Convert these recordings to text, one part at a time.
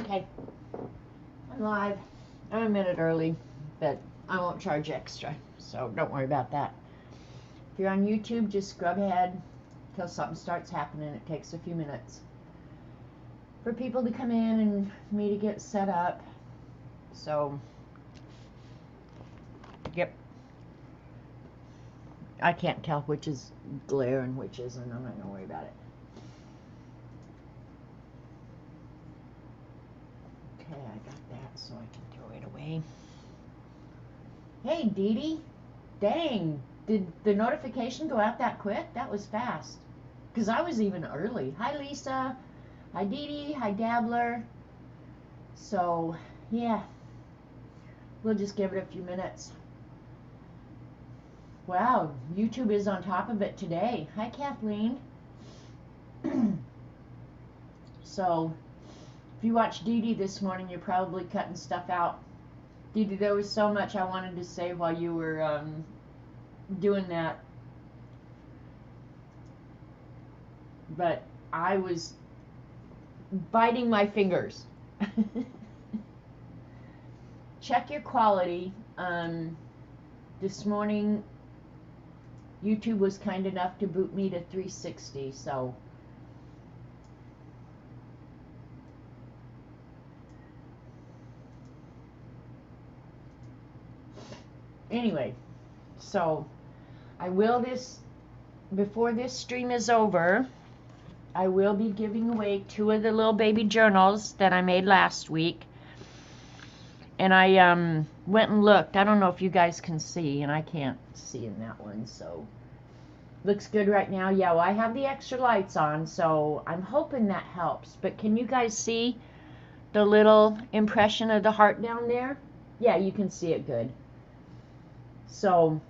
Okay, I'm live. I'm a minute early, but I won't charge extra, so don't worry about that. If you're on YouTube, just scrub ahead till something starts happening. It takes a few minutes for people to come in and me to get set up. So, yep. I can't tell which is glare and which isn't. I'm not going to worry about it. Okay, I got that so I can throw it away. Hey, Dee Dee. Dang, did the notification go out that quick? That was fast. Because I was even early. Hi, Lisa. Hi, Dee Dee. Hi, Dabbler. So, yeah, we'll just give it a few minutes. Wow, YouTube is on top of it today. Hi, Kathleen. So, if you watched Dee Dee this morning, you're probably cutting stuff out. Dee Dee, there was so much I wanted to say while you were doing that. But I was biting my fingers. Check your quality. This morning, YouTube was kind enough to boot me to 360, so anyway, so I will before this stream is over, I will be giving away 2 of the little baby journals that I made last week. And I went and looked. I don't know if you guys can see, and I can't see in that one, so looks good right now. Yeah, well, I have the extra lights on, so I'm hoping that helps. But can you guys see the little impression of the heart down there? Yeah, you can see it good. So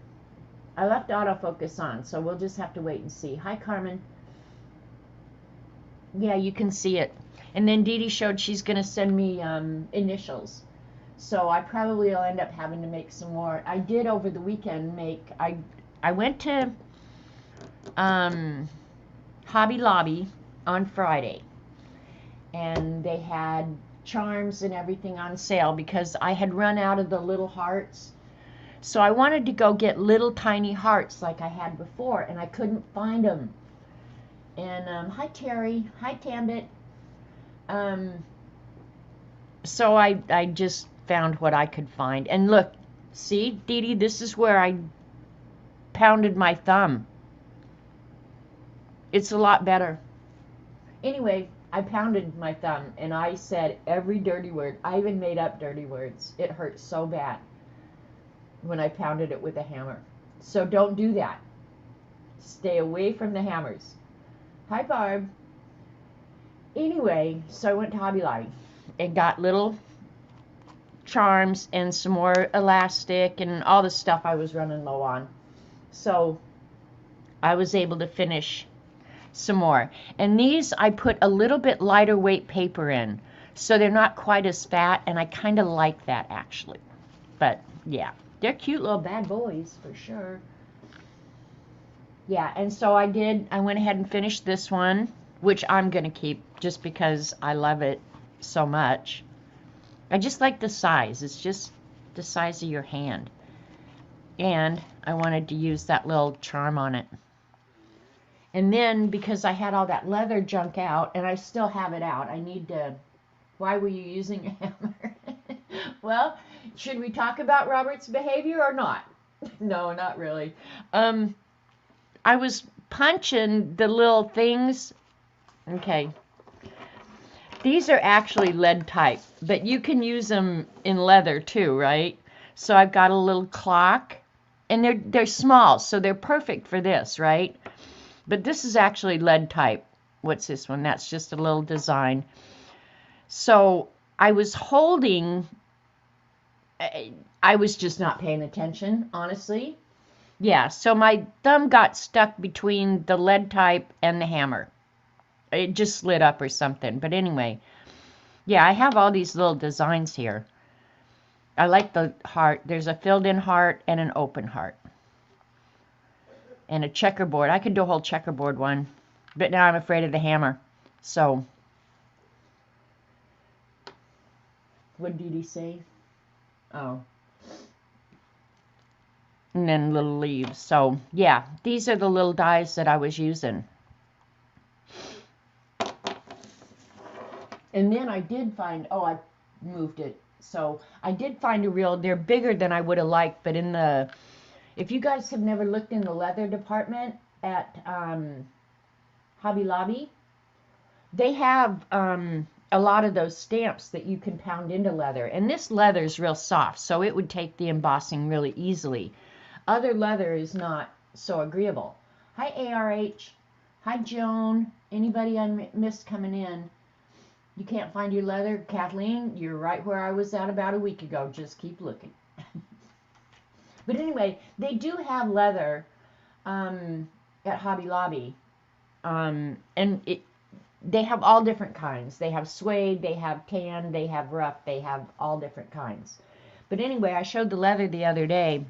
I left autofocus on, so we'll just have to wait and see. Hi, Carmen. Yeah, you can see it. And then Dee Dee showed she's going to send me initials. So I probably will end up having to make some more. I did over the weekend I went to Hobby Lobby on Friday, and they had charms and everything on sale because I had run out of the little hearts. So I wanted to go get little tiny hearts like I had before, and I couldn't find them. And hi Terry, hi Tambit. So I just found what I could find. And look, see, Dee Dee, this is where I pounded my thumb. It's a lot better. Anyway, I pounded my thumb and I said every dirty word. I even made up dirty words. It hurt so bad when I pounded it with a hammer. So don't do that. Stay away from the hammers. Hi, Barb. Anyway, so I went to Hobby Lobby and got little charms and some more elastic and all the stuff I was running low on. So I was able to finish some more. And these I put a little bit lighter weight paper in, so they're not quite as fat, and I kind of like that actually. But yeah, they're cute little bad boys for sure. Yeah, and so I went ahead and finished this one, which I'm going to keep just because I love it so much. I just like the size. It's just the size of your hand. And I wanted to use that little charm on it. And then, because I had all that leather junk out, and I still have it out, I need to... Why were you using a hammer? Well, should we talk about Robert's behavior or not? No, not really. I was punching the little things. Okay. These are actually lead type, but you can use them in leather too, right? So I've got a little clock, and they're small, so they're perfect for this, right? But this is actually lead type. What's this one? That's just a little design. So I was holding, I was just not paying attention, honestly. Yeah, so my thumb got stuck between the lead type and the hammer. It just slid up or something. But anyway, yeah, I have all these little designs here. I like the heart. There's a filled-in heart and an open heart. And a checkerboard. I could do a whole checkerboard one. But now I'm afraid of the hammer. So What did he say? Oh. And then little leaves. So, yeah, these are the little dies that I was using. And then I did find, oh, I moved it. So I did find a reel. They're bigger than I would have liked, but in the, if you guys have never looked in the leather department at Hobby Lobby, they have a lot of those stamps that you can pound into leather. And this leather is real soft, so it would take the embossing really easily. Other leather is not so agreeable. Hi, ARH. Hi, Joan. Anybody I missed coming in? You can't find your leather? Kathleen, you're right where I was at about a week ago. Just keep looking. But anyway, they do have leather at Hobby Lobby. And they have all different kinds. They have suede, they have tan, they have rough, they have all different kinds. But anyway, I showed the leather the other day,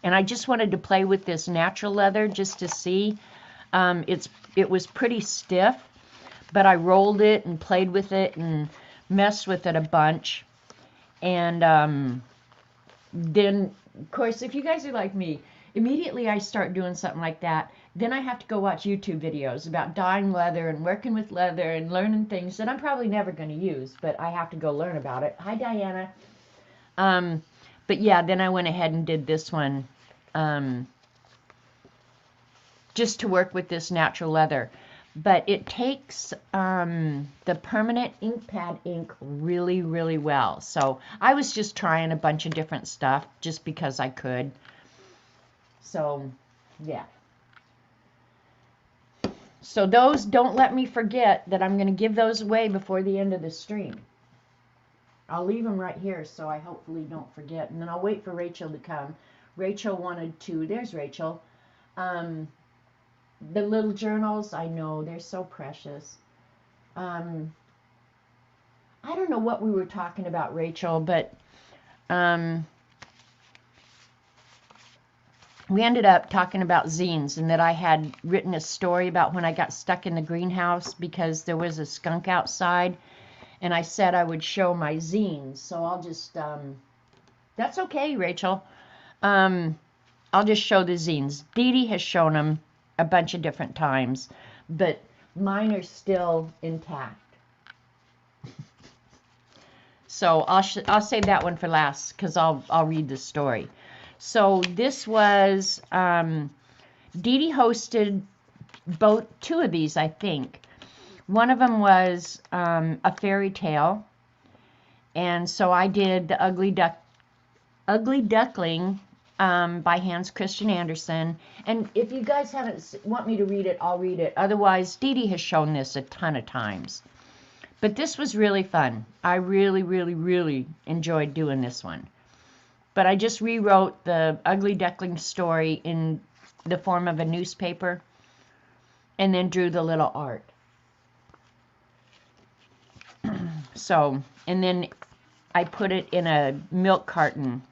and I just wanted to play with this natural leather just to see. It was pretty stiff, but I rolled it and played with it and messed with it a bunch. And then, of course, if you guys are like me, immediately I start doing something like that, then I have to go watch YouTube videos about dyeing leather and working with leather and learning things that I'm probably never going to use, but I have to go learn about it. Hi, Diana. But yeah, then I went ahead and did this one just to work with this natural leather. But it takes the permanent ink pad ink really, really well. So I was just trying a bunch of different stuff just because I could. So, yeah. So those, don't let me forget that I'm going to give those away before the end of the stream. I'll leave them right here so I hopefully don't forget. And then I'll wait for Rachel to come. Rachel wanted to, there's Rachel. The little journals, I know, they're so precious. I don't know what we were talking about, Rachel, but we ended up talking about zines, and that I had written a story about when I got stuck in the greenhouse because there was a skunk outside, and I said I would show my zines. So I'll just, that's okay, Rachel. I'll just show the zines. Dee Dee has shown them a bunch of different times, but mine are still intact. So I'll save that one for last because I'll read the story. So this was Dee Dee hosted two of these, I think. One of them was a fairy tale, and so I did the Ugly Duckling by Hans Christian Andersen. And if you guys want me to read it, I'll read it. Otherwise, Dee Dee has shown this a ton of times. But this was really fun. I really, really, really enjoyed doing this one. But I just rewrote the Ugly Duckling story in the form of a newspaper and then drew the little art. So, and then I put it in a milk carton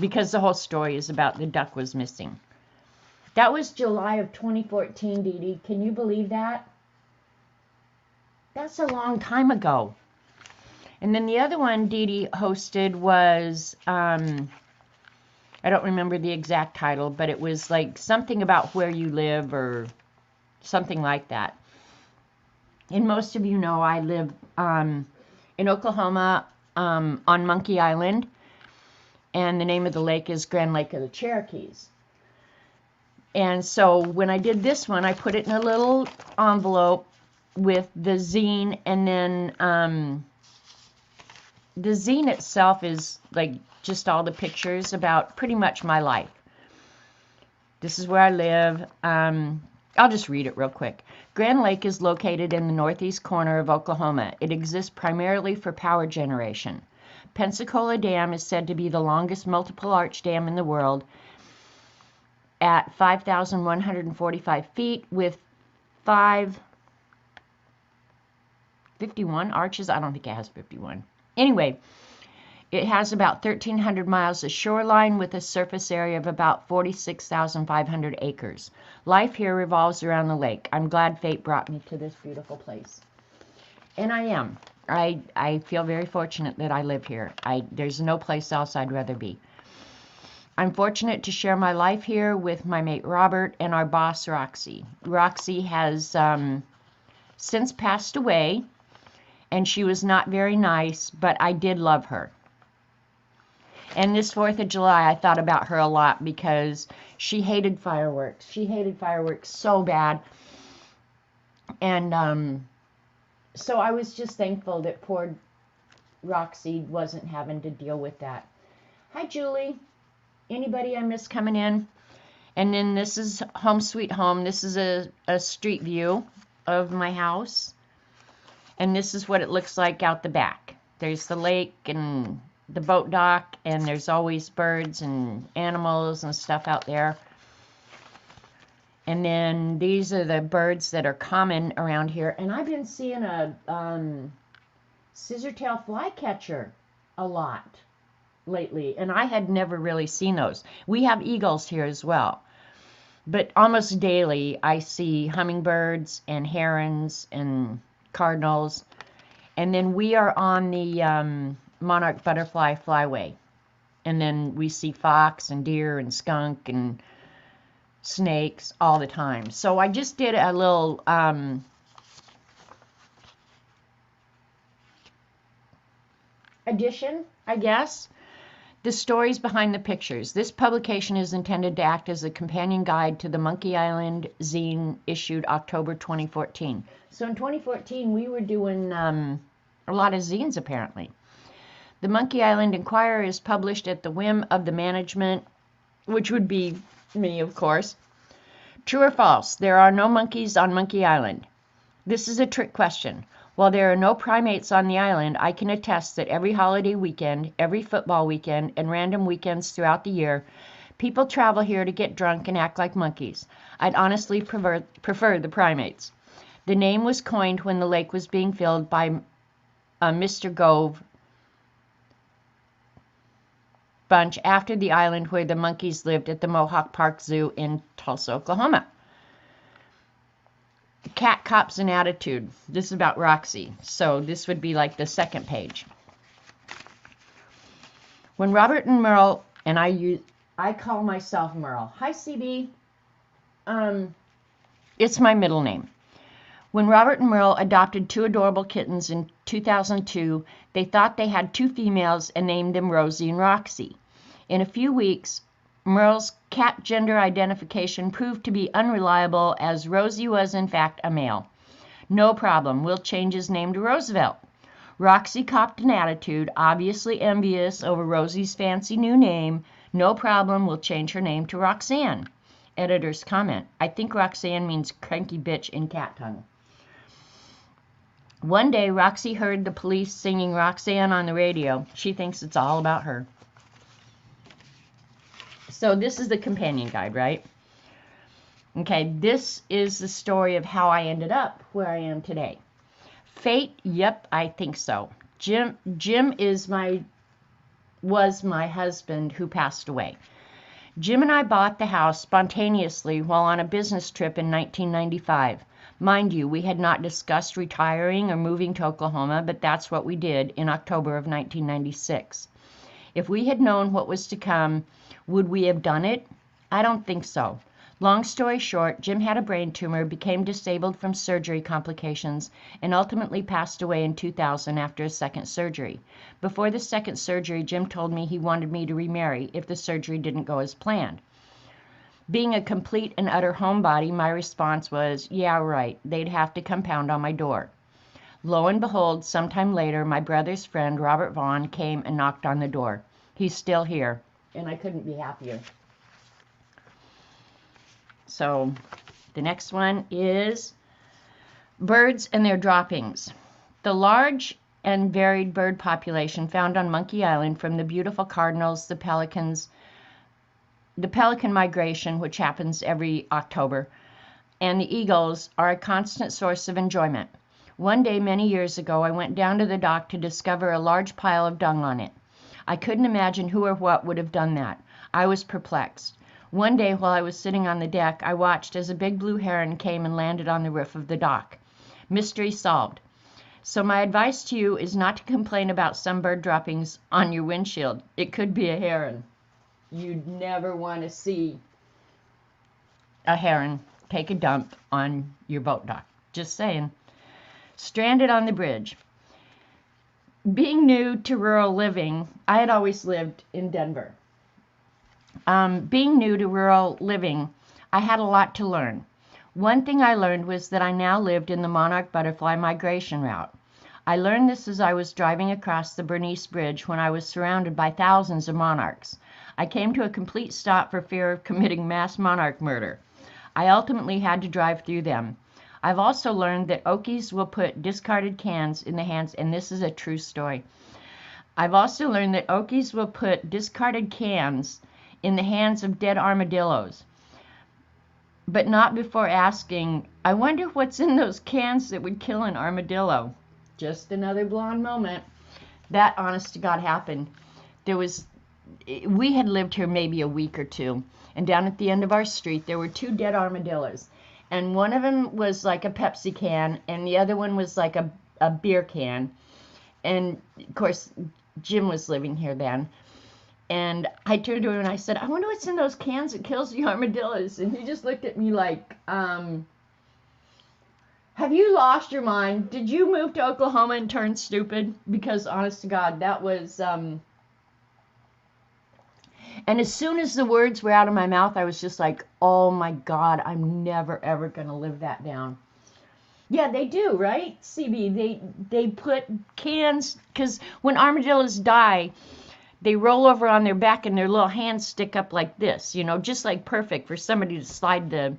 because the whole story is about the duck was missing. That was July of 2014, Dee Dee. Can you believe that? That's a long time ago. And then the other one Dee Dee hosted was, I don't remember the exact title, but it was like something about where you live or something like that. And most of you know I live in Oklahoma on Monkey Island. And the name of the lake is Grand Lake of the Cherokees. And so when I did this one, I put it in a little envelope with the zine, and then the zine itself is like just all the pictures about pretty much my life. This is where I live. I'll just read it real quick. Grand Lake is located in the northeast corner of Oklahoma. It exists primarily for power generation. Pensacola Dam is said to be the longest multiple arch dam in the world at 5,145 feet with 51 arches. I don't think it has 51. Anyway, it has about 1,300 miles of shoreline with a surface area of about 46,500 acres. Life here revolves around the lake. I'm glad fate brought me to this beautiful place. And I am. I feel very fortunate that I live here. There's no place else I'd rather be. I'm fortunate to share my life here with my mate Robert and our boss Roxy. Roxy has since passed away, and she was not very nice, but I did love her. And this 4th of July, I thought about her a lot because she hated fireworks. She hated fireworks so bad. And so I was just thankful that poor Roxy wasn't having to deal with that. Hi, Julie. Anybody I miss coming in? And then this is Home Sweet Home. This is a street view of my house. And this is what it looks like out the back. There's the lake and the boat dock, and there's always birds and animals and stuff out there. And then these are the birds that are common around here. And I've been seeing a scissortail flycatcher a lot lately, and I had never really seen those. We have eagles here as well, but almost daily I see hummingbirds and herons and cardinals. And then we are on the monarch butterfly flyway, and then we see fox and deer and skunk and snakes all the time. So I just did a little addition, I guess. The stories behind the pictures. This publication is intended to act as a companion guide to the Monkey Island zine issued October 2014. So in 2014 we were doing a lot of zines apparently. The Monkey Island Inquirer is published at the whim of the management, which would be me, of course. True or false? There are no monkeys on Monkey Island. This is a trick question. While there are no primates on the island, I can attest that every holiday weekend, every football weekend, and random weekends throughout the year, people travel here to get drunk and act like monkeys. I'd honestly prefer the primates. The name was coined when the lake was being filled by Mr. Gove bunch after the island where the monkeys lived at the Mohawk Park Zoo in Tulsa, Oklahoma. Cat, Cops, and Attitude. This is about Roxy. So this would be like the second page. When Robert and Merle, and I call myself Merle. Hi, CB. It's my middle name. When Robert and Merle adopted 2 adorable kittens in 2002, they thought they had 2 females and named them Rosie and Roxy. In a few weeks, Merle's cat gender identification proved to be unreliable, as Rosie was in fact a male. No problem, we'll change his name to Roosevelt. Roxy copped an attitude, obviously envious over Rosie's fancy new name. No problem, we'll change her name to Roxanne. Editor's comment. I think Roxanne means cranky bitch in cat tongue. One day, Roxy heard the police singing Roxanne on the radio. She thinks it's all about her. So this is the companion guide, right? Okay, this is the story of how I ended up where I am today. Fate, yep, I think so. Jim was my husband who passed away. Jim and I bought the house spontaneously while on a business trip in 1995. Mind you, we had not discussed retiring or moving to Oklahoma, but that's what we did in October of 1996. If we had known what was to come, would we have done it? I don't think so. Long story short, Jim had a brain tumor, became disabled from surgery complications, and ultimately passed away in 2000 after a second surgery. Before the second surgery, Jim told me he wanted me to remarry if the surgery didn't go as planned. Being a complete and utter homebody, my response was, yeah, right, they'd have to come pound on my door. Lo and behold, sometime later, my brother's friend, Robert Vaughn, came and knocked on the door. He's still here, and I couldn't be happier. So the next one is birds and their droppings. The large and varied bird population found on Monkey Island, from the beautiful cardinals, the pelicans, the pelican migration, which happens every October, and the eagles, are a constant source of enjoyment. One day many years ago, I went down to the dock to discover a large pile of dung on it. I couldn't imagine who or what would have done that. I was perplexed. One day while I was sitting on the deck, I watched as a big blue heron came and landed on the roof of the dock. Mystery solved. So my advice to you is not to complain about some bird droppings on your windshield. It could be a heron. You'd never want to see a heron take a dump on your boat dock. Just saying. Stranded on the bridge. Being new to rural living, I had always lived in Denver. Being new to rural living, I had a lot to learn. One thing I learned was that I now lived in the monarch butterfly migration route. I learned this as I was driving across the Bernice Bridge when I was surrounded by thousands of monarchs. I came to a complete stop for fear of committing mass monarch murder. I ultimately had to drive through them. I've also learned that Okies will put discarded cans in the hands, and this is a true story. I've also learned that Okies will put discarded cans in the hands of dead armadillos, but not before asking, I wonder what's in those cans that would kill an armadillo. Just another blonde moment. That, honest to God, happened. We had lived here maybe a week or two, and down at the end of our street there were 2 dead armadillos, and one of them was like a Pepsi can and the other one was like a beer can. And of course Jim was living here then, and I turned to him and I said, I wonder what's in those cans that kills the armadillos. And he just looked at me like, have you lost your mind? Did you move to Oklahoma and turn stupid? Because honest to God, that was and as soon as the words were out of my mouth, I was just like, oh my God, I'm never ever gonna live that down. Yeah, they do, right? CB, they put cans, because when armadillos die, they roll over on their back and their little hands stick up like this, you know, just like perfect for somebody to slide the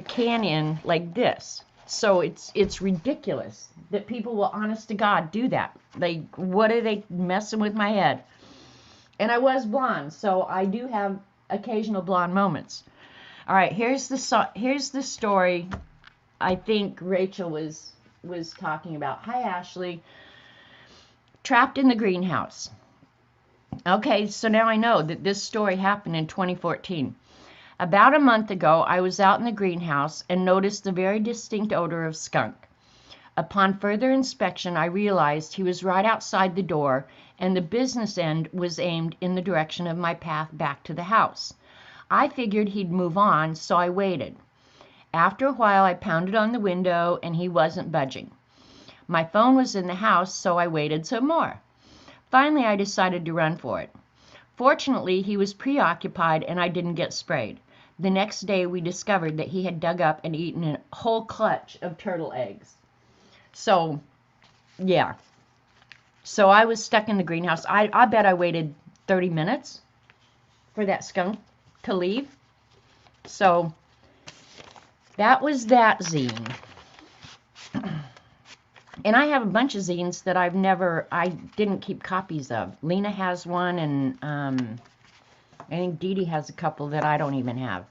can in like this. So it's ridiculous that people will, honest to God, do that. Like, what are they messing with my head? And I was blonde, so I do have occasional blonde moments. All right, here's the story I think Rachel was talking about. Hi, Ashley. Trapped in the greenhouse. Okay, so now I know that this story happened in 2014. About a month ago, I was out in the greenhouse and noticed the very distinct odor of skunk. Upon further inspection, I realized he was right outside the door, and the business end was aimed in the direction of my path back to the house. I figured he'd move on, so I waited. After a while, I pounded on the window, and he wasn't budging. My phone was in the house, so I waited some more. Finally, I decided to run for it. Fortunately, he was preoccupied, and I didn't get sprayed. The next day, we discovered that he had dug up and eaten a whole clutch of turtle eggs. So, yeah. So I was stuck in the greenhouse. I bet I waited 30 minutes for that skunk to leave. So that was that zine. And I have a bunch of zines that I didn't keep copies of. Lena has one, and I think Dee Dee has a couple that I don't even have.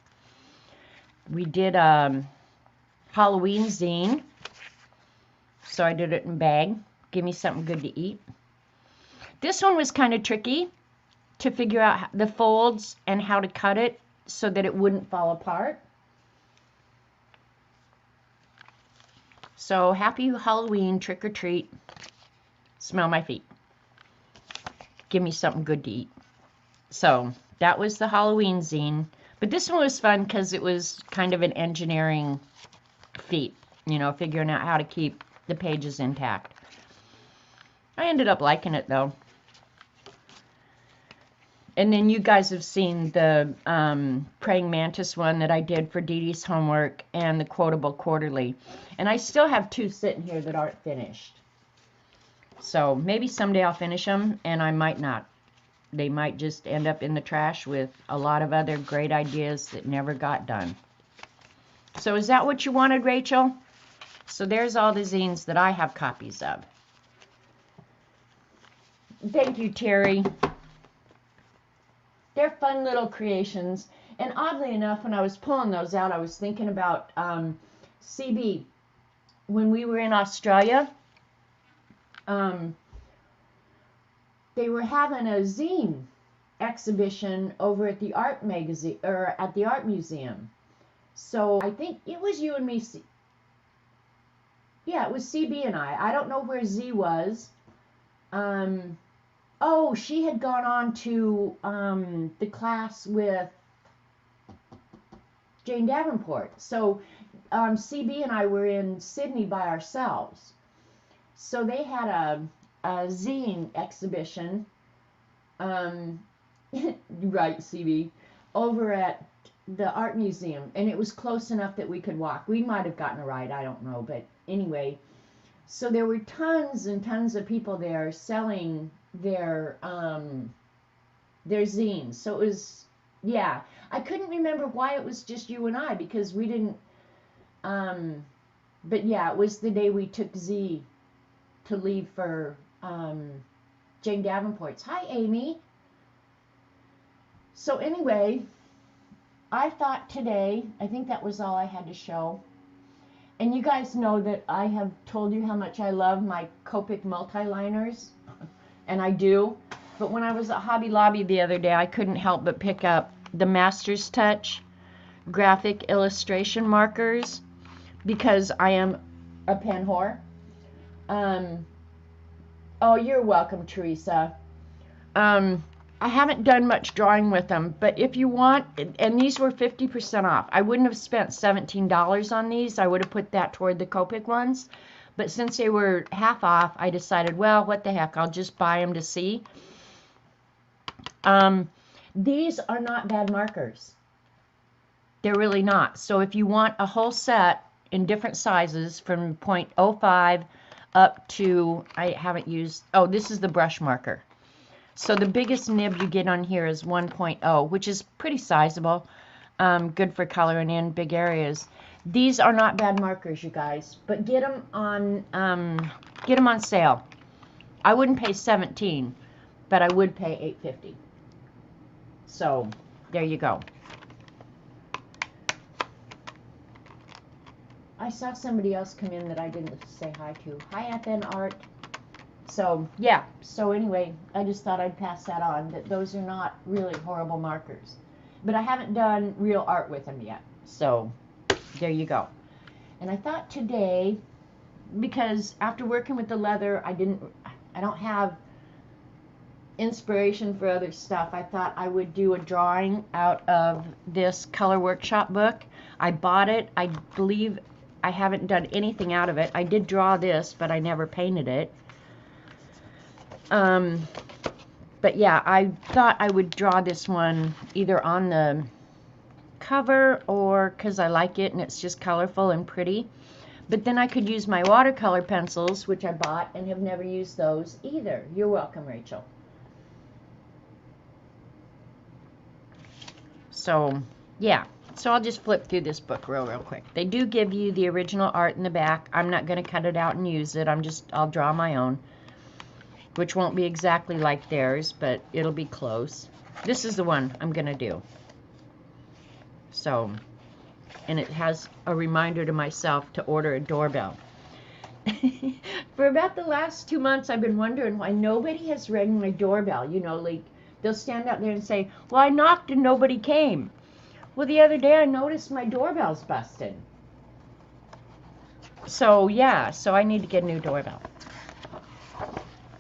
We did Halloween zine. So I did it in bag. Give me something good to eat. This one was kind of tricky to figure out the folds and how to cut it so that it wouldn't fall apart. So happy Halloween, trick or treat. Smell my feet. Give me something good to eat. So that was the Halloween zine. But this one was fun because it was kind of an engineering feat, you know, figuring out how to keep the pages intact. I ended up liking it though. And then you guys have seen the praying mantis one that I did for Dee Dee's homework, and the quotable quarterly. And I still have 2 sitting here that aren't finished. So maybe someday I'll finish them, and I might not. They might just end up in the trash with a lot of other great ideas that never got done. So is that what you wanted, Rachel? So there's all the zines that I have copies of. Thank you, Terry. They're fun little creations. And oddly enough, when I was pulling those out, I was thinking about CB. When we were in Australia, they were having a zine exhibition over at the art magazine, or at the art museum. So I think it was you and me. Yeah, it was CB and I. I don't know where Z was. Oh, she had gone on to the class with Jane Davenport. So CB and I were in Sydney by ourselves. So they had a zine exhibition, um, right, CB, over at the art museum, and it was close enough that we could walk. We might have gotten a ride, I don't know, but anyway. So there were tons and tons of people there selling their zines. So it was, yeah. I couldn't remember why it was just you and I because we didn't. But yeah, it was the day we took Z to leave for Jane Davenport's. Hi, Amy. So anyway, I thought today, I think that was all I had to show. And you guys know that I have told you how much I love my Copic multi-liners, and I do. But when I was at Hobby Lobby the other day, I couldn't help but pick up the Master's Touch graphic illustration markers because I am a pen whore. Oh, you're welcome, Teresa. I haven't done much drawing with them, but if you want, and these were 50% off. I wouldn't have spent $17 on these. I would have put that toward the Copic ones. But since they were half off, I decided, well, what the heck, I'll just buy them to see. These are not bad markers. They're really not. So if you want a whole set in different sizes from 0.05 up to, I haven't used, oh, this is the brush marker. So the biggest nib you get on here is 1.0, which is pretty sizable, good for coloring in big areas. These are not bad markers, you guys, but get them on sale. I wouldn't pay $17, but I would pay $8.50. So there you go. I saw somebody else come in that I didn't say hi to. Hi, FN Art. So, yeah. So anyway, I just thought I'd pass that on, that those are not really horrible markers. But I haven't done real art with them yet. So, there you go. And I thought today, because after working with the leather, I don't have inspiration for other stuff. I thought I would do a drawing out of this Color Workshop book. I bought it. I believe I haven't done anything out of it. I did draw this, but I never painted it. But yeah, I thought I would draw this one either on the cover or because I like it and it's just colorful and pretty. But then I could use my watercolor pencils, which I bought and have never used those either. You're welcome, Rachel. So, yeah. So I'll just flip through this book real quick. They do give you the original art in the back. I'm not going to cut it out and use it. I'll draw my own, which won't be exactly like theirs, but it'll be close. This is the one I'm going to do. So, and it has a reminder to myself to order a doorbell. For about the last 2 months, I've been wondering why nobody has rang my doorbell. You know, like, they'll stand out there and say, well, I knocked and nobody came. Well, the other day I noticed my doorbell's busted. So, yeah, so I need to get a new doorbell.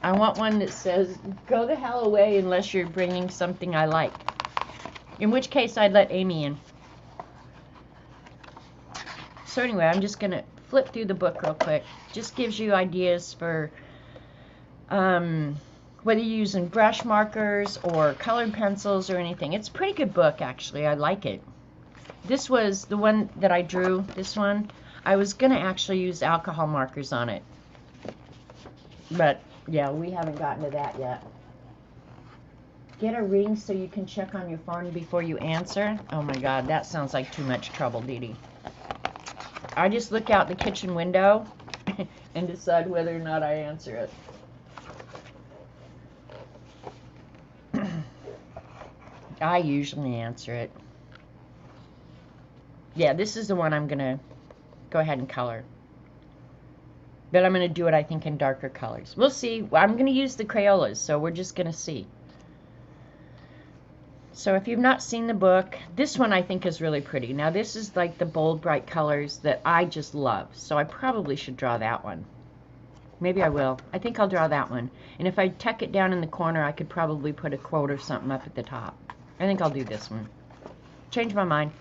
I want one that says, go the hell away unless you're bringing something I like. In which case, I'd let Amy in. So anyway, I'm just going to flip through the book real quick. Just gives you ideas for whether you're using brush markers or colored pencils or anything. It's a pretty good book, actually. I like it. This was the one that I drew, this one. I was going to actually use alcohol markers on it. But, yeah, we haven't gotten to that yet. Get a ring so you can check on your phone before you answer. Oh, my God, that sounds like too much trouble, Dee Dee. I just look out the kitchen window and decide whether or not I answer it. I usually answer it. Yeah, this is the one I'm going to go ahead and color. But I'm going to do it, I think, in darker colors. We'll see. I'm going to use the Crayolas, so we're just going to see. So if you've not seen the book, this one I think is really pretty. Now this is like the bold, bright colors that I just love. So I probably should draw that one. Maybe I will. I think I'll draw that one. And if I tuck it down in the corner, I could probably put a quote or something up at the top. I think I'll do this one. Change my mind.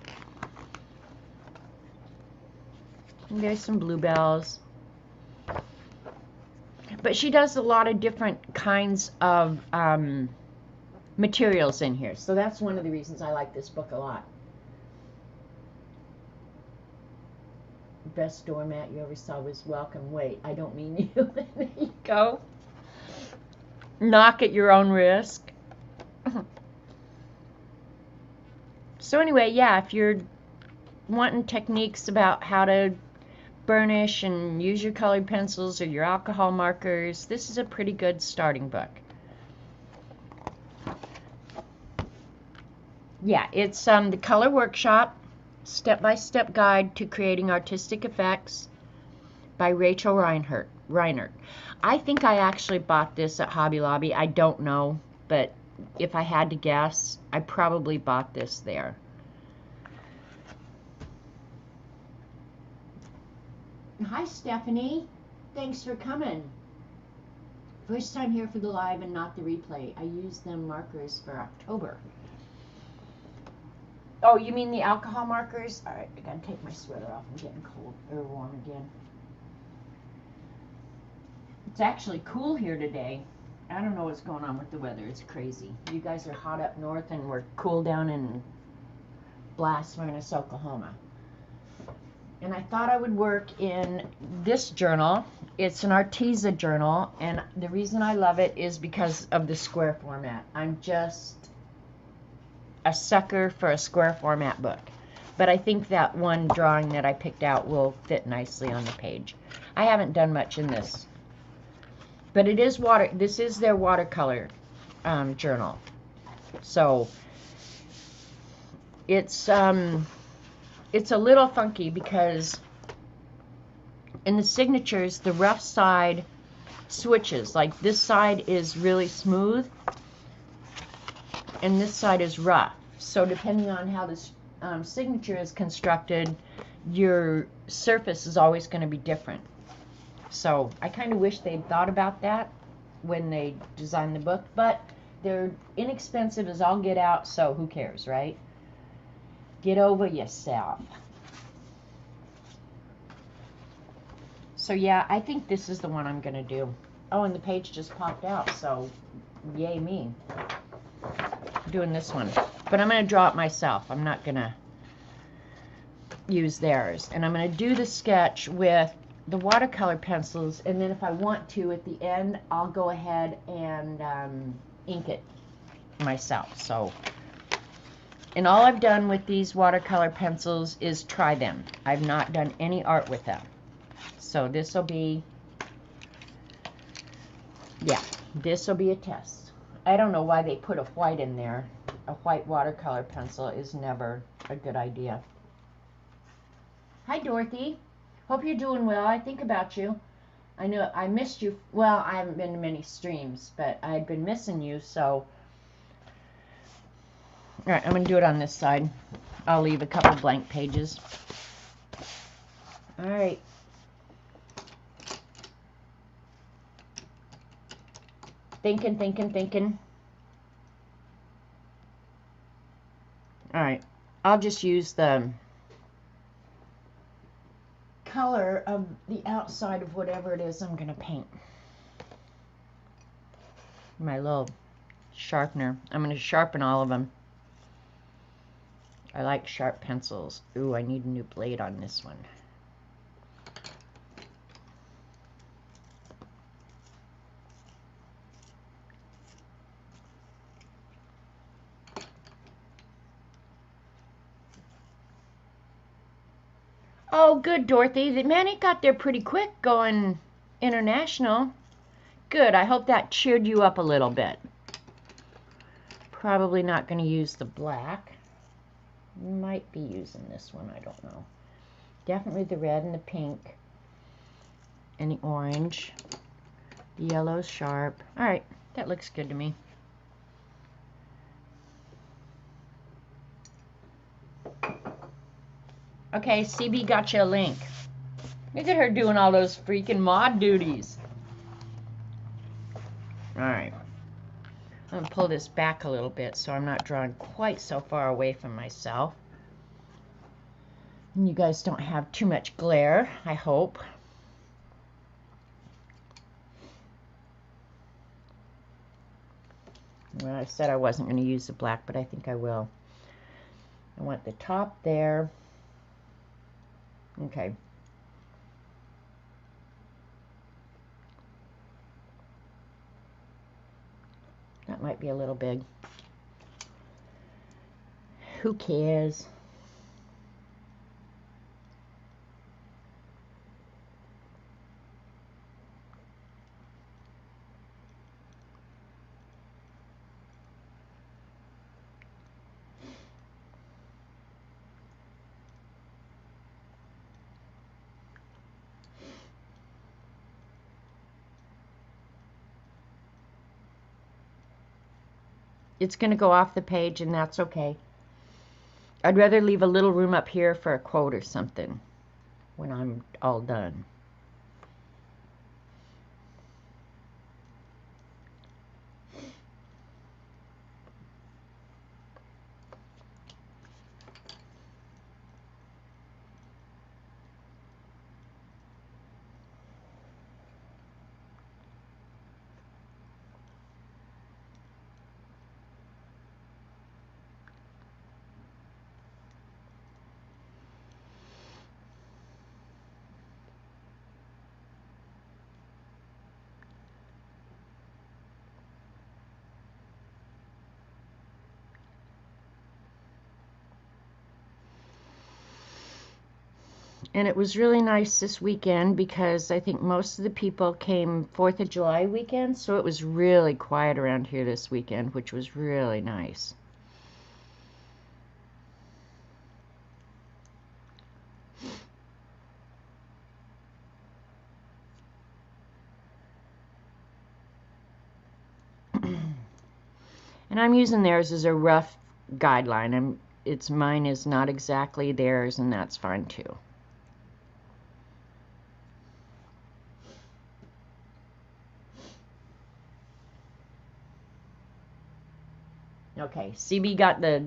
And there's some bluebells. But she does a lot of different kinds of materials in here. So that's one of the reasons I like this book a lot. Best doormat you ever saw was welcome. Wait, I don't mean you. There you go. Knock at your own risk. So anyway, yeah, if you're wanting techniques about how to burnish and use your colored pencils or your alcohol markers, this is a pretty good starting book. Yeah, it's the Color Workshop, Step-by-Step Guide to Creating Artistic Effects by Rachel Reinert. I think I actually bought this at Hobby Lobby. I don't know, but if I had to guess, I probably bought this there. Hi, Stephanie. Thanks for coming. First time here for the live and not the replay. I used them markers for October. Oh, you mean the alcohol markers? All right, I gotta take my sweater off. I'm getting cold or warm again. It's actually cool here today. I don't know what's going on with the weather. It's crazy. You guys are hot up north and we're cool down in Blast Furnace, Oklahoma. And I thought I would work in this journal. It's an Arteza journal, and the reason I love it is because of the square format. I'm just a sucker for a square format book. But I think that one drawing that I picked out will fit nicely on the page. I haven't done much in this. But it is this is their watercolor journal. So it's a little funky because in the signatures, the rough side switches. Like this side is really smooth and this side is rough. So depending on how this signature is constructed, your surface is always going to be different. So I kind of wish they'd thought about that when they designed the book, but they're inexpensive as all get out, so who cares, right? Get over yourself. So yeah, I think this is the one I'm going to do. Oh, and the page just popped out, so yay me. I'm doing this one. But I'm going to draw it myself. I'm not going to use theirs. And I'm going to do the sketch with the watercolor pencils, and then if I want to, at the end, I'll go ahead and ink it myself. So, and all I've done with these watercolor pencils is try them. I've not done any art with them. So this will be, yeah, this will be a test. I don't know why they put a white in there. A white watercolor pencil is never a good idea. Hi, Dorothy. Hope you're doing well. I think about you. I know I missed you. Well, I haven't been to many streams, but I'd been missing you, so. All right, I'm going to do it on this side. I'll leave a couple blank pages. All right. Thinking. All right. I'll just use the color of the outside of whatever it is I'm going to paint. My little sharpener. I'm going to sharpen all of them. I like sharp pencils. Ooh, I need a new blade on this one. Oh, good, Dorothy. Man, it got there pretty quick going international. Good. I hope that cheered you up a little bit. Probably not going to use the black. Might be using this one. I don't know. Definitely the red and the pink and the orange. The yellow's sharp. All right. That looks good to me. Okay, CB got you a link. Look at her doing all those freaking mod duties. Alright. I'm going to pull this back a little bit so I'm not drawing quite so far away from myself. And you guys don't have too much glare, I hope. Well, I said I wasn't going to use the black, but I think I will. I want the top there. Okay. That might be a little big. Who cares? It's going to go off the page, and that's okay. I'd rather leave a little room up here for a quote or something when I'm all done. And it was really nice this weekend because I think most of the people came 4th of July weekend, so it was really quiet around here this weekend, which was really nice. And I'm using theirs as a rough guideline. Mine is not exactly theirs, and that's fine too. Okay, CB got the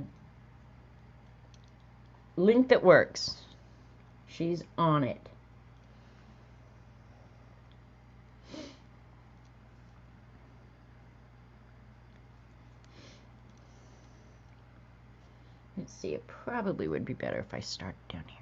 link that works. She's on it. Let's see, it probably would be better if I start down here.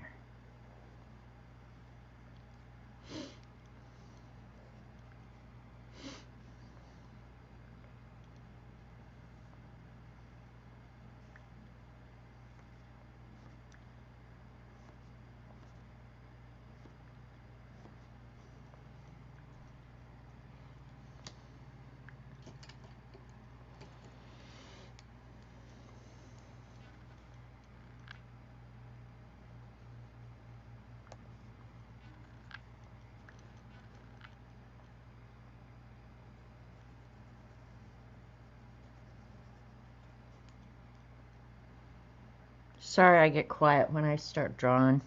Sorry I get quiet when I start drawing.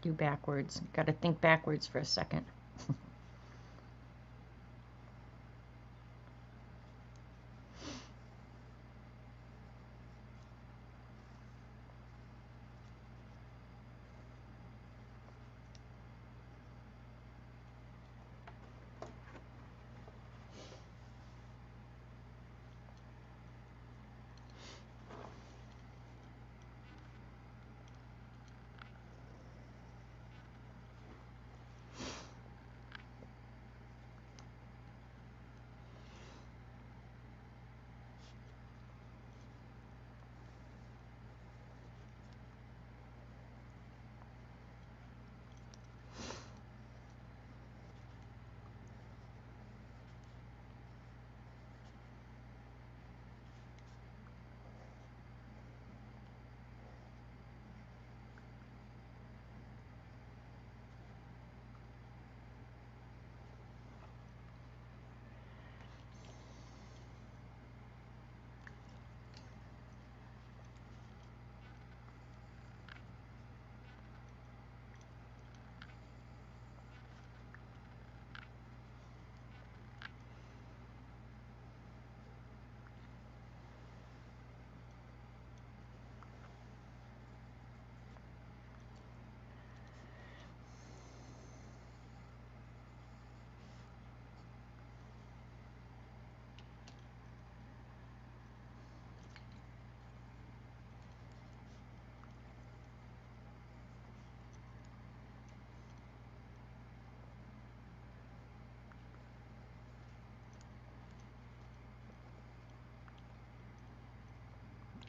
Do backwards. Got to think backwards for a second.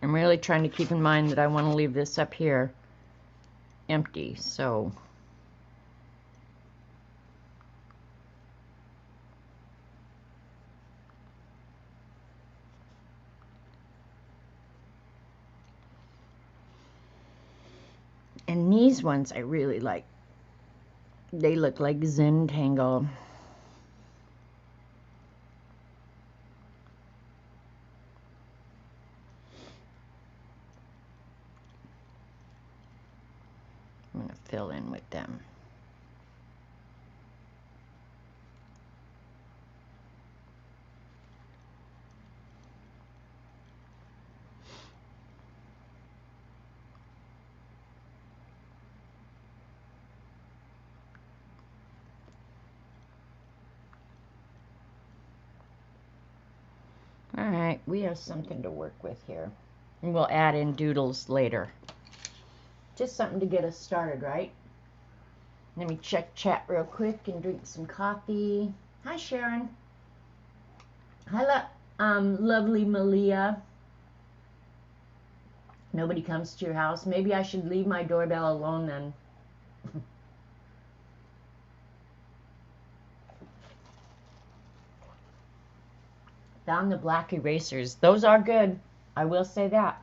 I'm really trying to keep in mind that I want to leave this up here empty, so and these ones I really like. They look like Zen Tangle. I'm going to fill in with them. Alright, we have something to work with here. And we'll add in doodles later. Just something to get us started, right? Let me check chat real quick and drink some coffee. Hi, Sharon. Hi, lovely Malia. Nobody comes to your house. Maybe I should leave my doorbell alone then. Found the black erasers. Those are good. I will say that.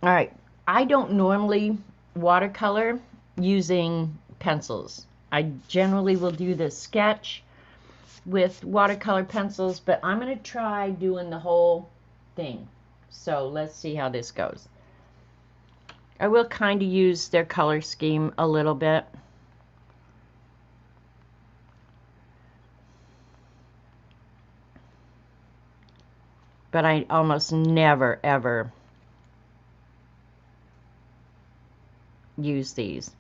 All right. I don't normally watercolor using pencils. I generally will do the sketch with watercolor pencils, but I'm going to try doing the whole thing. So let's see how this goes. I will kind of use their color scheme a little bit. But I almost never, ever use these.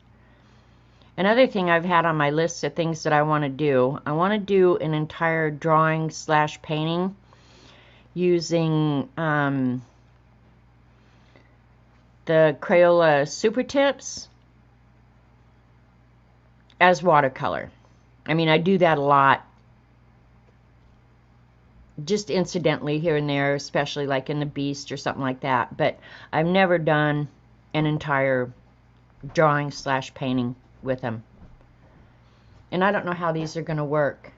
Another thing I've had on my list of things that I want to do an entire drawing / painting using the Crayola Super Tips as watercolor. I mean, I do that a lot, just incidentally here and there, especially like in the Beast or something like that, but I've never done an entire drawing / painting with them. And I don't know how these are going to work.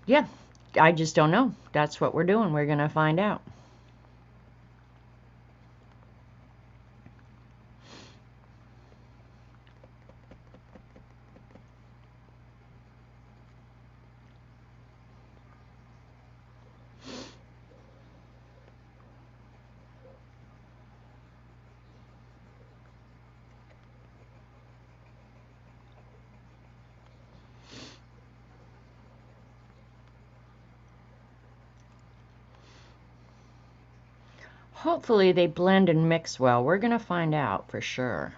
Yeah, I just don't know. That's what we're doing. We're going to find out. Hopefully they blend and mix well. We're going to find out for sure.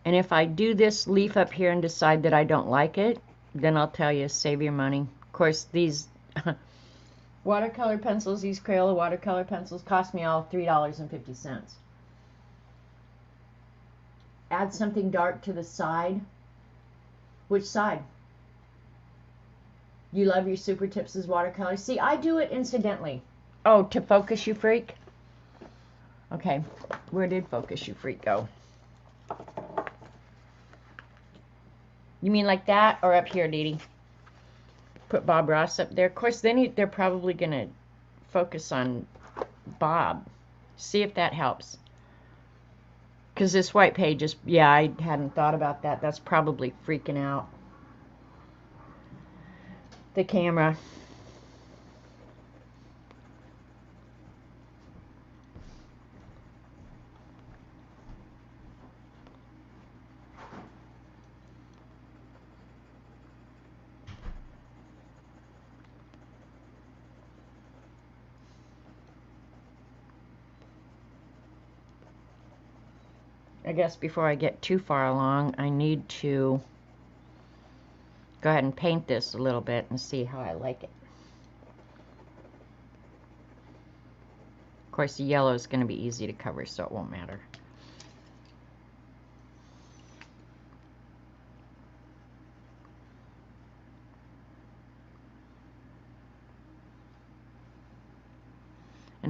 And if I do this leaf up here and decide that I don't like it, then I'll tell you, save your money. Of course, these watercolor pencils, these Crayola watercolor pencils, cost me all $3.50. Add something dark to the side. Which side? You love your Super Tips as watercolor? See, I do it incidentally. Oh, to Focus You Freak? Okay, where did Focus You Freak go? You mean like that or up here, Dee Dee? Put Bob Ross up there. Of course, then they're probably going to focus on Bob. See if that helps. Because this white page is, yeah, I hadn't thought about that. That's probably freaking out the camera. I guess before I get too far along, I need to go ahead and paint this a little bit and see how I like it. Of course, the yellow is going to be easy to cover, so it won't matter.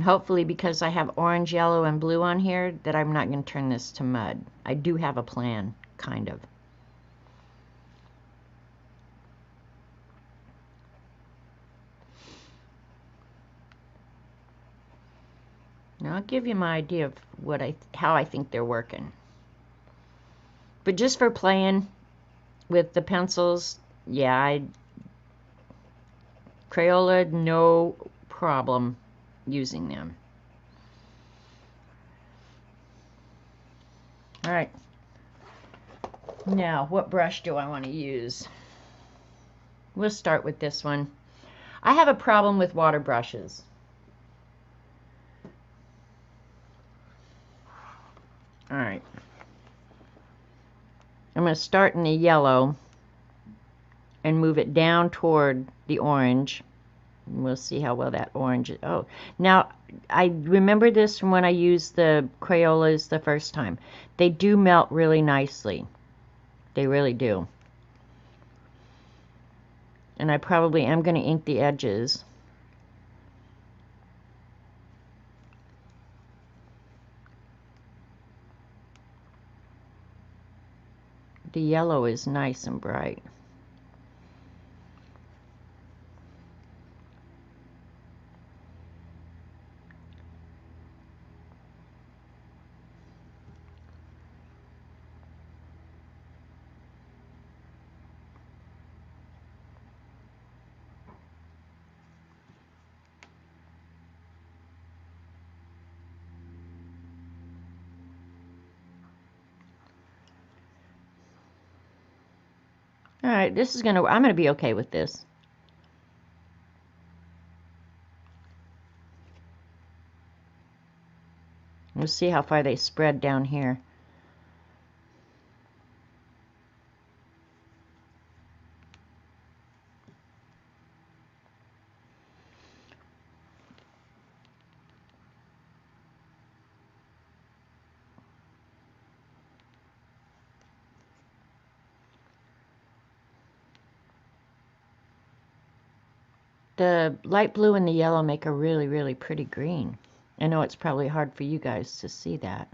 hopefully, because I have orange, yellow, and blue on here, that I'm not going to turn this to mud. I do have a plan, kind of. Now I'll give you my idea of how I think they're working. But just for playing with the pencils, yeah, Crayola, no problem using them. All right. Now, what brush do I want to use? We'll start with this one. I have a problem with water brushes. All right. I'm going to start in the yellow and move it down toward the orange. We'll see how well that orange is. Oh, now I remember this from when I used the Crayolas the first time. They do melt really nicely. They really do. And I probably am going to ink the edges. The yellow is nice and bright. All right, I'm gonna be okay with this. We'll see how far they spread down here. The light blue and the yellow make a really, really pretty green. I know it's probably hard for you guys to see that.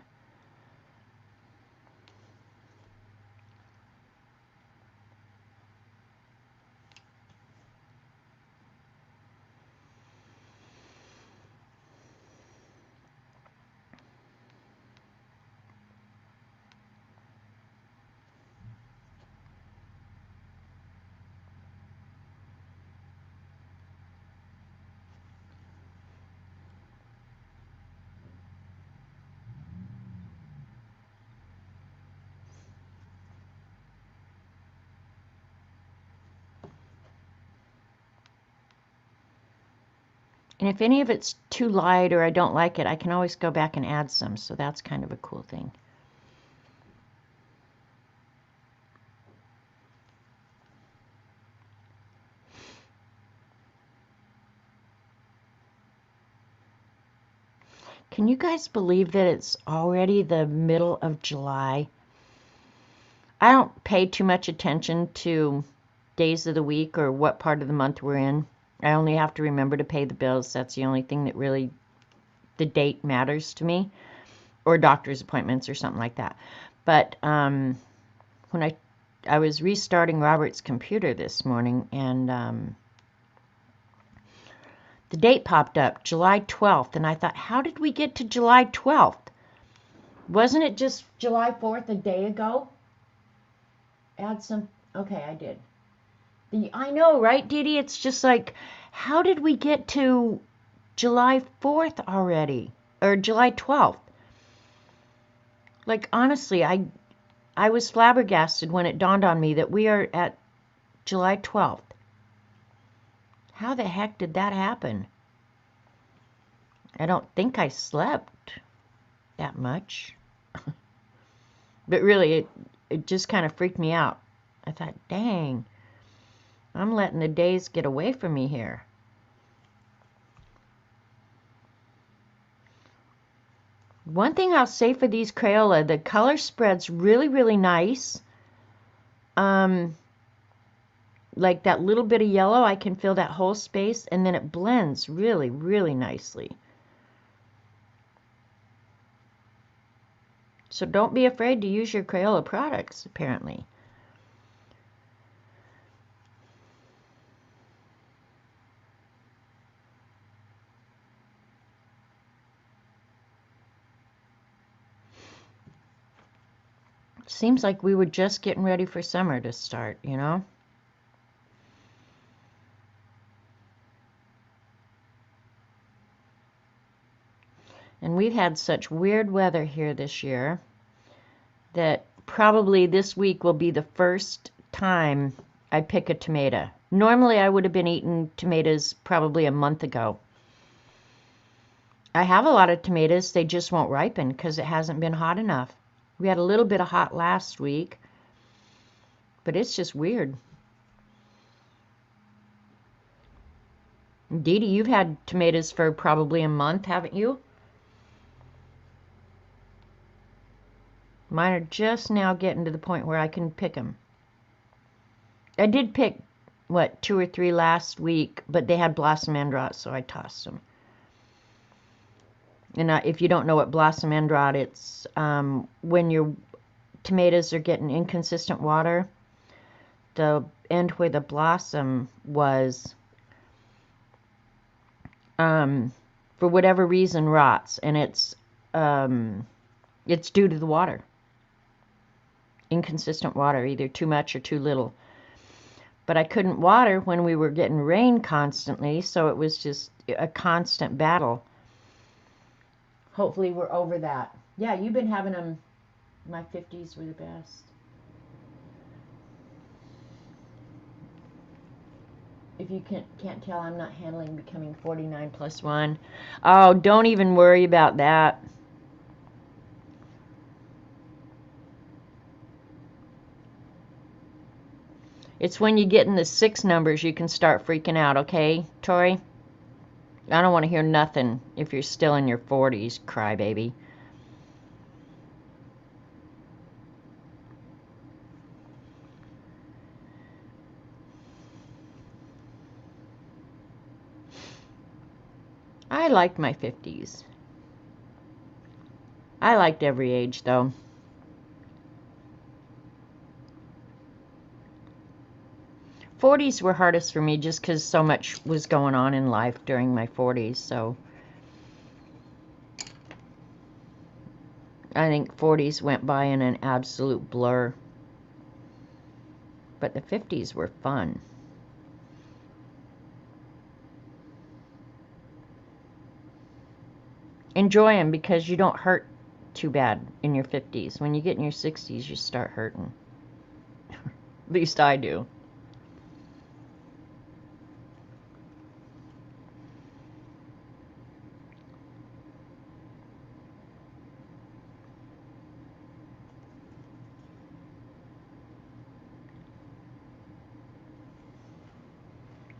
And if any of it's too light or I don't like it, I can always go back and add some, so that's kind of a cool thing. Can you guys believe that it's already the middle of July? I don't pay too much attention to days of the week or what part of the month we're in. I only have to remember to pay the bills. That's the only thing that really, the date matters to me, or doctor's appointments or something like that. But when I was restarting Robert's computer this morning, and the date popped up, July 12th, and I thought, how did we get to July 12th? Wasn't it just July 4th a day ago? Add some, okay, I did. I know, right, Dee Dee? It's just like, how did we get to July 4th already? Or July 12th? Like, honestly, I was flabbergasted when it dawned on me that we are at July 12th. How the heck did that happen? I don't think I slept that much. But really, it just kind of freaked me out. I thought, dang, I'm letting the days get away from me here. One thing I'll say for these Crayola, the color spread's really, really nice. Like that little bit of yellow, I can fill that whole space, and then it blends really, really nicely. So don't be afraid to use your Crayola products, apparently. Seems like we were just getting ready for summer to start, you know? And we've had such weird weather here this year that probably this week will be the first time I pick a tomato. Normally I would have been eating tomatoes probably a month ago. I have a lot of tomatoes, they just won't ripen because it hasn't been hot enough. We had a little bit of hot last week, but it's just weird. Dee Dee, you've had tomatoes for probably a month, haven't you? Mine are just now getting to the point where I can pick them. I did pick, what, 2 or 3 last week, but they had blossom end rot, so I tossed them. And if you don't know what blossom end rot, it's when your tomatoes are getting inconsistent water, the end where the blossom was, for whatever reason, rots, and it's due to the water. Inconsistent water, either too much or too little. But I couldn't water when we were getting rain constantly, so it was just a constant battle. Hopefully we're over that. Yeah, you've been having them. My 50s were the best. If you can't tell, I'm not handling becoming 49 plus 1. Oh, don't even worry about that. It's when you get in the 6 numbers you can start freaking out, okay, Tori? I don't want to hear nothing if you're still in your 40s, crybaby. I liked my 50s. I liked every age, though. '40s were hardest for me just because so much was going on in life during my 40s, so I think 40s went by in an absolute blur. But the 50s were fun. Enjoy them because you don't hurt too bad in your 50s. When you get in your 60s, you start hurting. At least I do.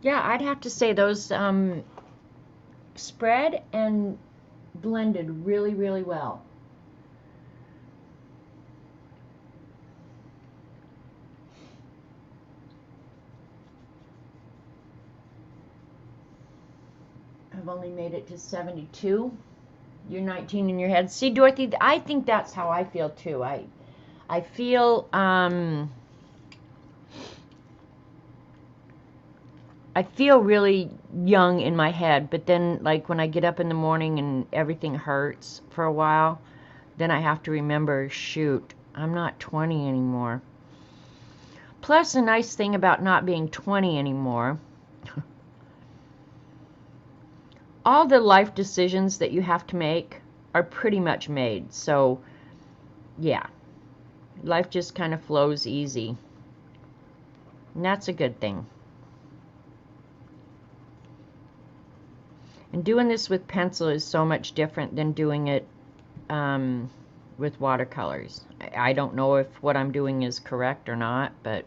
Yeah, I'd have to say those spread and blended really, really well. I've only made it to 72. You're 19 in your head. See, Dorothy, I think that's how I feel too. I feel I feel really young in my head, but then like when I get up in the morning and everything hurts for a while, then I have to remember, shoot, I'm not 20 anymore. Plus, a nice thing about not being 20 anymore, all the life decisions that you have to make are pretty much made. So, yeah, life just kind of flows easy. And that's a good thing. And doing this with pencil is so much different than doing it with watercolors. I don't know if what I'm doing is correct or not, but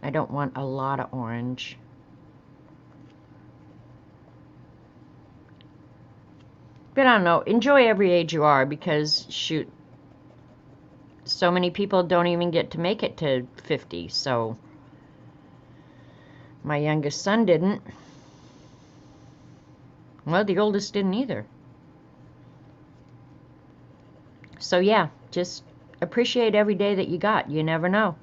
I don't want a lot of orange. But I don't know. Enjoy every age you are because, shoot, so many people don't even get to make it to 50, so my youngest son didn't. Well, the oldest didn't either. So yeah, just appreciate every day that you got. You never know.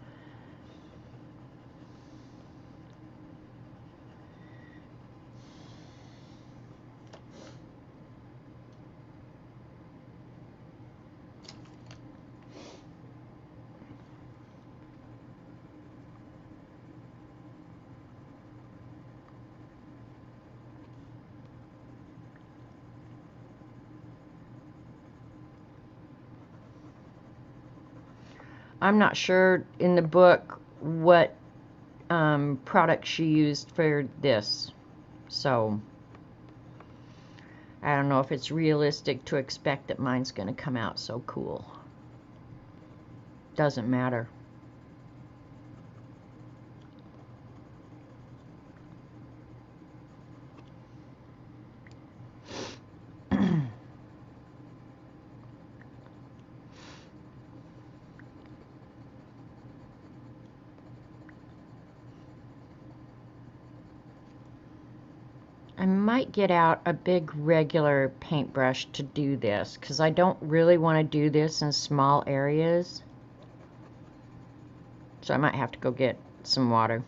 I'm not sure in the book what product she used for this, so I don't know if it's realistic to expect that mine's going to come out so cool. Doesn't matter. I might get out a big regular paintbrush to do this because I don't really want to do this in small areas. So I might have to go get some water.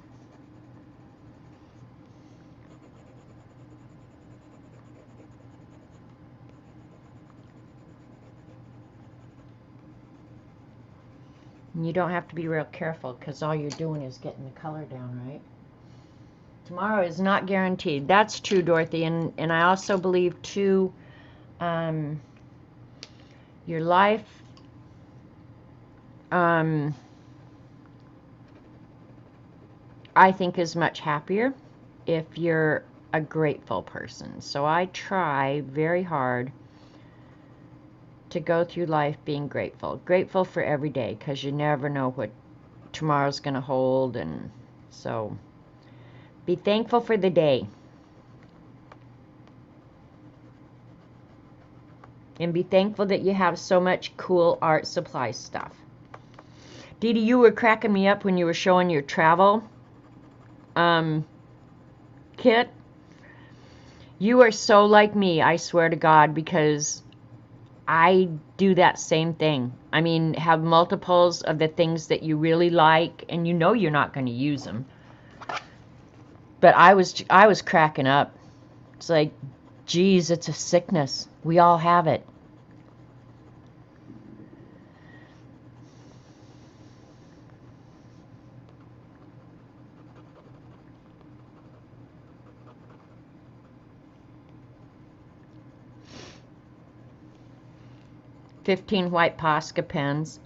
And you don't have to be real careful because all you're doing is getting the color down, right? Tomorrow is not guaranteed. That's true, Dorothy. And I also believe, too, your life, I think, is much happier if you're a grateful person. So I try very hard to go through life being grateful. Grateful for every day because you never know what tomorrow's going to hold. And so be thankful for the day. And be thankful that you have so much cool art supply stuff. Dee Dee, you were cracking me up when you were showing your travel kit. You are so like me, I swear to God, because I do that same thing. I mean, have multiples of the things that you really like, and you know you're not going to use them. But I was cracking up. It's like, geez, it's a sickness. We all have it. $15 white Posca pens.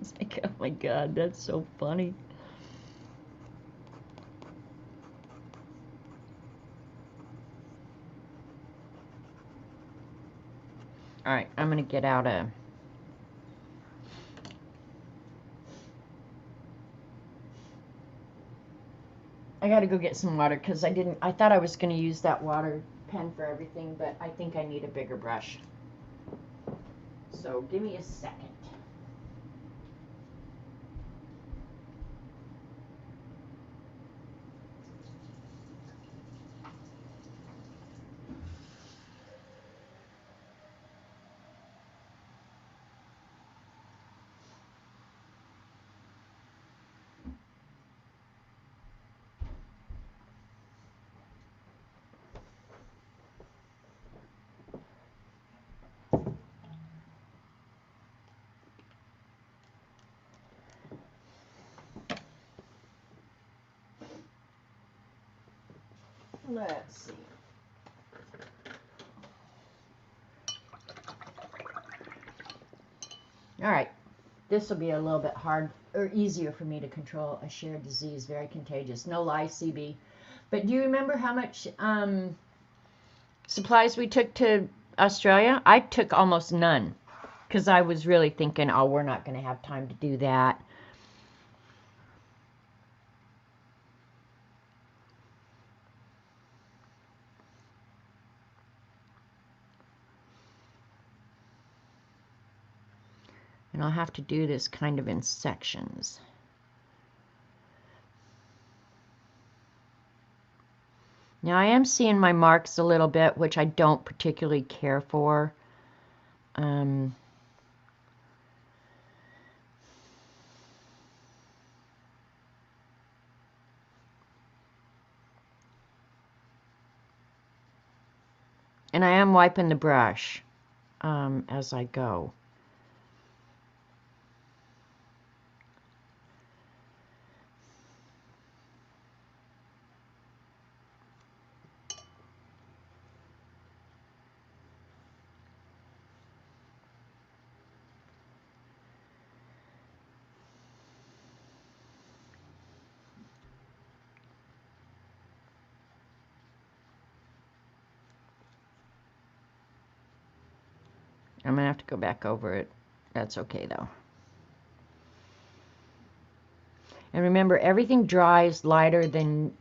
It's like, oh my God, that's so funny. All right, I'm going to get out a... I got to go get some water because I thought I was going to use that water pen for everything, but I think I need a bigger brush. So give me a second. Let's see. All right, this will be a little bit hard or easier for me to control. A shared disease, very contagious. No lie, CB. But do you remember how much supplies we took to Australia? I took almost none because I was really thinking, oh, we're not going to have time to do that. And I'll have to do this kind of in sections. Now I am seeing my marks a little bit, which I don't particularly care for. And I am wiping the brush as I go. I'm going to have to go back over it. That's okay, though. And remember, everything dries lighter than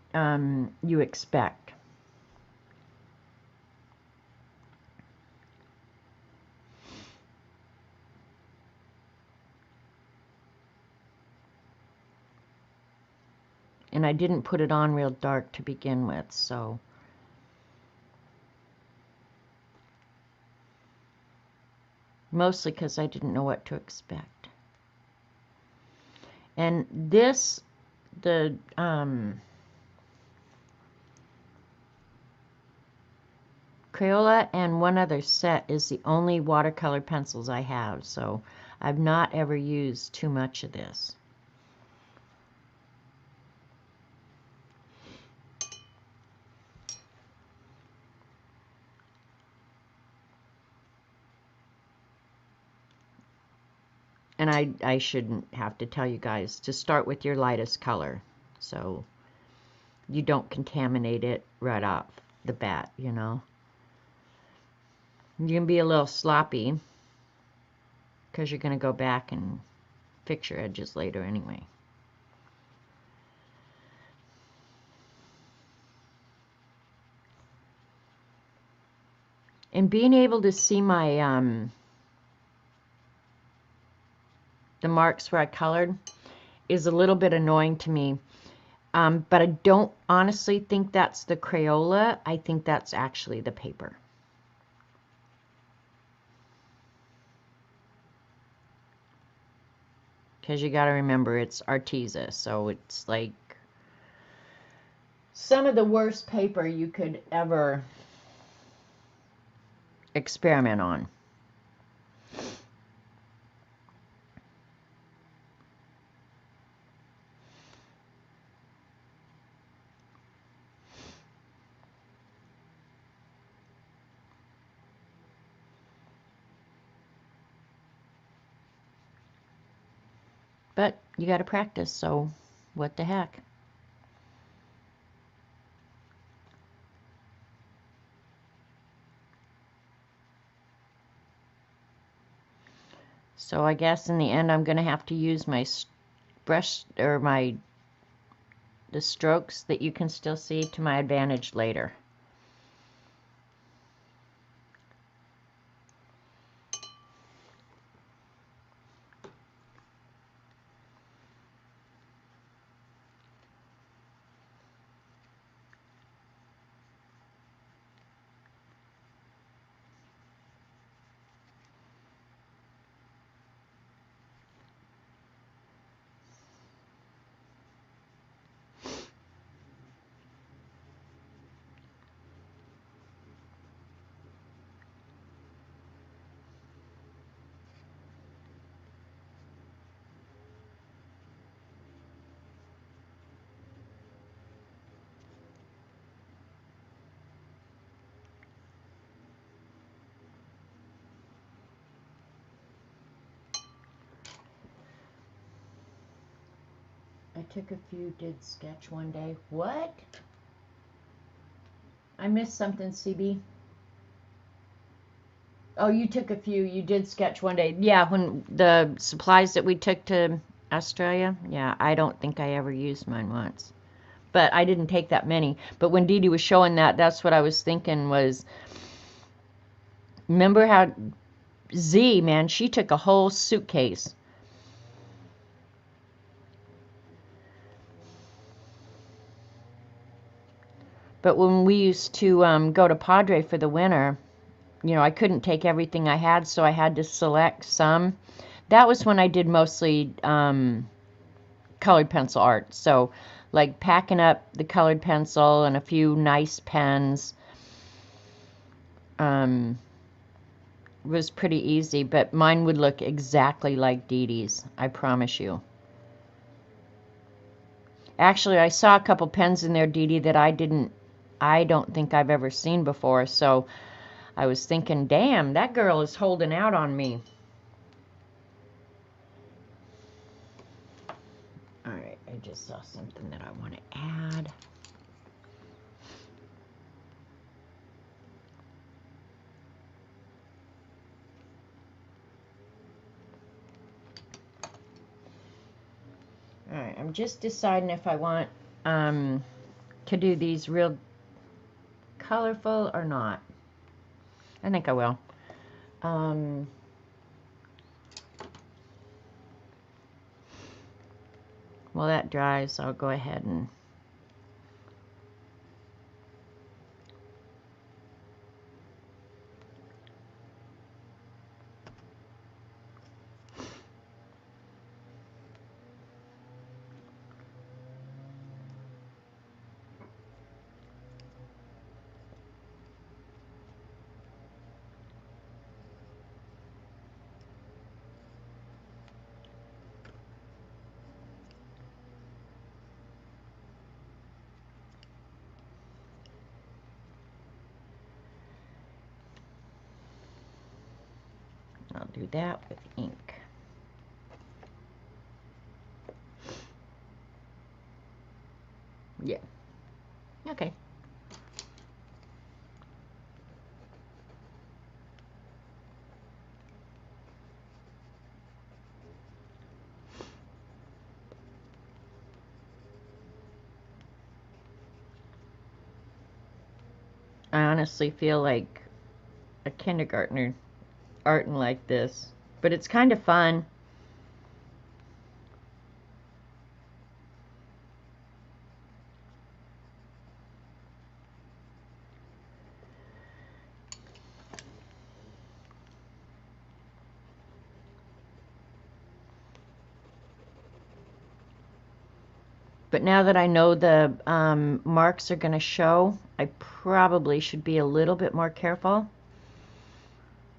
you expect. And I didn't put it on real dark to begin with, so... Mostly because I didn't know what to expect. And this, the Crayola and one other set is the only watercolor pencils I have, so I've not ever used too much of this. And I shouldn't have to tell you guys to start with your lightest color, so you don't contaminate it right off the bat, you know. You can be a little sloppy because you're going to go back and fix your edges later anyway. And being able to see my the marks where I colored is a little bit annoying to me. But I don't honestly think that's the Crayola. I think that's actually the paper. Because you got to remember, it's Arteza, so it's like some of the worst paper you could ever experiment on. But you got to practice, so what the heck. So I guess in the end I'm going to have to use my brush or the strokes that you can still see to my advantage later. I took a few, did sketch one day. What? I missed something, CB. Oh, you took a few. You did sketch one day. Yeah, when the supplies that we took to Australia. Yeah, I don't think I ever used mine once. But I didn't take that many. But when Dee Dee was showing that, that's what I was thinking was, remember how Z, man, she took a whole suitcase. But when we used to go to Padre for the winter, you know, I couldn't take everything I had, so I had to select some. That was when I did mostly colored pencil art. So, like packing up the colored pencil and a few nice pens. was pretty easy, but mine would look exactly like Dee Dee's, I promise you. Actually, I saw a couple pens in there, Dee Dee, that I don't think I've ever seen before, so I was thinking, damn, that girl is holding out on me. Alright, I just saw something that I want to add. Alright, I'm just deciding if I want to do these real colorful or not. I think I will. Well, that dries, I'll go ahead and I'll do that with ink. Yeah. Okay. I honestly feel like a kindergartner arting like this, but it's kind of fun. But now that I know the marks are going to show, I probably should be a little bit more careful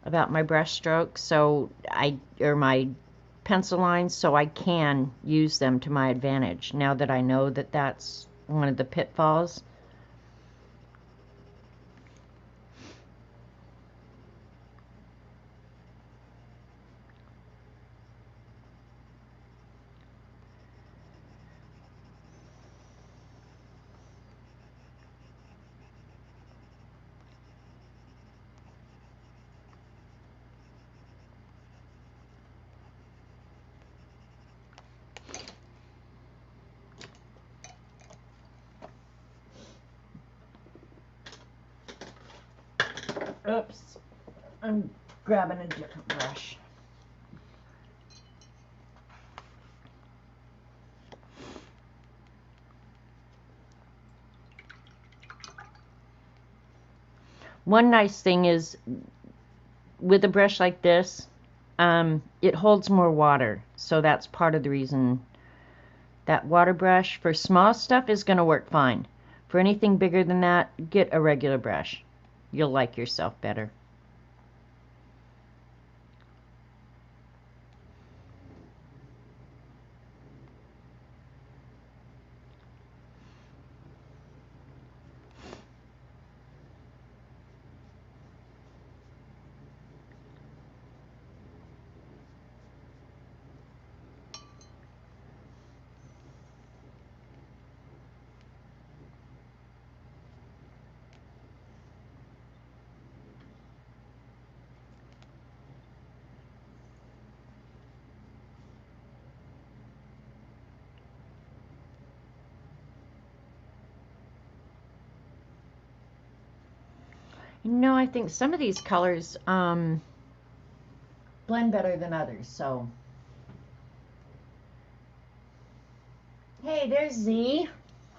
about my brush strokes, or my pencil lines, so I can use them to my advantage now that I know that that's one of the pitfalls. Oops, I'm grabbing a different brush. One nice thing is with a brush like this, it holds more water, so that's part of the reason. That water brush for small stuff is going to work fine. For anything bigger than that, get a regular brush. You'll like yourself better. No, I think some of these colors blend better than others, so. Hey, there's Z.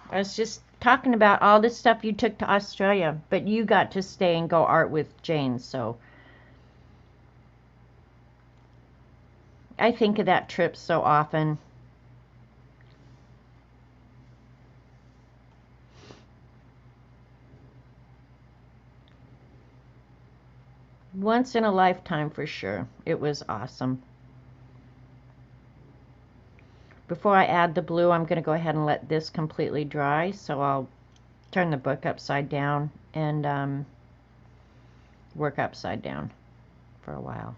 I was just talking about all this stuff you took to Australia, but you got to stay and go art with Jane, so. I think of that trip so often. Once in a lifetime for sure. It was awesome. Before I add the blue, I'm going to go ahead and let this completely dry. So I'll turn the book upside down and work upside down for a while.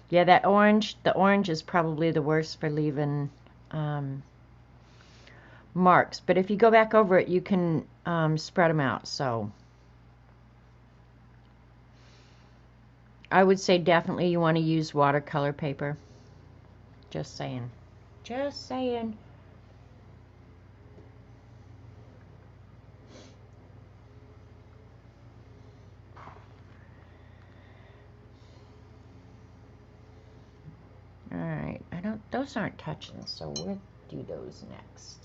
Yeah, that orange, the orange is probably the worst for leaving marks. But if you go back over it, you can spread them out. So I would say definitely you want to use watercolor paper. Just saying. Just saying. Alright, those aren't touching, so we'll do those next.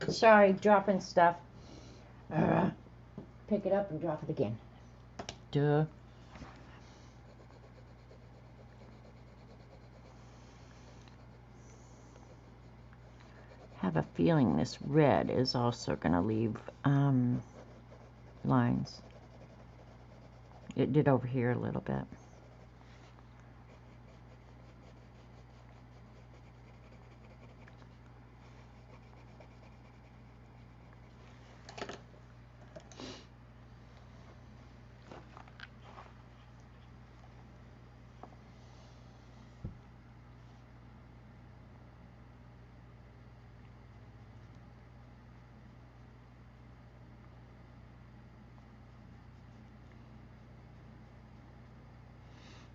Sorry, dropping stuff. Pick it up and drop it again. Duh. Have a feeling this red is also going to leave lines. It did over here a little bit.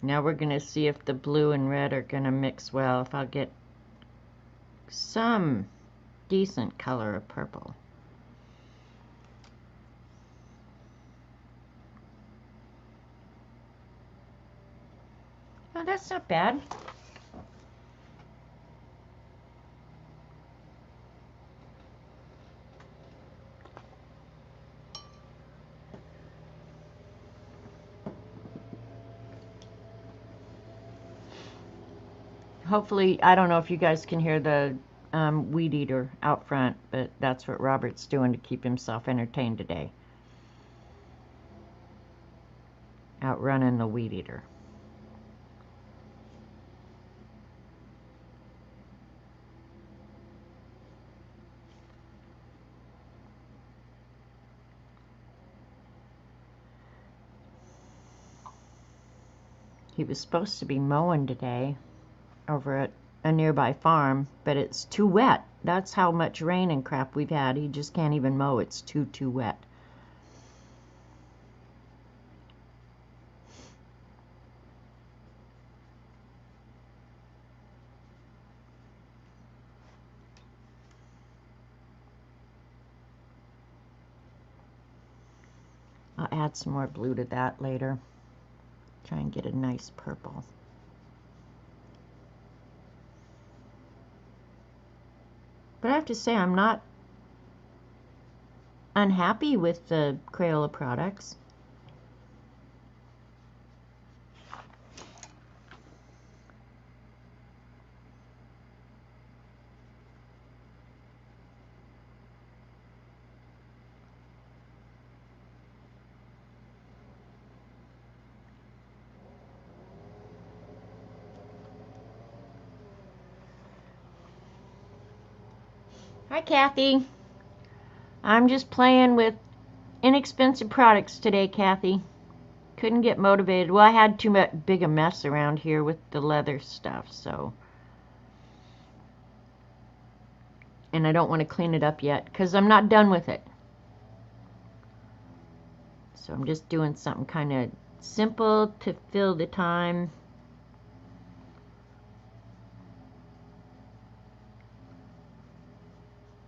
Now we're going to see if the blue and red are going to mix well, if I'll get some decent color of purple. Oh, that's not bad. Hopefully, I don't know if you guys can hear the weed eater out front, but that's what Robert's doing to keep himself entertained today. Outrunning the weed eater. He was supposed to be mowing today over at a nearby farm, but it's too wet. That's how much rain and crap we've had. He just can't even mow. It's too wet. I'll add some more blue to that later. Try and get a nice purple. But I have to say, I'm not unhappy with the Crayola products. Hi, Kathy. I'm just playing with inexpensive products today, Kathy. Couldn't get motivated. Well, I had too big a mess around here with the leather stuff, so. And I don't want to clean it up yet because I'm not done with it. So I'm just doing something kind of simple to fill the time.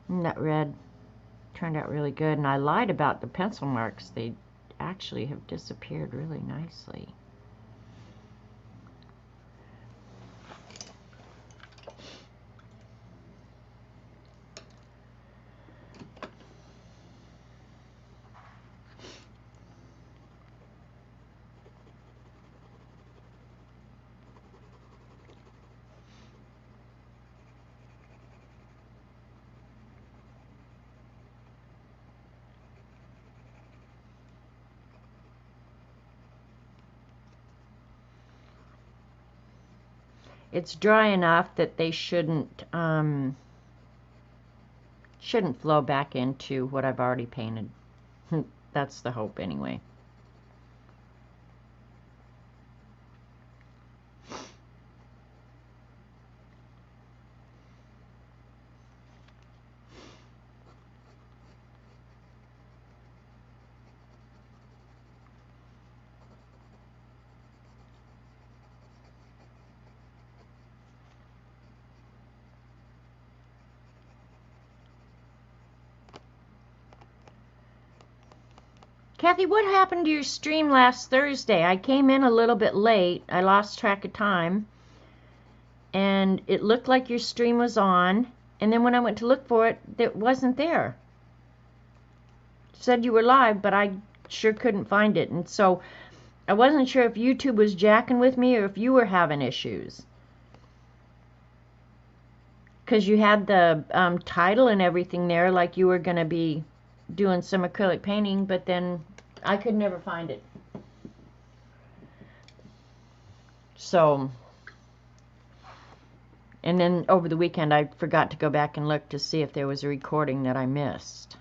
And that red turned out really good, and I lied about the pencil marks. They actually have disappeared really nicely. It's dry enough that they shouldn't flow back into what I've already painted. That's the hope anyway. Kathy, what happened to your stream last Thursday? I came in a little bit late. I lost track of time. And it looked like your stream was on. And then when I went to look for it, it wasn't there. It said you were live, but I sure couldn't find it. And so I wasn't sure if YouTube was jacking with me or if you were having issues. Because you had the title and everything there, like you were going to be doing some acrylic painting, but then I could never find it. So, and then over the weekend I forgot to go back and look to see if there was a recording that I missed.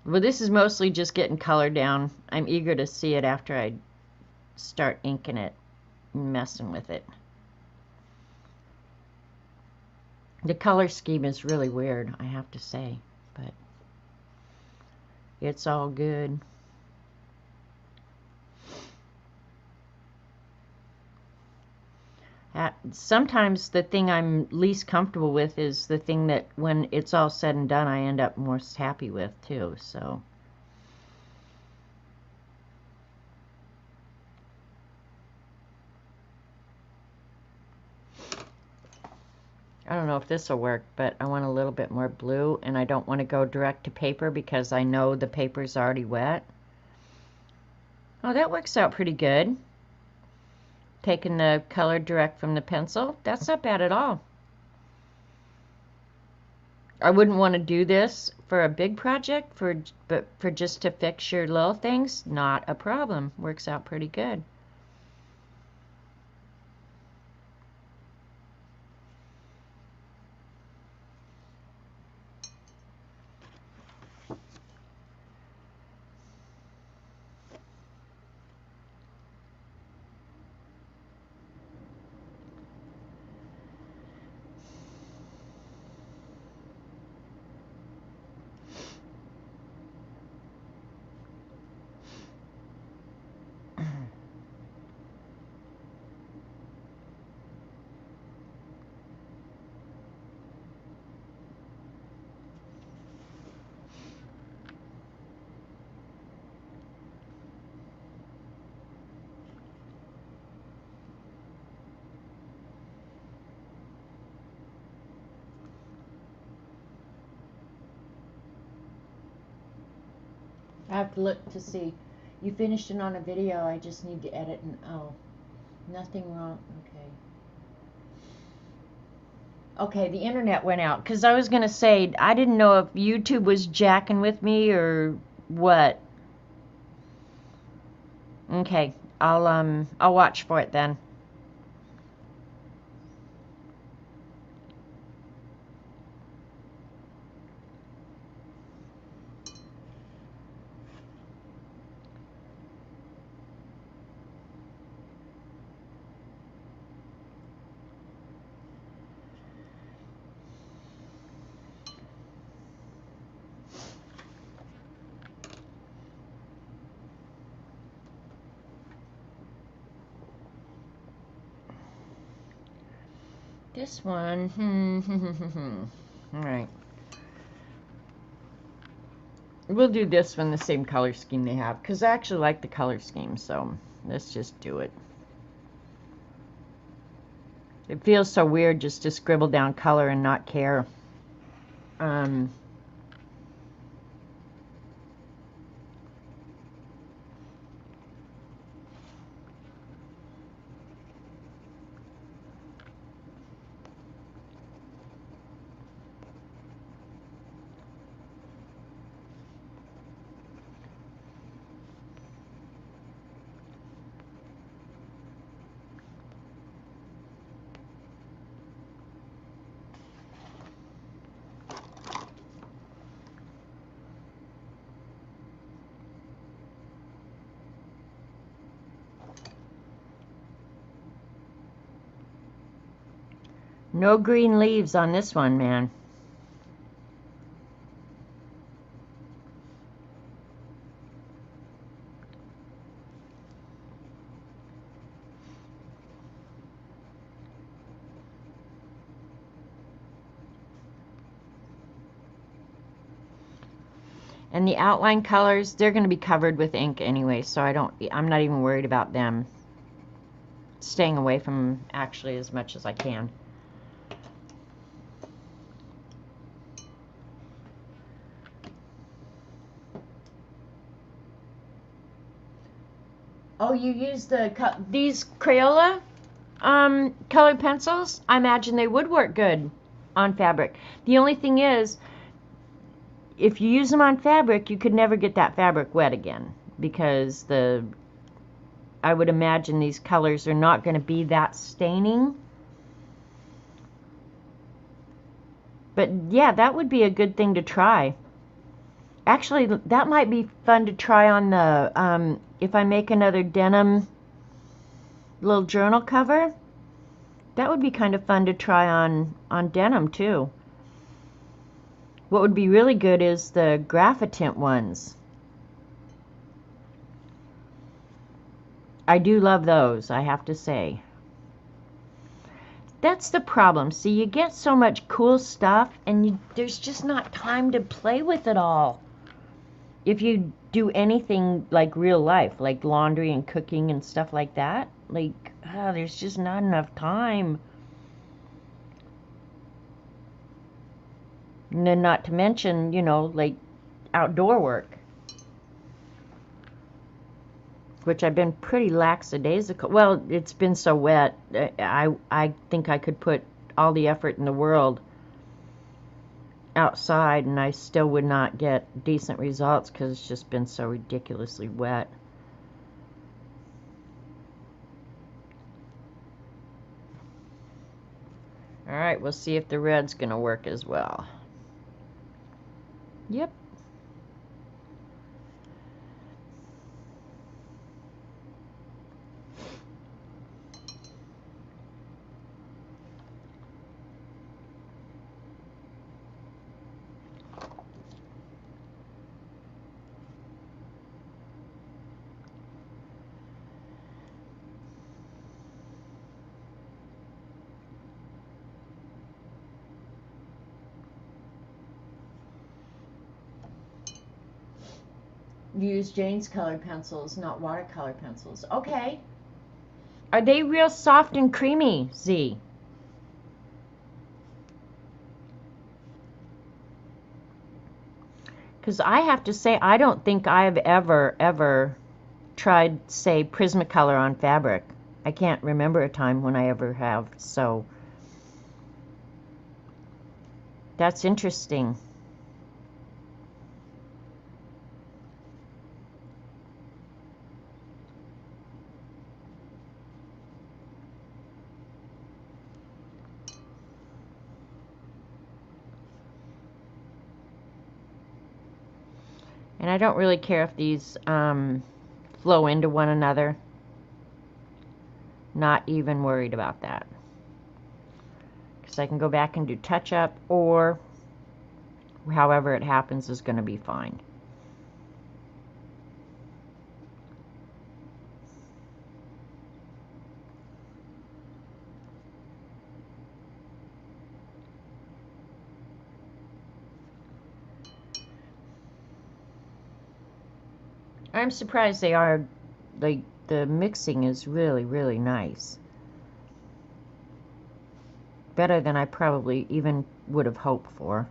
Well, this is mostly just getting color down. I'm eager to see it after I start inking it and messing with it. The color scheme is really weird, I have to say, but it's all good. Sometimes the thing I'm least comfortable with is the thing that when it's all said and done I end up most happy with too, so. I don't know if this will work, but I want a little bit more blue, and I don't want to go direct to paper because I know the paper's already wet. Oh, that works out pretty good. Taking the color direct from the pencil, that's not bad at all. I wouldn't want to do this for a big project, but for just to fix your little things, not a problem. Works out pretty good. I have to look to see. You finished it on a video. I just need to edit and oh, nothing wrong. Okay. Okay, the internet went out because I was gonna say I didn't know if YouTube was jacking with me or what. Okay, I'll watch for it then. This one, all right. We'll do this one the same color scheme they have because I actually like the color scheme, so let's just do it. It feels so weird just to scribble down color and not care. No green leaves on this one, man. And the outline colors, they're going to be covered with ink anyway, so I'm not even worried about them. Staying away from actually as much as I can. Oh, you use these Crayola colored pencils? I imagine they would work good on fabric. The only thing is, if you use them on fabric, you could never get that fabric wet again because I would imagine these colors are not going to be that staining. But yeah, that would be a good thing to try. Actually, that might be fun to try on the, if I make another denim little journal cover, that would be kind of fun to try on denim too. What would be really good is the Graphitint ones. I do love those, I have to say. That's the problem. See, you get so much cool stuff and there's just not time to play with it all. If you do anything like real life, like laundry and cooking and stuff like that, like, there's just not enough time. And then not to mention, like outdoor work, which I've been pretty lackadaisical. Well, it's been so wet. I think I could put all the effort in the world outside and I still would not get decent results because it's just been so ridiculously wet. Alright, we'll see if the red's gonna work as well. Yep. Use Jane's colored pencils, not watercolor pencils. Okay. Are they real soft and creamy, Z? Because I have to say, I don't think I've ever tried, say, Prismacolor on fabric. I can't remember a time when I ever have, so. That's interesting. And I don't really care if these flow into one another. Not even worried about that. Because I can go back and do touch-up, or however it happens is going to be fine. I'm surprised they are, like, the mixing is really, really nice. Better than I probably even would have hoped for.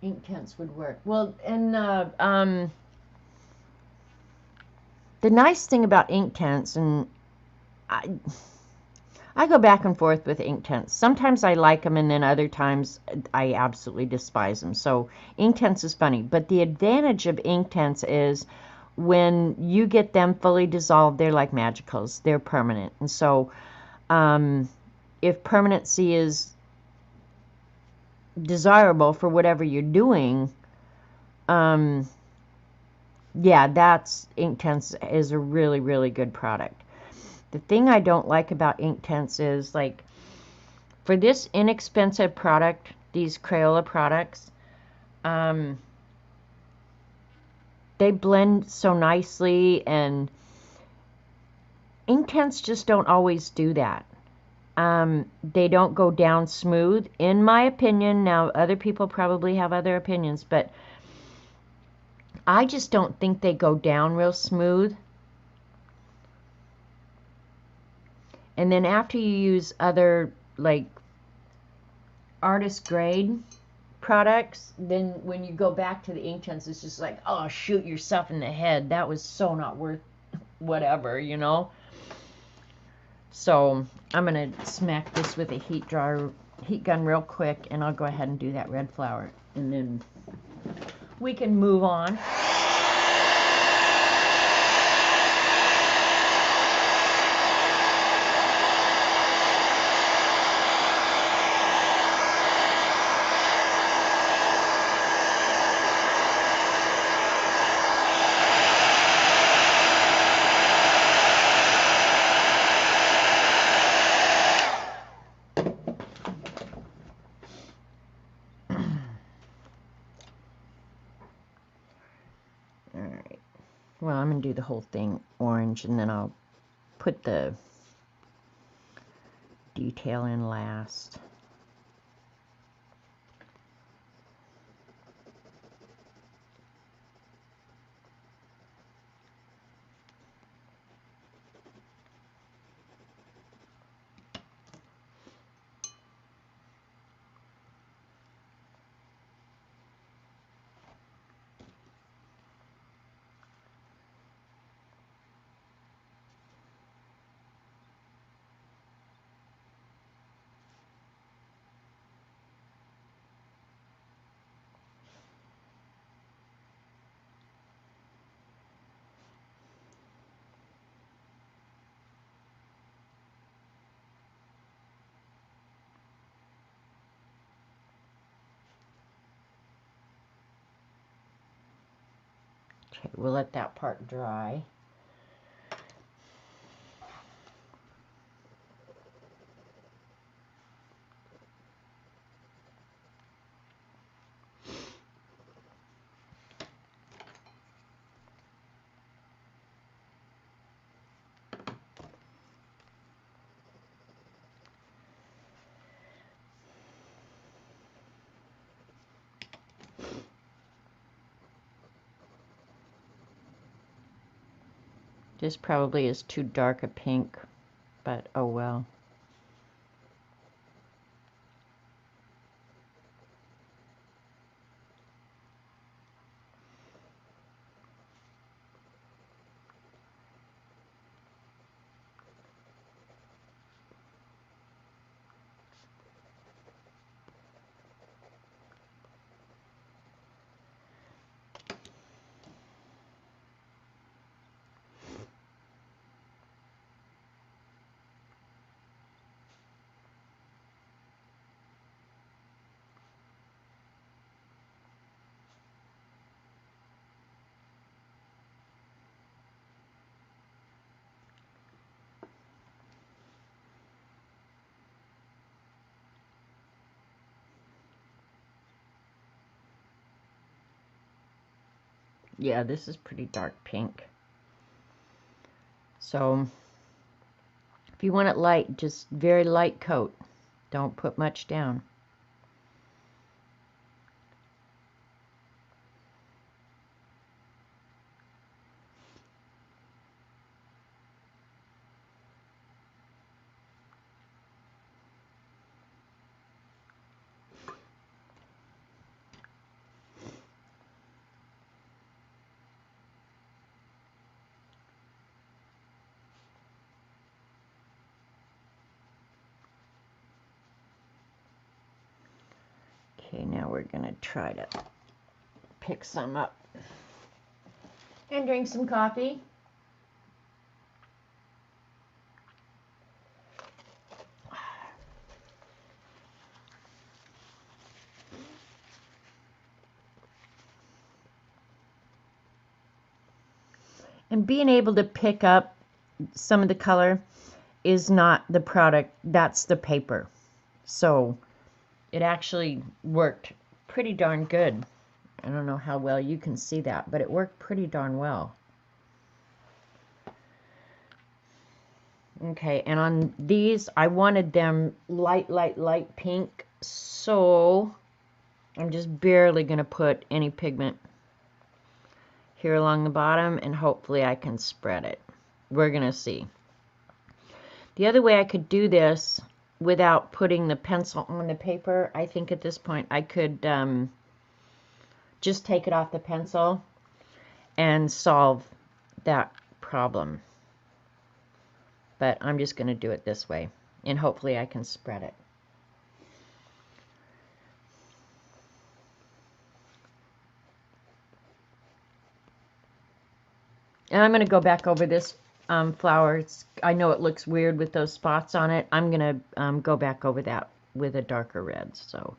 Inktense would work. Well, and the nice thing about Inktense, and I go back and forth with Inktense. Sometimes I like them, and then other times I absolutely despise them. So Inktense is funny. But the advantage of Inktense is when you get them fully dissolved, they're like magicals. They're permanent. And so if permanency is desirable for whatever you're doing, yeah, that's Inktense is a really, really good product. The thing I don't like about Inktense is, like, for this inexpensive product, these Crayola products, they blend so nicely, and Inktense just don't always do that. They don't go down smooth, in my opinion. Now, other people probably have other opinions, but I just don't think they go down real smooth. And then after you use other, like, artist grade products, then when you go back to the Inktense, it's just like, oh, shoot yourself in the head. That was so not worth whatever, you know? So I'm going to smack this with a heat gun real quick, and I'll go ahead and do that red flower. And then we can move on. Alright, well, I'm going to do the whole thing orange, and then I'll put the detail in last. Okay, we'll let that part dry. This probably is too dark a pink, but oh well. Yeah, this is pretty dark pink. So if you want it light, just very light coat. Don't put much down. Okay, now we're going to try to pick some up and drink some coffee. And being able to pick up some of the color is not the product, that's the paper. So it actually worked pretty darn good. I don't know how well you can see that, but it worked pretty darn well. Okay, and on these, I wanted them light pink, so I'm just barely going to put any pigment here along the bottom, and hopefully I can spread it. We're going to see. The other way I could do this without putting the pencil on the paper, I think at this point I could just take it off the pencil and solve that problem. But I'm just going to do it this way, and hopefully I can spread it. And I'm going to go back over this flower. I know it looks weird with those spots on it. I'm going to go back over that with a darker red. So.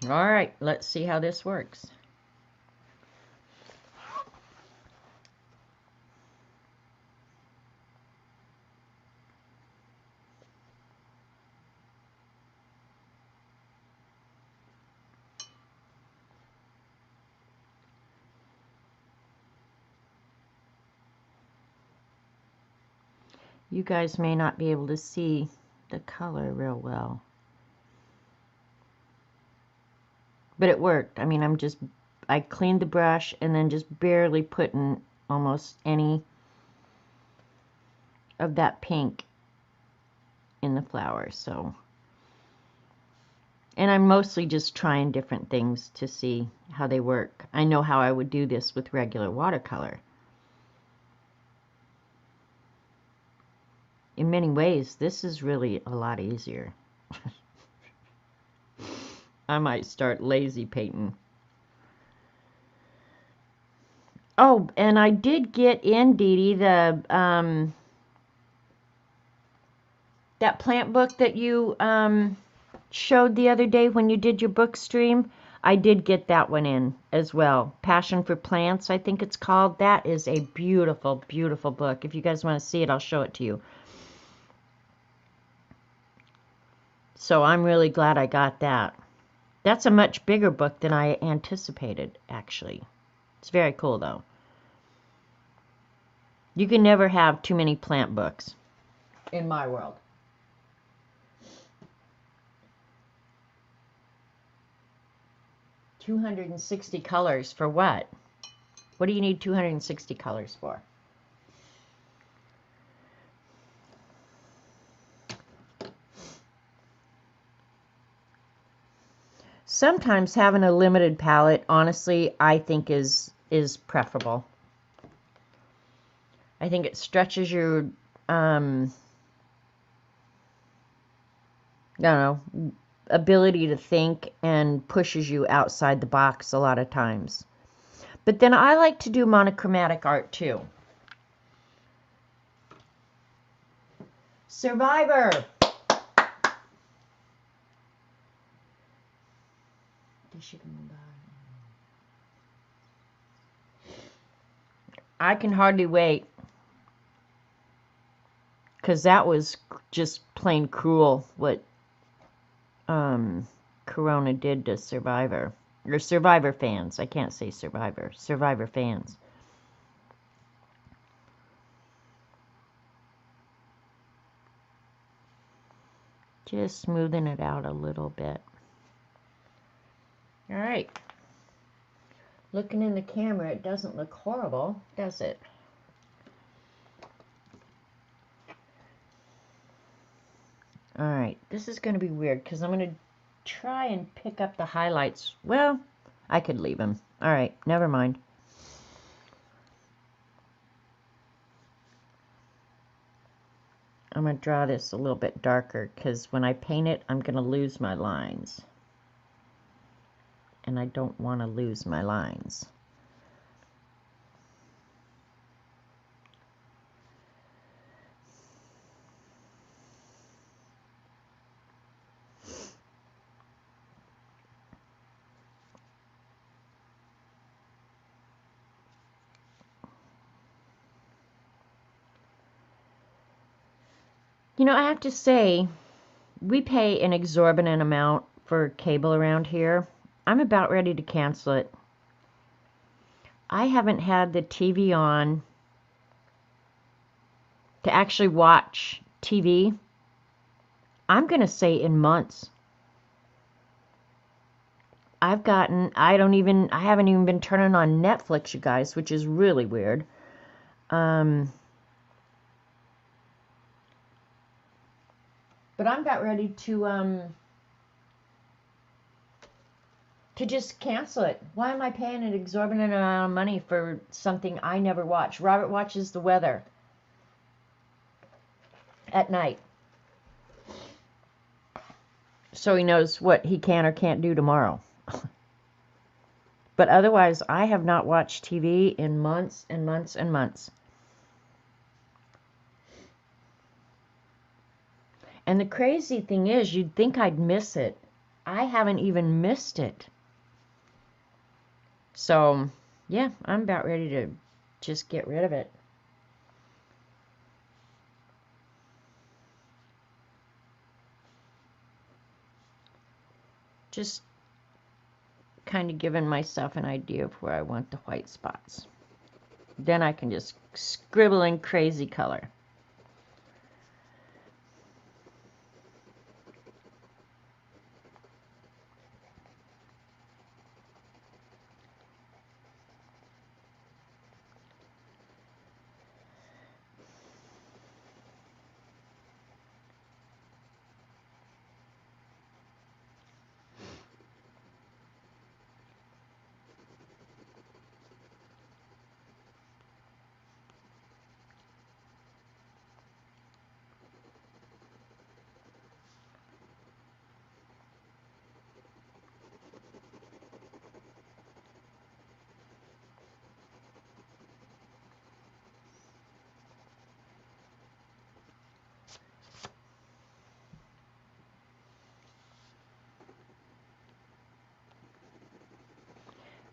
All right, let's see how this works. You guys may not be able to see the color real well, but it worked. I mean, I cleaned the brush and then just barely putting almost any of that pink in the flower. So, and I'm mostly just trying different things to see how they work. I know how I would do this with regular watercolor. In many ways, this is really a lot easier. I might start lazy painting. Oh, and I did get in, Dee Dee, the that plant book that you showed the other day when you did your book stream. I did get that one in as well. Passion for Plants, I think it's called. That is a beautiful, beautiful book. If you guys want to see it, I'll show it to you. So I'm really glad I got that. That's a much bigger book than I anticipated, actually. It's very cool, though. You can never have too many plant books in my world. $260 colors for what? What do you need 260 colors for? Sometimes having a limited palette, honestly, I think is preferable. I think it stretches your, I don't know, ability to think and pushes you outside the box a lot of times. But then I like to do monochromatic art too. Survivor! I can hardly wait, because that was just plain cruel what Corona did to Survivor. Or Survivor fans. I can't say Survivor. Survivor fans. Just smoothing it out a little bit. Alright. Looking in the camera, it doesn't look horrible, does it? Alright, this is going to be weird because I'm going to try and pick up the highlights. Well, I could leave them. Alright, never mind. I'm going to draw this a little bit darker because when I paint it, I'm going to lose my lines. And I don't want to lose my lines. You know, I have to say, we pay an exorbitant amount for cable around here. I'm about ready to cancel it. I haven't had the TV on to actually watch TV, I'm going to say in months. I haven't even been turning on Netflix, you guys, which is really weird. But I'm about ready to just cancel it. Why am I paying an exorbitant amount of money for something I never watch? Robert watches the weather at night, so he knows what he can or can't do tomorrow. But otherwise, I have not watched TV in months and months and months. And the crazy thing is, you'd think I'd miss it. I haven't even missed it. So, yeah, I'm about ready to just get rid of it. Just kind of giving myself an idea of where I want the white spots. Then I can just scribble in crazy color.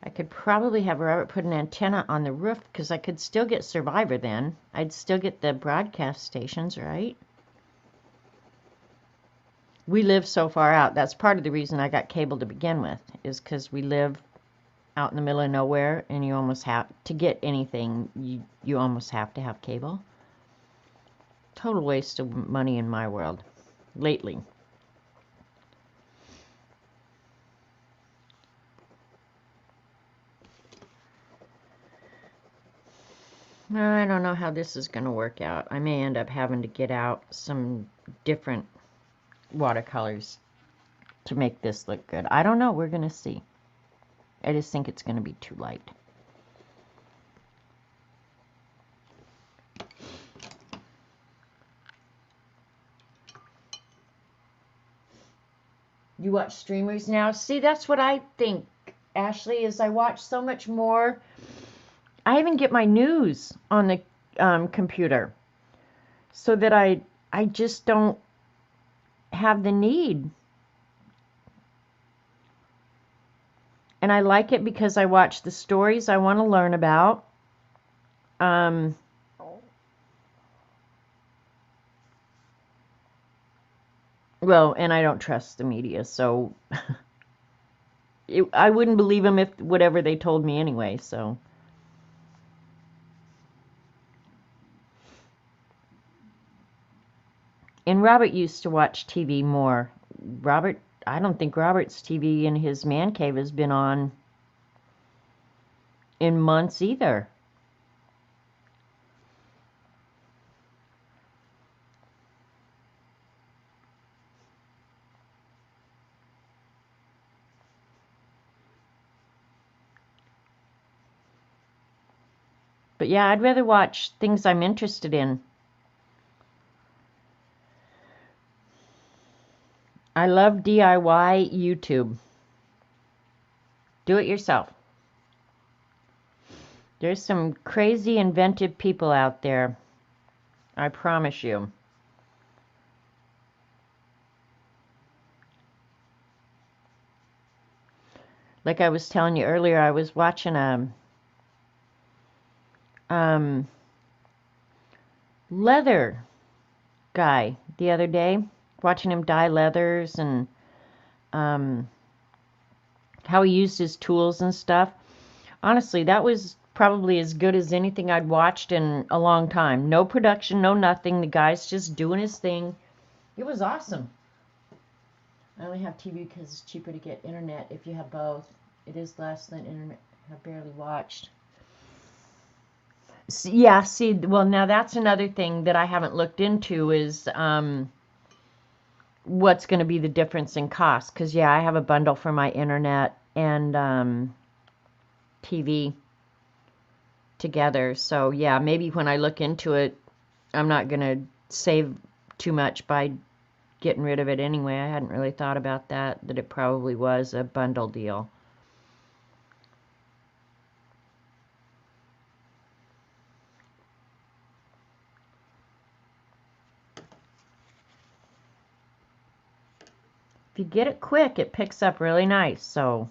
I could probably have Robert put an antenna on the roof because I could still get Survivor then. I'd still get the broadcast stations, right? We live so far out. That's part of the reason I got cable to begin with, is because we live out in the middle of nowhere, and you almost have to get anything. You almost have to have cable. Total waste of money in my world lately. I don't know how this is going to work out. I may end up having to get out some different watercolors to make this look good. I don't know. We're going to see. I just think it's going to be too light. You watch streamers now? See, that's what I think, Ashley, is I watch so much more. I even get my news on the computer so that I just don't have the need. And I like it because I watch the stories I want to learn about. Well, and I don't trust the media, so I wouldn't believe them if whatever they told me anyway, so. And Robert used to watch TV more. I don't think Robert's TV in his man cave has been on in months either. But yeah, I'd rather watch things I'm interested in. I love DIY YouTube. Do it yourself. There's some crazy inventive people out there. I promise you. Like I was telling you earlier, I was watching a leather guy the other day, watching him dye leathers and how he used his tools and stuff. Honestly, that was probably as good as anything I'd watched in a long time. No production, no nothing. The guy's just doing his thing. It was awesome. I only have TV because it's cheaper to get internet if you have both. It is less than internet. I've barely watched. Yeah, see, well, now that's another thing that I haven't looked into is what's going to be the difference in cost. Because, yeah, I have a bundle for my internet and TV together. So, yeah, maybe when I look into it, I'm not going to save too much by getting rid of it anyway. I hadn't really thought about that it probably was a bundle deal. If you get it quick, it picks up really nice, so.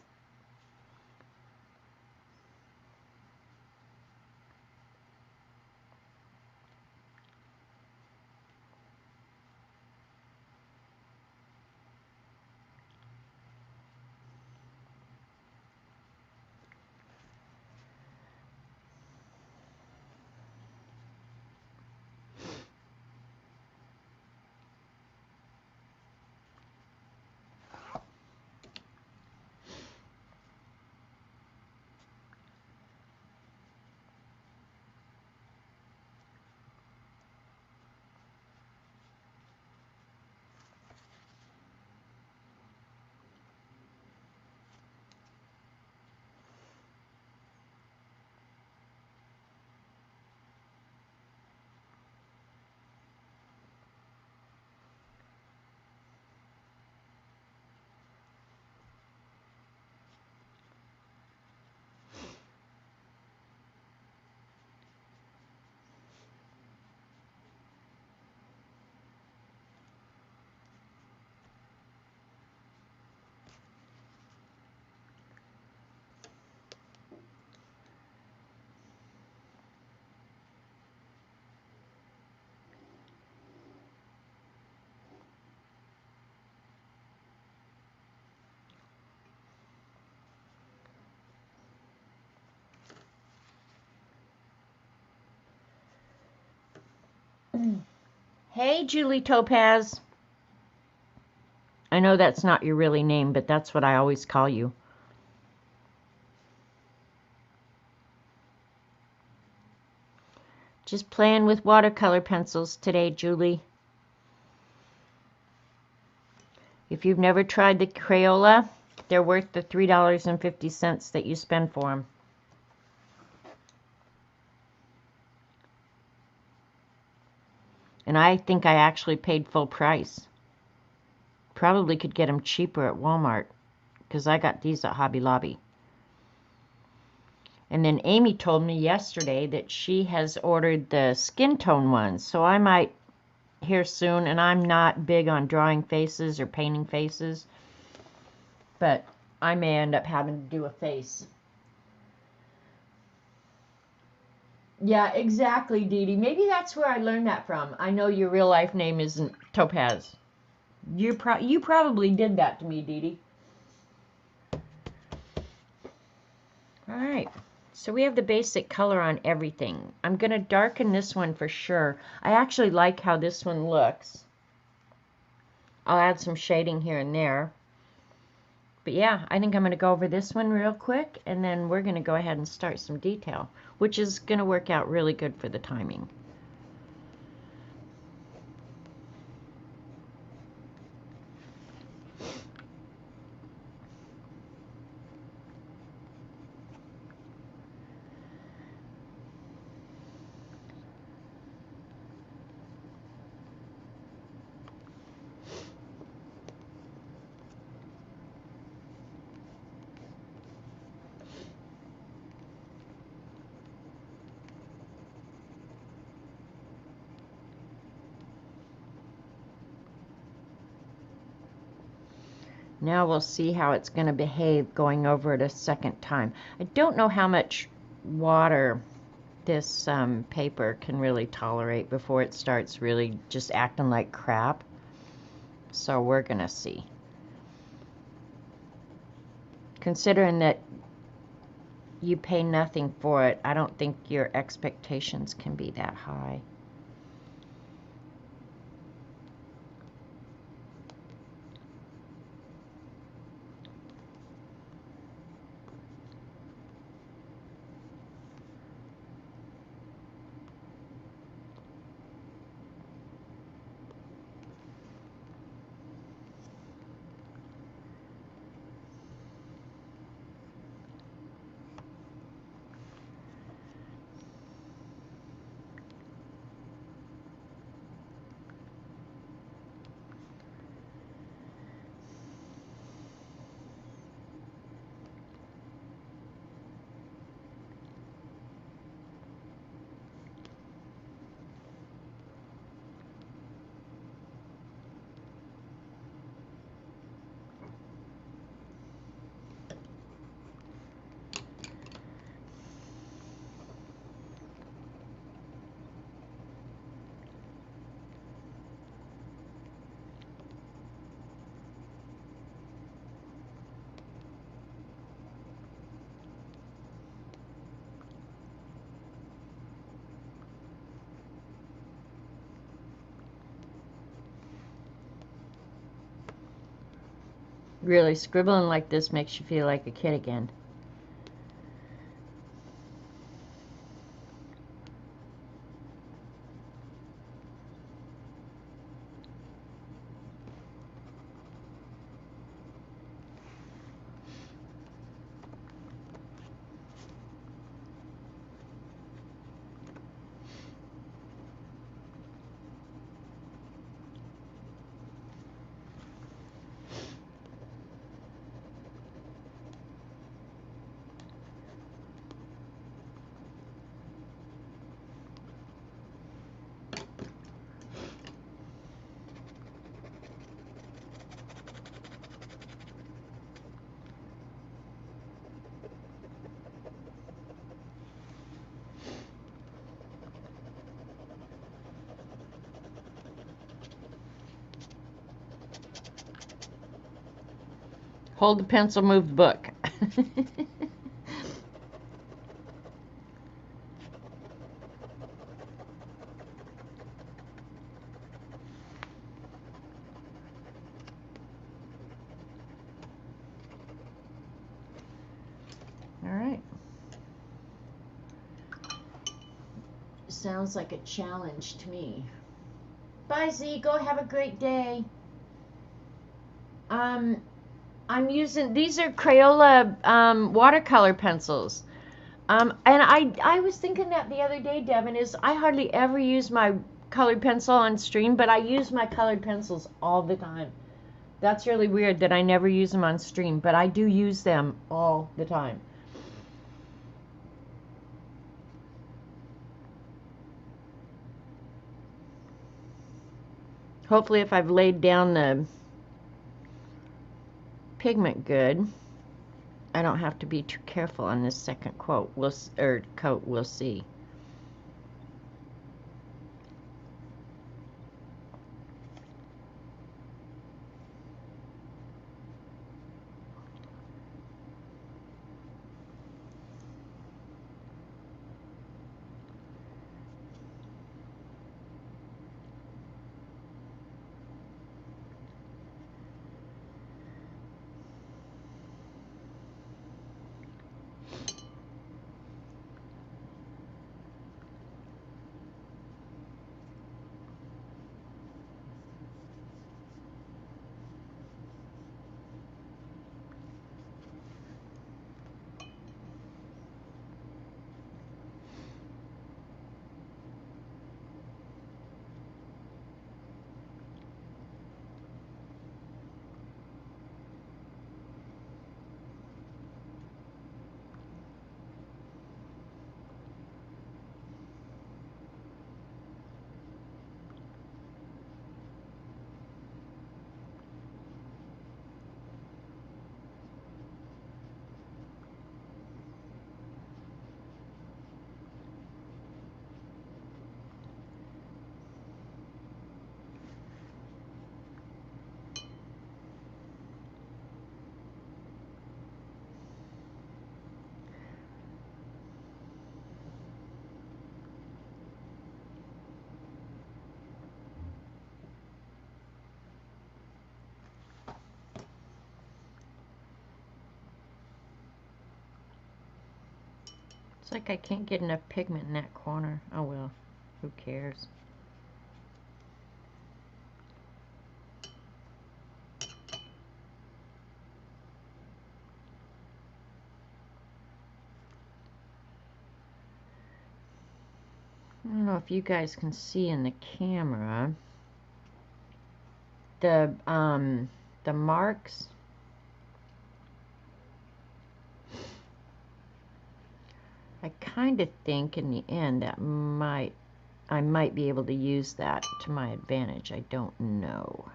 Hey, Julie Topaz. I know that's not your really name, but that's what I always call you. Just playing with watercolor pencils today, Julie. If you've never tried the crayola, they're worth the $3.50 that you spend for them. And I think I actually paid full price. Probably could get them cheaper at Walmart, because I got these at Hobby Lobby. And then Amy told me yesterday that she has ordered the skin tone ones, so I might here soon. And I'm not big on drawing faces or painting faces, but I may end up having to do a face. Yeah, exactly, Dee Dee. Maybe that's where I learned that from. I know your real life name isn't Topaz. You probably did that to me, Dee Dee. All right. So we have the basic color on everything. I'm going to darken this one for sure. I actually like how this one looks. I'll add some shading here and there. But yeah, I think I'm going to go over this one real quick, and then we're going to go ahead and start some detail, which is going to work out really good for the timing. Now we'll see how it's going to behave going over it a second time. I don't know how much water this paper can really tolerate before it starts really just acting like crap. So we're going to see. Considering that you pay nothing for it, I don't think your expectations can be that high. Really, scribbling like this makes you feel like a kid again. Hold the pencil, move the book. sounds like a challenge to me. Bye, Z. Go have a great day. I'm using, these are Crayola watercolor pencils. And I was thinking that the other day, Devin, is I hardly ever use my colored pencil on stream, but I use my colored pencils all the time. That's really weird that I never use them on stream, but I do use them all the time. Hopefully if I've laid down the pigment good, I don't have to be too careful on this second coat. We'll see. It's like I can't get enough pigment in that corner. Oh well, who cares? I don't know if you guys can see in the camera the marks. I kind of think in the end that I might be able to use that to my advantage. I don't know.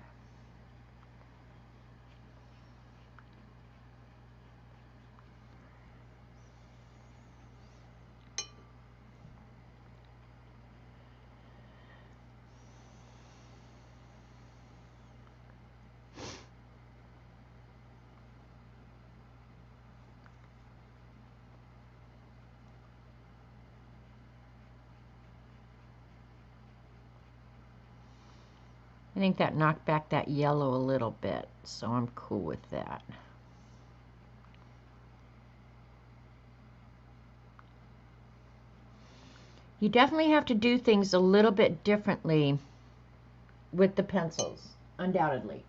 I think that knocked back that yellow a little bit, so I'm cool with that. You definitely have to do things a little bit differently with the pencils, undoubtedly.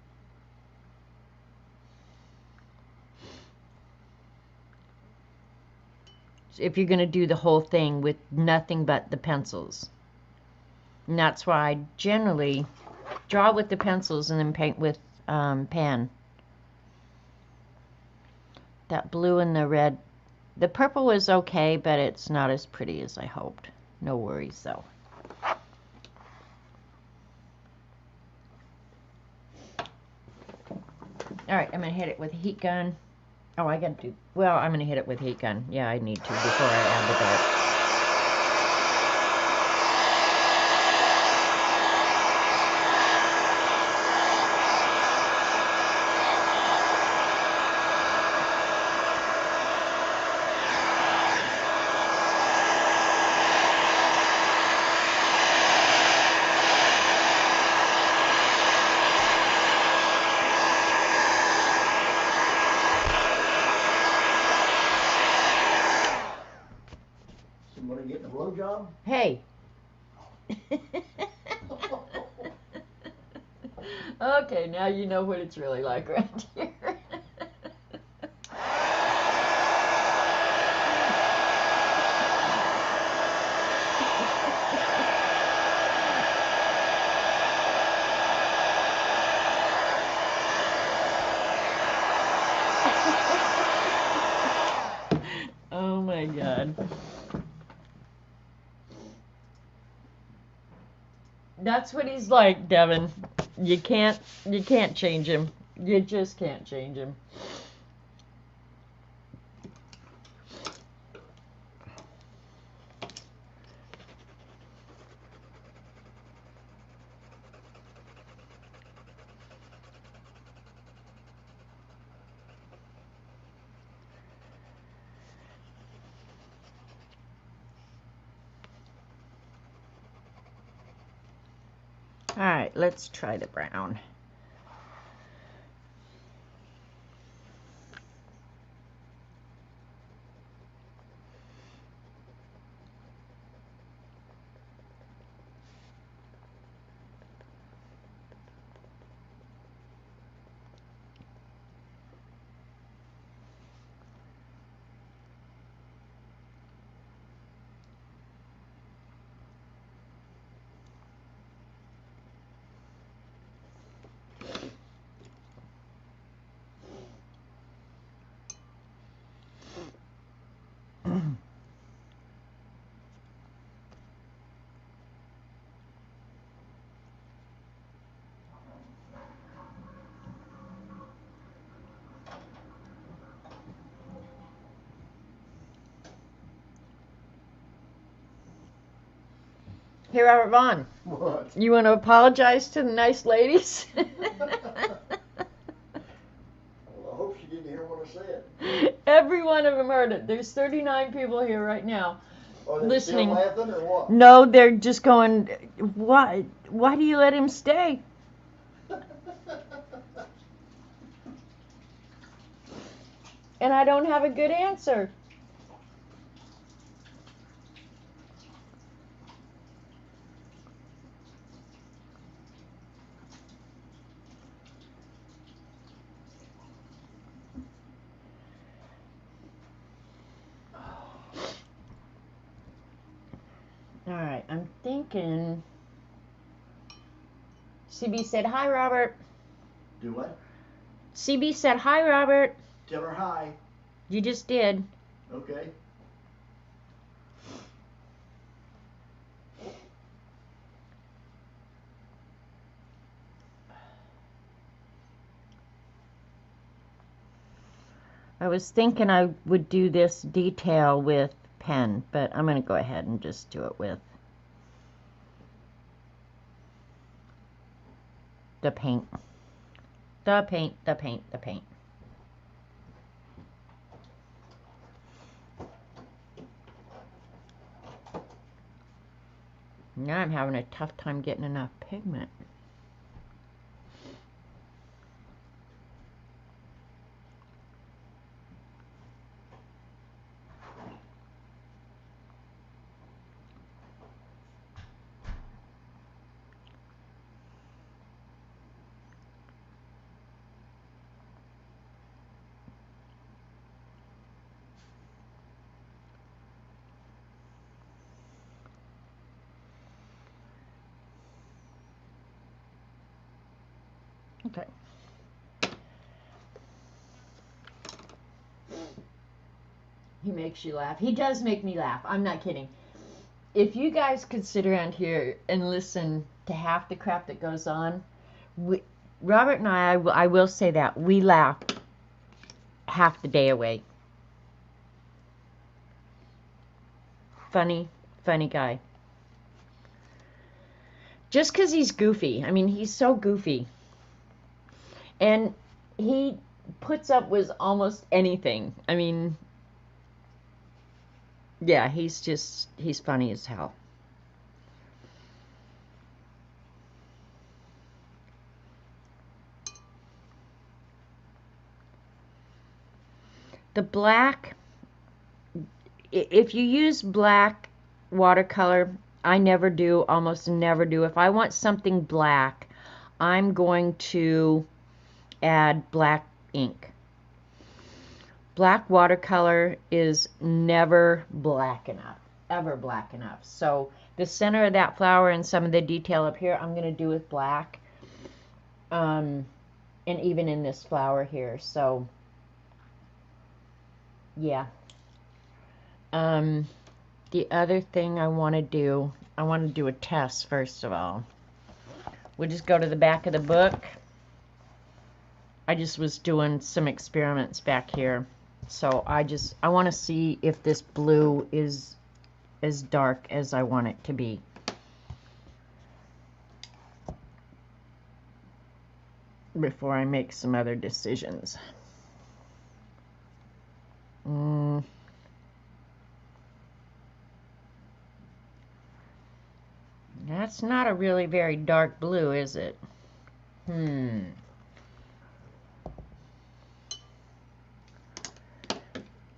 So if you're going to do the whole thing with nothing but the pencils. And that's why I generally draw with the pencils and then paint with pan. That blue and the red. The purple was okay, but it's not as pretty as I hoped. No worries, though. Alright, I'm going to hit it with a heat gun. Oh, I got to do... Well, I'm going to hit it with a heat gun. Yeah, I need to before I add the dark. Somebody getting a blowjob? Hey, Okay, now you know what it's really like around here. Oh my God. That's what he's like, Devin. You can't change him. You just can't change him. All right, let's try the brown. Here, Robert Vaughn. What? You want to apologize to the nice ladies? Well, I hope she didn't hear what I said. Every one of them heard it. There's 39 people here right now. Are they Listening. still laughing or what? No, they're just going, why do you let him stay? And I don't have a good answer. All right, I'm thinking. CB said, hi, Robert. Do what? CB said, hi, Robert. Tell her hi. You just did. Okay. I was thinking I would do this detail with pen, but I'm going to go ahead and just do it with the paint. The paint, the paint, the paint. Now I'm having a tough time getting enough pigment. Okay. He makes you laugh. He does make me laugh. I'm not kidding. If you guys could sit around here and listen to half the crap that goes on, Robert and I will say that, we laugh half the day away. Funny, funny guy. Just because he's goofy. I mean, he's so goofy. And he puts up with almost anything. I mean, yeah, he's funny as hell. The black, if you use black watercolor, I never do, almost never do. If I want something black, I'm going to add black ink. Black watercolor is never black enough, ever black enough. So the center of that flower and some of the detail up here, I'm going to do with black. And even in this flower here. So yeah. The other thing I want to do a test first of all. We'll just go to the back of the book. I just was doing some experiments back here. So I want to see if this blue is as dark as I want it to be. Before I make some other decisions. That's not a really very dark blue, is it?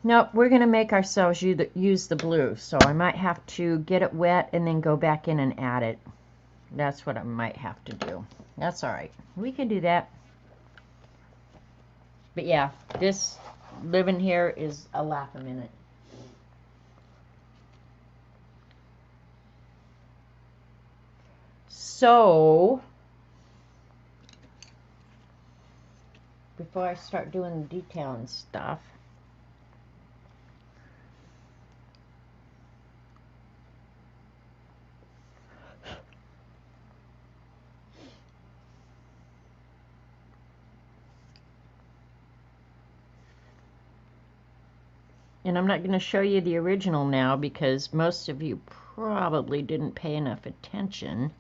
Nope, we're going to make ourselves use the blue, so I might have to get it wet and then go back in and add it. That's what I might have to do. That's all right. We can do that. But yeah, this living here is a laugh a minute. So, before I start doing the detail and stuff, and I'm not going to show you the original now because most of you probably didn't pay enough attention.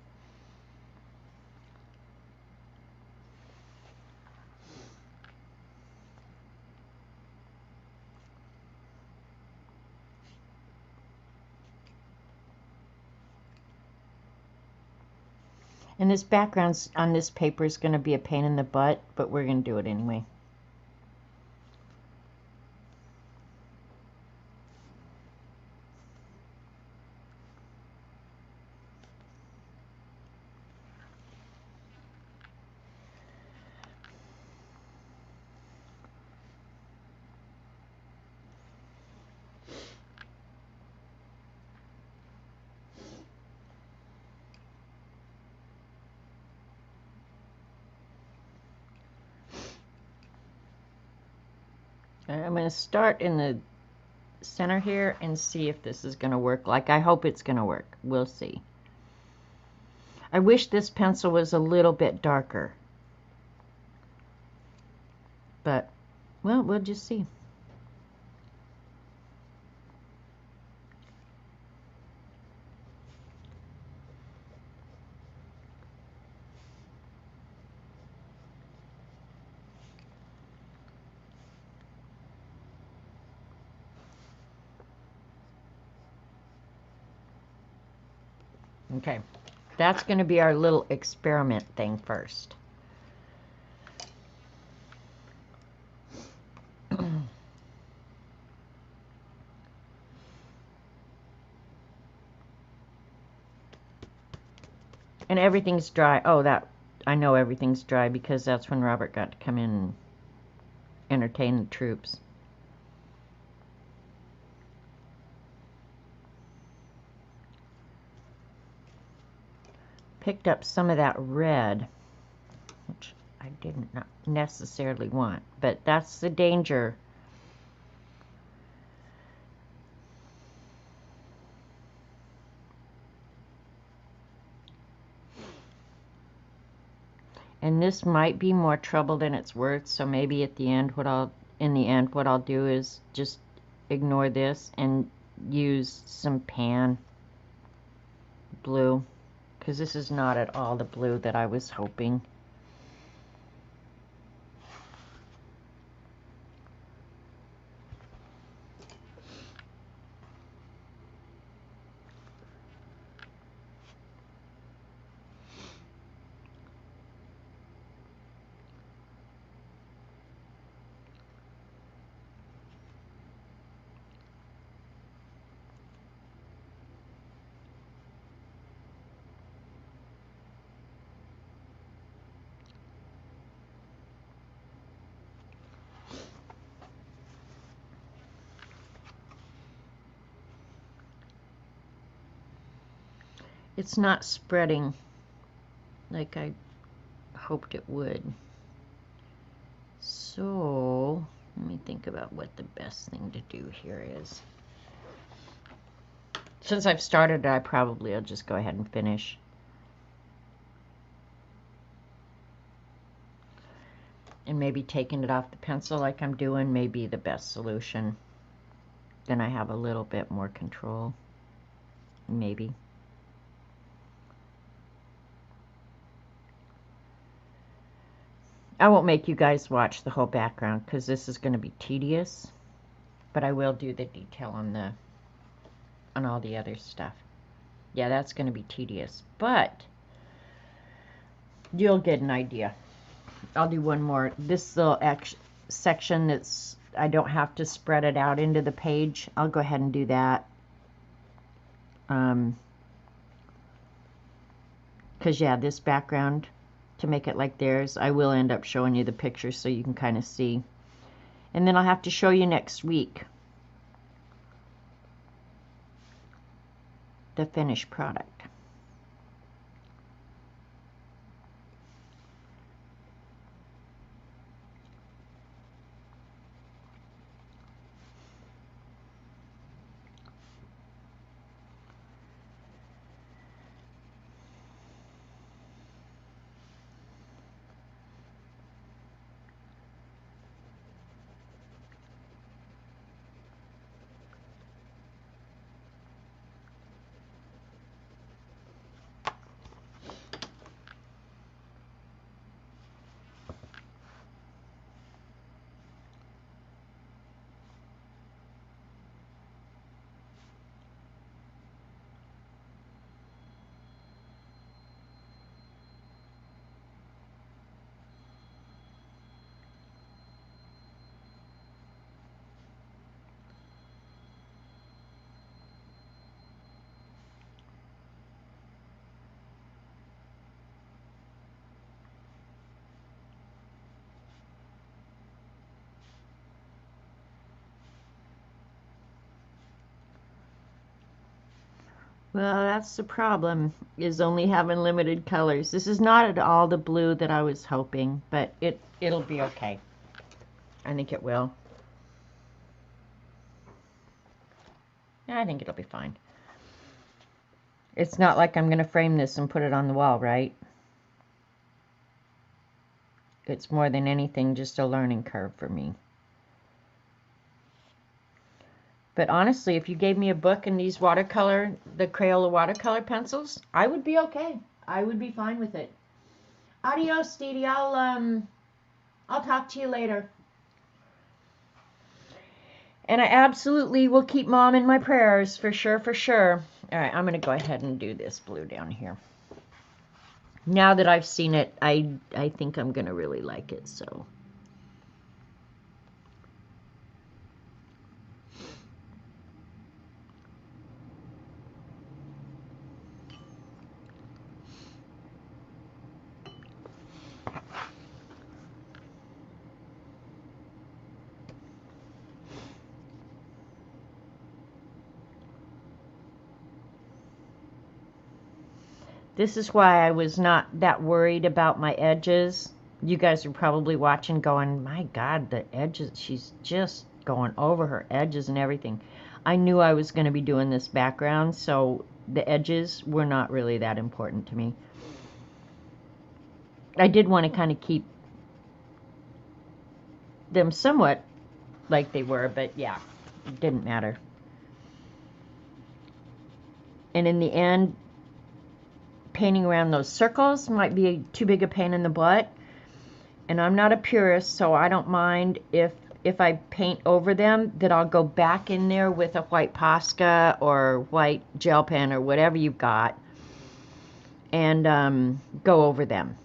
And this background on this paper is going to be a pain in the butt, but we're going to do it anyway. I'm going to start in the center here and see if this is going to work. Like, I hope it's going to work. We'll see. I wish this pencil was a little bit darker. But, well, we'll just see. Okay, that's going to be our little experiment thing first. And everything's dry. Oh, that I know everything's dry because that's when Robert got to come in and entertain the troops. Picked up some of that red, which I didn't necessarily want, but that's the danger. And this might be more trouble than it's worth, so maybe at the end what I'll do is just ignore this and use some pan blue, because this is not at all the blue that I was hoping. It's not spreading like I hoped it would. So let me think about what the best thing to do here is. Since I've started, I'll just go ahead and finish. And maybe taking it off the pencil like I'm doing may be the best solution. Then I have a little bit more control. Maybe. I won't make you guys watch the whole background because this is going to be tedious. But I will do the detail on all the other stuff. Yeah, that's going to be tedious. But you'll get an idea. I'll do one more. This little section that's, I don't have to spread it out into the page. I'll go ahead and do that. Because, yeah, this background, to make it like theirs, I will end up showing you the picture so you can kind of see. And then I'll have to show you next week the finished product. Well, that's the problem, is only having limited colors. This is not at all the blue that I was hoping, but it'll be okay. I think it will. Yeah, I think it'll be fine. It's not like I'm going to frame this and put it on the wall, right? It's more than anything just a learning curve for me. But honestly, if you gave me a book and these watercolor, the Crayola watercolor pencils, I would be okay. I would be fine with it. Adios, Dee Dee. I'll talk to you later. And I absolutely will keep Mom in my prayers, for sure, for sure. All right, I'm going to go ahead and do this blue down here. Now that I've seen it, I think I'm going to really like it, so... This is why I was not that worried about my edges. You guys are probably watching going, my God, the edges, she's just going over her edges and everything. I knew I was going to be doing this background, so the edges were not really that important to me. I did want to kind of keep them somewhat like they were, but yeah, it didn't matter. And in the end, painting around those circles might be too big a pain in the butt. And I'm not a purist, so I don't mind if I paint over them, that I'll go back in there with a white Posca or white gel pen or whatever you've got and go over them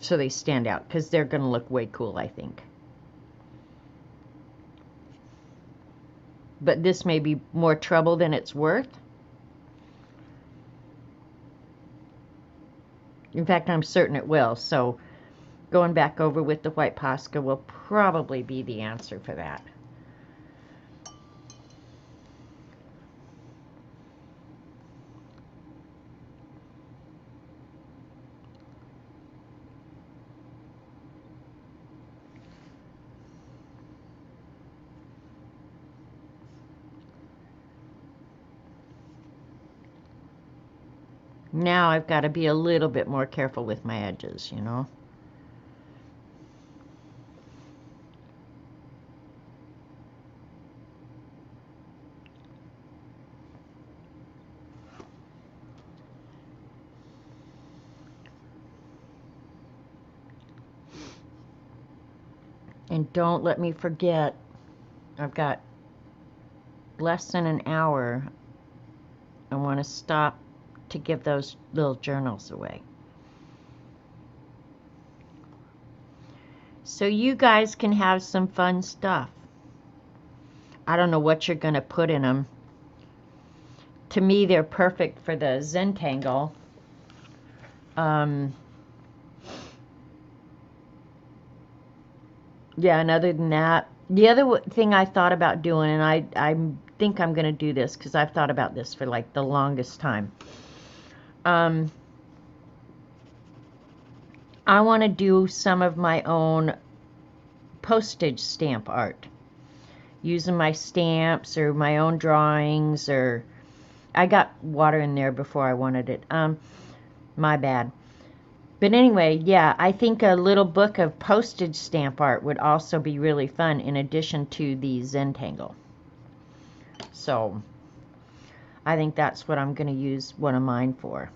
so they stand out, because they're going to look way cool, I think. But this may be more trouble than it's worth. In fact, I'm certain it will, so going back over with the white Posca will probably be the answer for that. Now I've got to be a little bit more careful with my edges, you know. And don't let me forget, I've got less than an hour. I want to stop to give those little journals away. So you guys can have some fun stuff. I don't know what you're going to put in them. To me, they're perfect for the Zentangle. Yeah, and other than that, the other thing I thought about doing, and I think I'm going to do this because I've thought about this for like the longest time. I want to do some of my own postage stamp art, using my stamps or my own drawings, or I got water in there before I wanted it. My bad. But anyway, yeah, I think a little book of postage stamp art would also be really fun in addition to the Zentangle. So I think that's what I'm going to use one of mine for.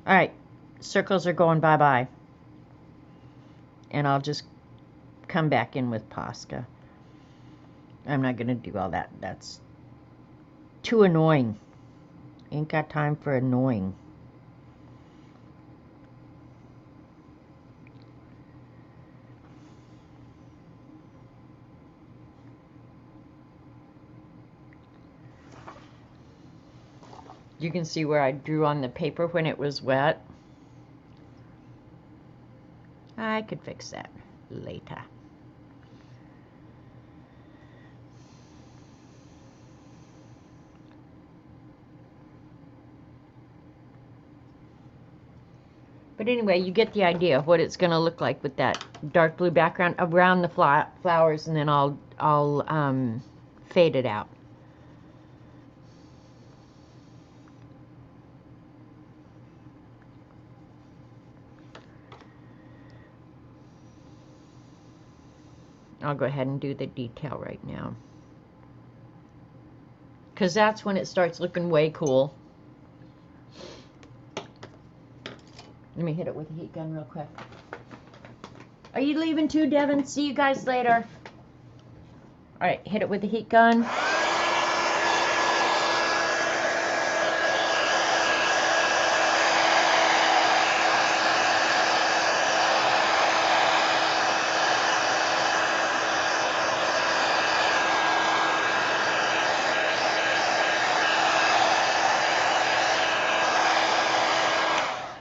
All right, circles are going bye-bye. And I'll just come back in with Posca. I'm not going to do all that. That's too annoying. Ain't got time for annoying. You can see where I drew on the paper when it was wet. I could fix that later. But anyway, you get the idea of what it's going to look like with that dark blue background around the flowers, and then I'll fade it out. I'll go ahead and do the detail right now, because that's when it starts looking way cool. Let me hit it with a heat gun real quick. Are you leaving too, Devin? See you guys later. All right, hit it with the heat gun.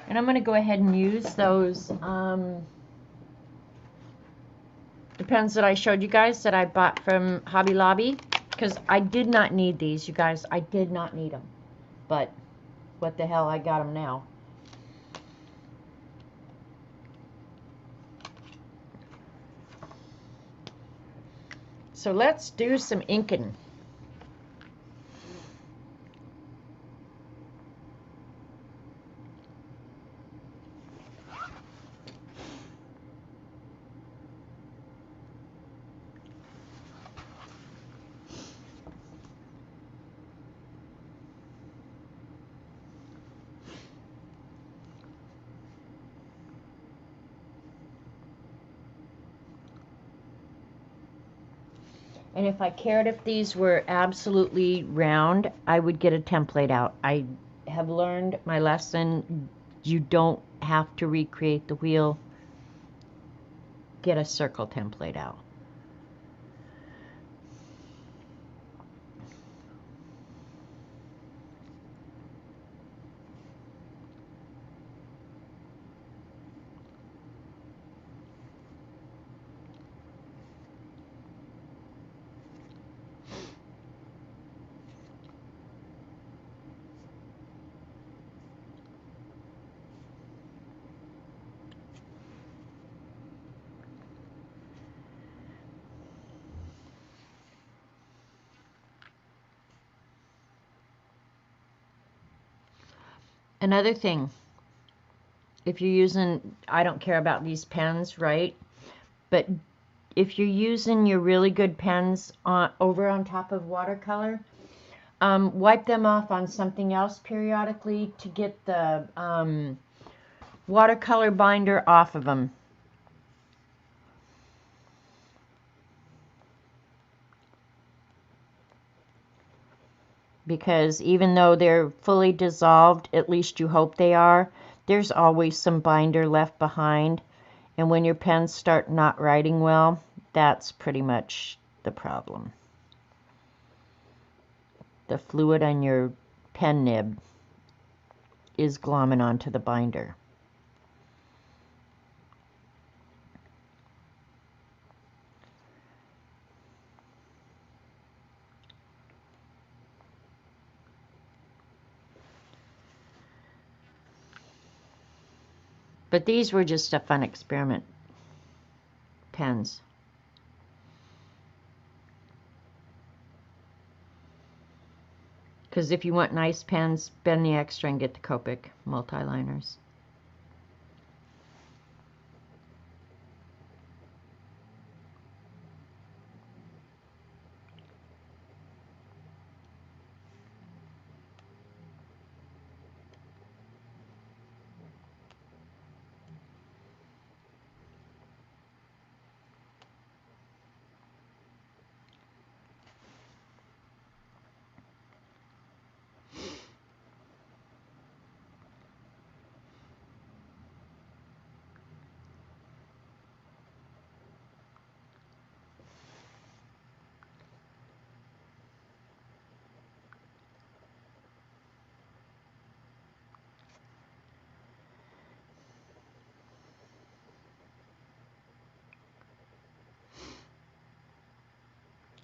And I'm going to go ahead and use those pens that I showed you guys that I bought from Hobby Lobby, because I did not need these, you guys. I did not need them. But what the hell, I got them now. So let's do some inking. And if I cared if these were absolutely round, I would get a template out. I have learned my lesson. You don't have to recreate the wheel. Get a circle template out. Another thing, if you're using, I don't care about these pens, right? But if you're using your really good pens over on top of watercolor, wipe them off on something else periodically to get the watercolor binder off of them. Because even though they're fully dissolved, at least you hope they are, there's always some binder left behind. And when your pens start not writing well, that's pretty much the problem. The fluid on your pen nib is glomming onto the binder. But these were just a fun experiment pens. Because if you want nice pens, spend the extra and get the Copic multi-liners.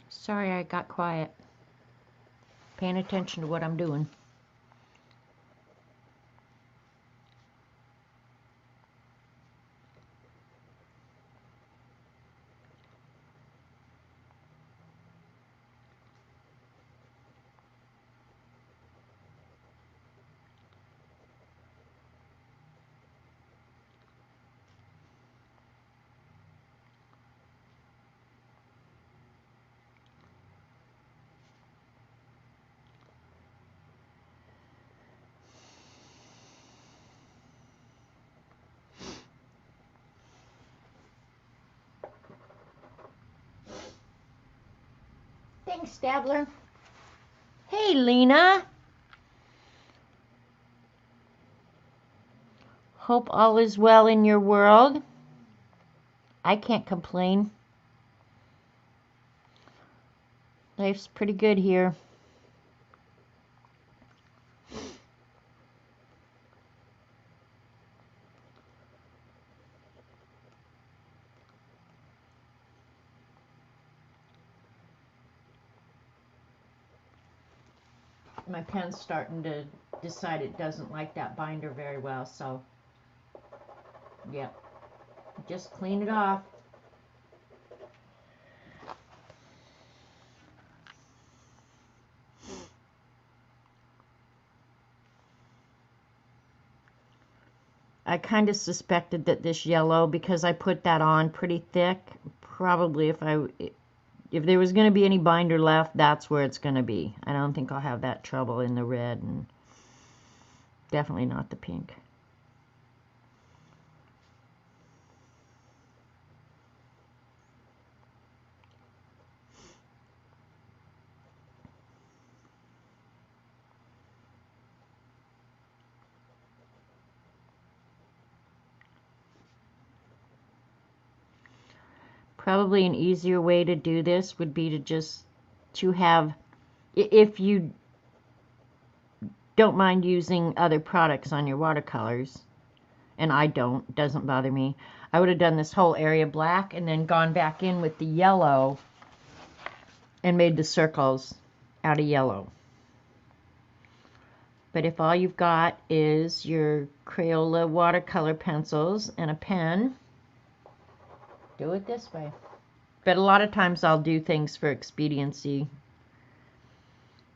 Sorry, I got quiet. Paying attention to what I'm doing. Thanks, Dabbler. Hey, Lena. Hope all is well in your world. I can't complain. Life's pretty good here. My pen's starting to decide it doesn't like that binder very well, so yep, just clean it off. I kind of suspected that this yellow, because I put that on pretty thick, probably if there was going to be any binder left, that's where it's going to be. I don't think I'll have that trouble in the red, and definitely not the pink. Probably an easier way to do this would be to have, if you don't mind using other products on your watercolors, and I don't, it doesn't bother me, I would have done this whole area black and then gone back in with the yellow and made the circles out of yellow. But if all you've got is your Crayola watercolor pencils and a pen, do it this way. But a lot of times I'll do things for expediency,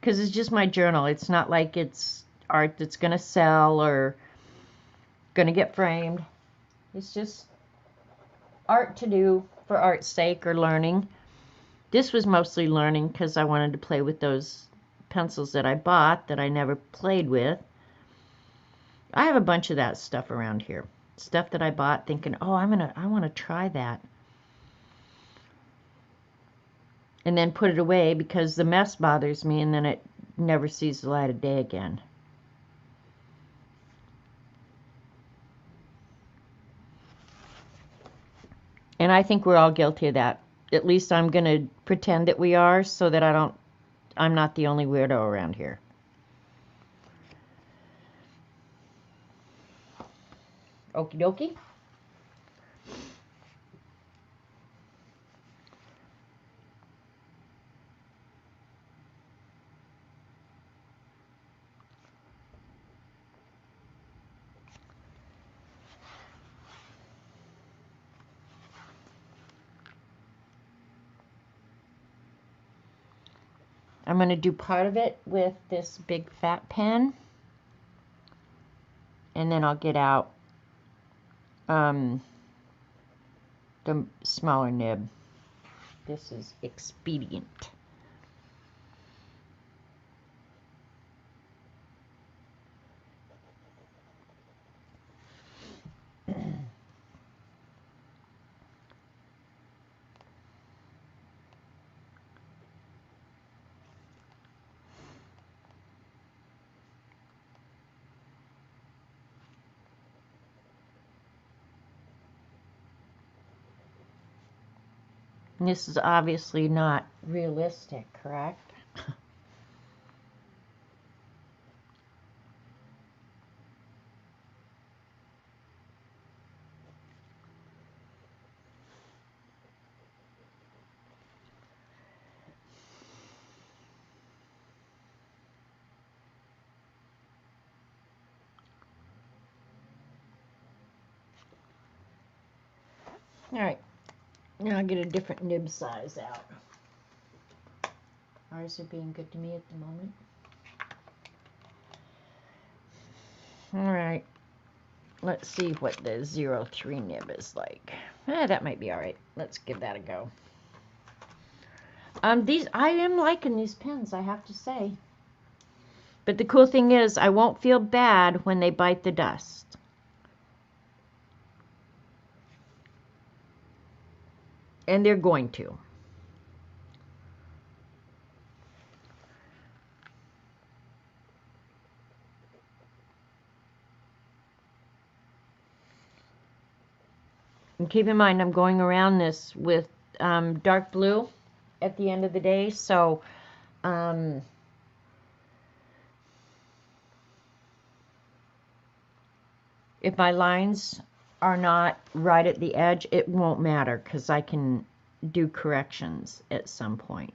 because it's just my journal. It's not like it's art that's going to sell or going to get framed. It's just art to do for art's sake or learning. This was mostly learning because I wanted to play with those pencils that I bought that I never played with. I have a bunch of that stuff around here. Stuff that I bought thinking, oh, I want to try that. And then put it away because the mess bothers me and then it never sees the light of day again. And I think we're all guilty of that. At least I'm going to pretend that we are so that I'm not the only weirdo around here. Okie dokie. I'm going to do part of it with this big fat pen. And then I'll get out the smaller nib. This is expedient. And this is obviously not realistic, correct? Alright, now I'll get a different nib size out. Ours are being good to me at the moment. Alright, let's see what the 03 nib is like. That might be alright. Let's give that a go. I am liking these pens, I have to say. But the cool thing is, I won't feel bad when they bite the dust. And they're going to. And keep in mind, I'm going around this with dark blue at the end of the day, so if my lines are not right at the edge, it won't matter because I can do corrections at some point.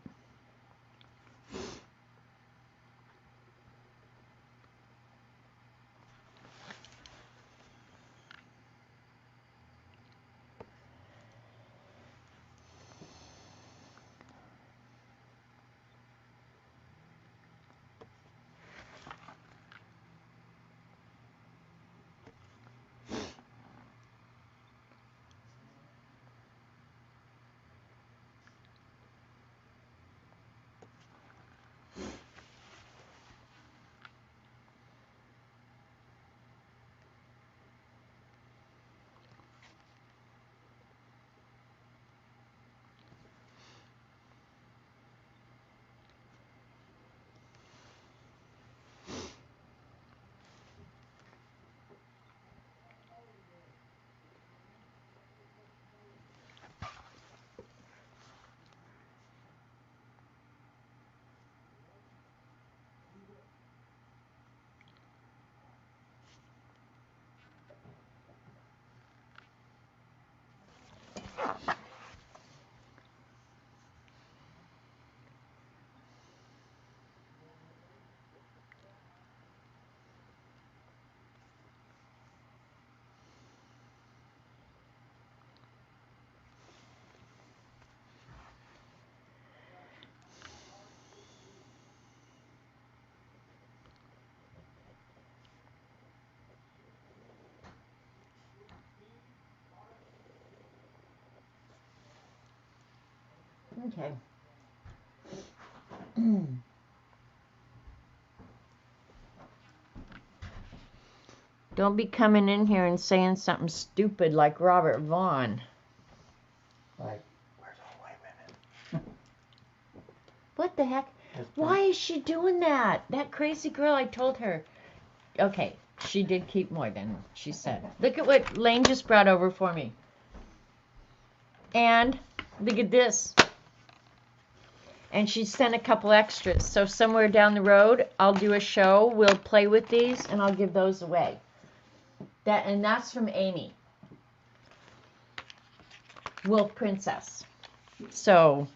Okay. Don't be coming in here and saying something stupid like Robert Vaughn. Like, where's all white women? What the heck? Why is she doing that? That crazy girl, I told her. Okay, she did keep more than she said. Look at what Lane just brought over for me. And look at this. And she sent a couple extras. So somewhere down the road, I'll do a show. We'll play with these, and I'll give those away. That's from Amy. Wolf Princess. So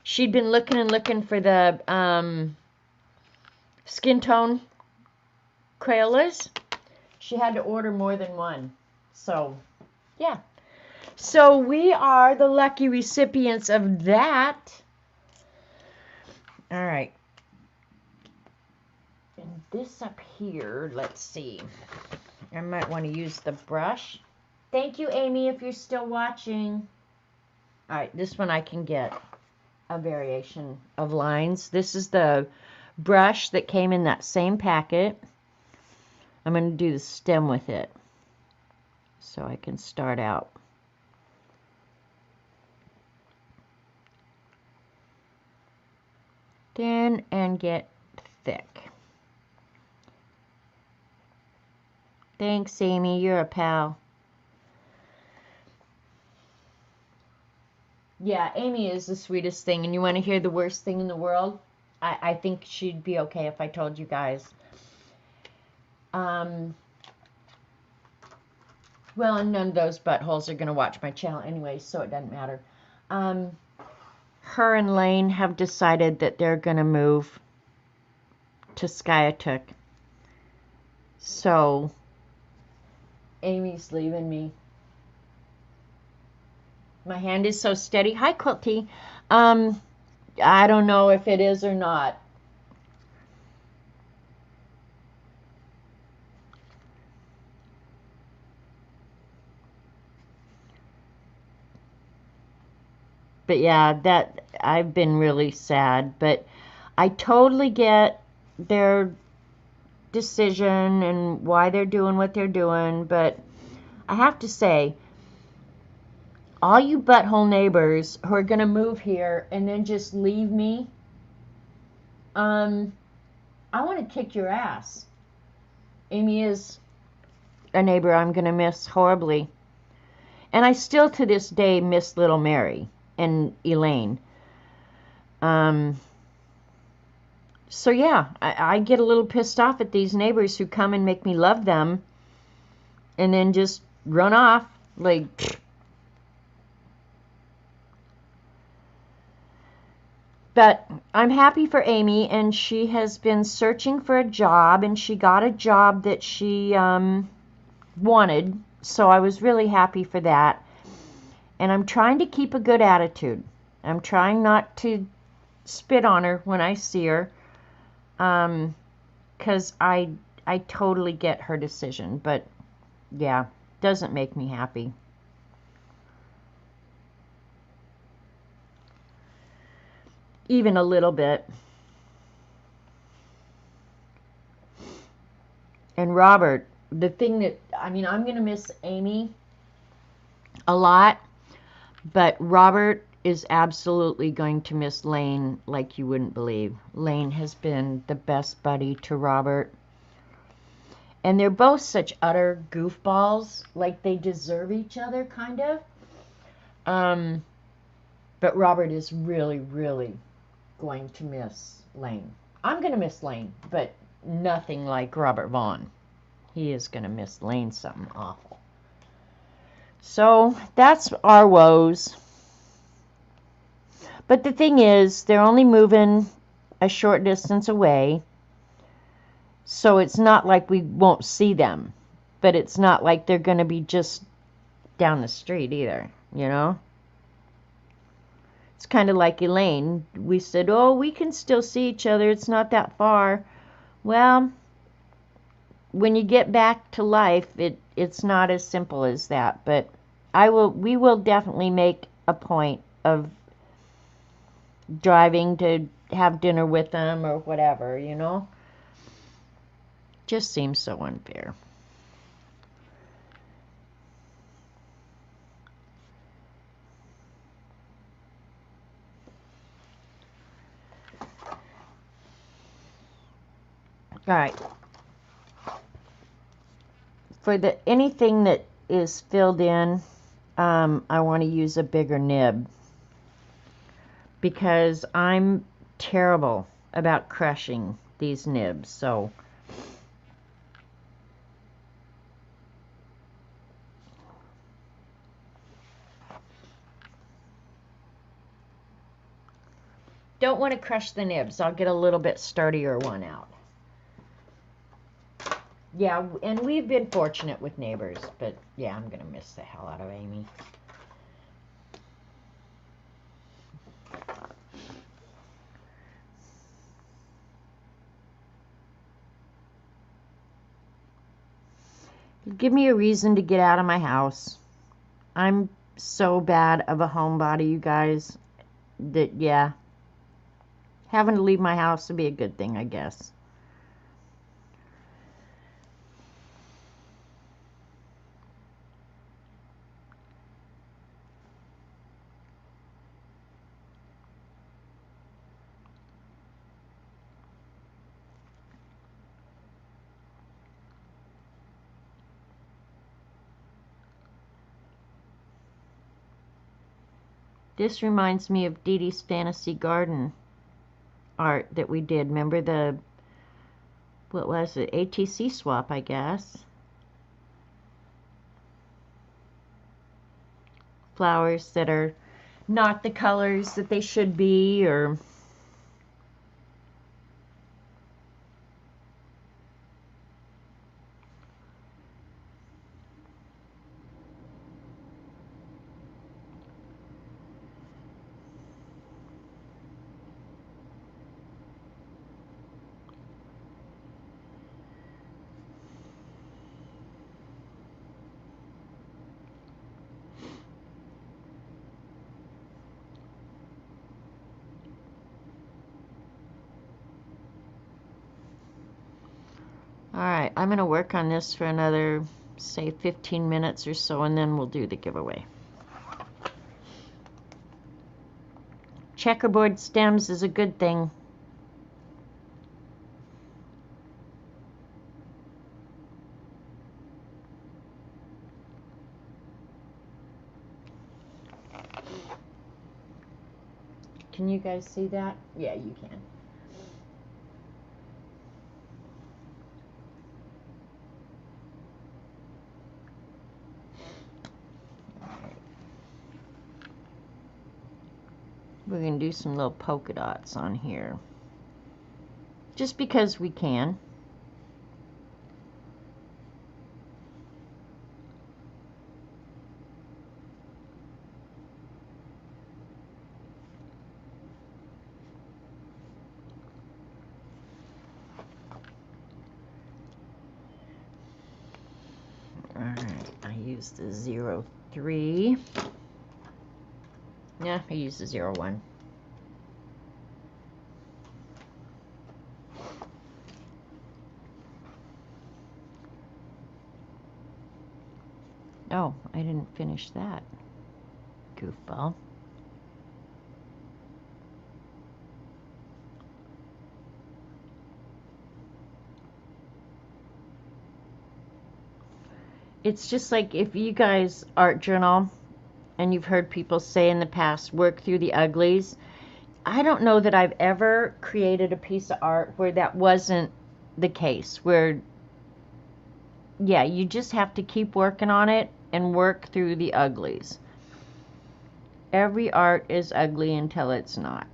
she'd been looking and looking for the skin tone crayolas. She had to order more than one. So, yeah. So we are the lucky recipients of that. All right. And this up here, let's see. I might want to use the brush. Thank you, Amy, if you're still watching. All right, this one I can get a variation of lines. This is the brush that came in that same packet. I'm going to do the stem with it so I can start out. Thin and get thick. Thanks, Amy. You're a pal. Yeah, Amy is the sweetest thing. And you want to hear the worst thing in the world? I think she'd be okay if I told you guys. Well, and none of those buttholes are going to watch my channel anyway, so it doesn't matter. Her and Lane have decided that they're going to move to Skiatook. So, Amy's leaving me. My hand is so steady. Hi, Quilty. I don't know if it is or not. But yeah, that I've been really sad. But I totally get their decision and why they're doing what they're doing. But I have to say, all you butthole neighbors who are going to move here and then just leave me, I want to kick your ass. Amy is a neighbor I'm going to miss horribly. And I still to this day miss little Mary and Elaine. So yeah, I get a little pissed off at these neighbors who come and make me love them and then just run off like... But I'm happy for Amy, and she has been searching for a job, and she got a job that she wanted, so I was really happy for that. And I'm trying to keep a good attitude. I'm trying not to spit on her when I see her, because I totally get her decision, but yeah, doesn't make me happy. Even a little bit. And Robert, the thing that, I mean, I'm going to miss Amy a lot, but Robert is absolutely going to miss Lane like you wouldn't believe. Lane has been the best buddy to Robert. And they're both such utter goofballs, like they deserve each other, kind of. But Robert is really, really going to miss Lane. I'm going to miss Lane, but nothing like Robert Vaughn. He is going to miss Lane something awful. So that's our woes. But the thing is, they're only moving a short distance away, so it's not like we won't see them, but it's not like they're going to be just down the street either, you know? It's kind of like Elaine. We said, oh, we can still see each other. It's not that far. Well, when you get back to life, it's not as simple as that. But we will definitely make a point of driving to have dinner with them or whatever, you know? Just seems so unfair. All right. For the anything that is filled in, I want to use a bigger nib because I'm terrible about crushing these nibs. So don't want to crush the nibs. I'll get a little bit sturdier one out. Yeah, and we've been fortunate with neighbors, but yeah, I'm gonna miss the hell out of Amy. Give me a reason to get out of my house. I'm so bad of a homebody, you guys, that yeah, having to leave my house would be a good thing, I guess. This reminds me of Dee Dee's Fantasy Garden art that we did. Remember the, what was it, ATC swap, I guess. Flowers that are not the colors that they should be, or alright, I'm going to work on this for another, say, 15 minutes or so, and then we'll do the giveaway. Checkerboard stems is a good thing. Can you guys see that? Yeah, you can. We're going to do some little polka dots on here. Just because we can. Alright, I used the 03. Yeah, I used the 01. Oh, I didn't finish that. Goofball. It's just like if you guys art journal and you've heard people say in the past, work through the uglies. I don't know that I've ever created a piece of art where that wasn't the case, where, yeah, you just have to keep working on it and work through the uglies. Every art is ugly until it's not.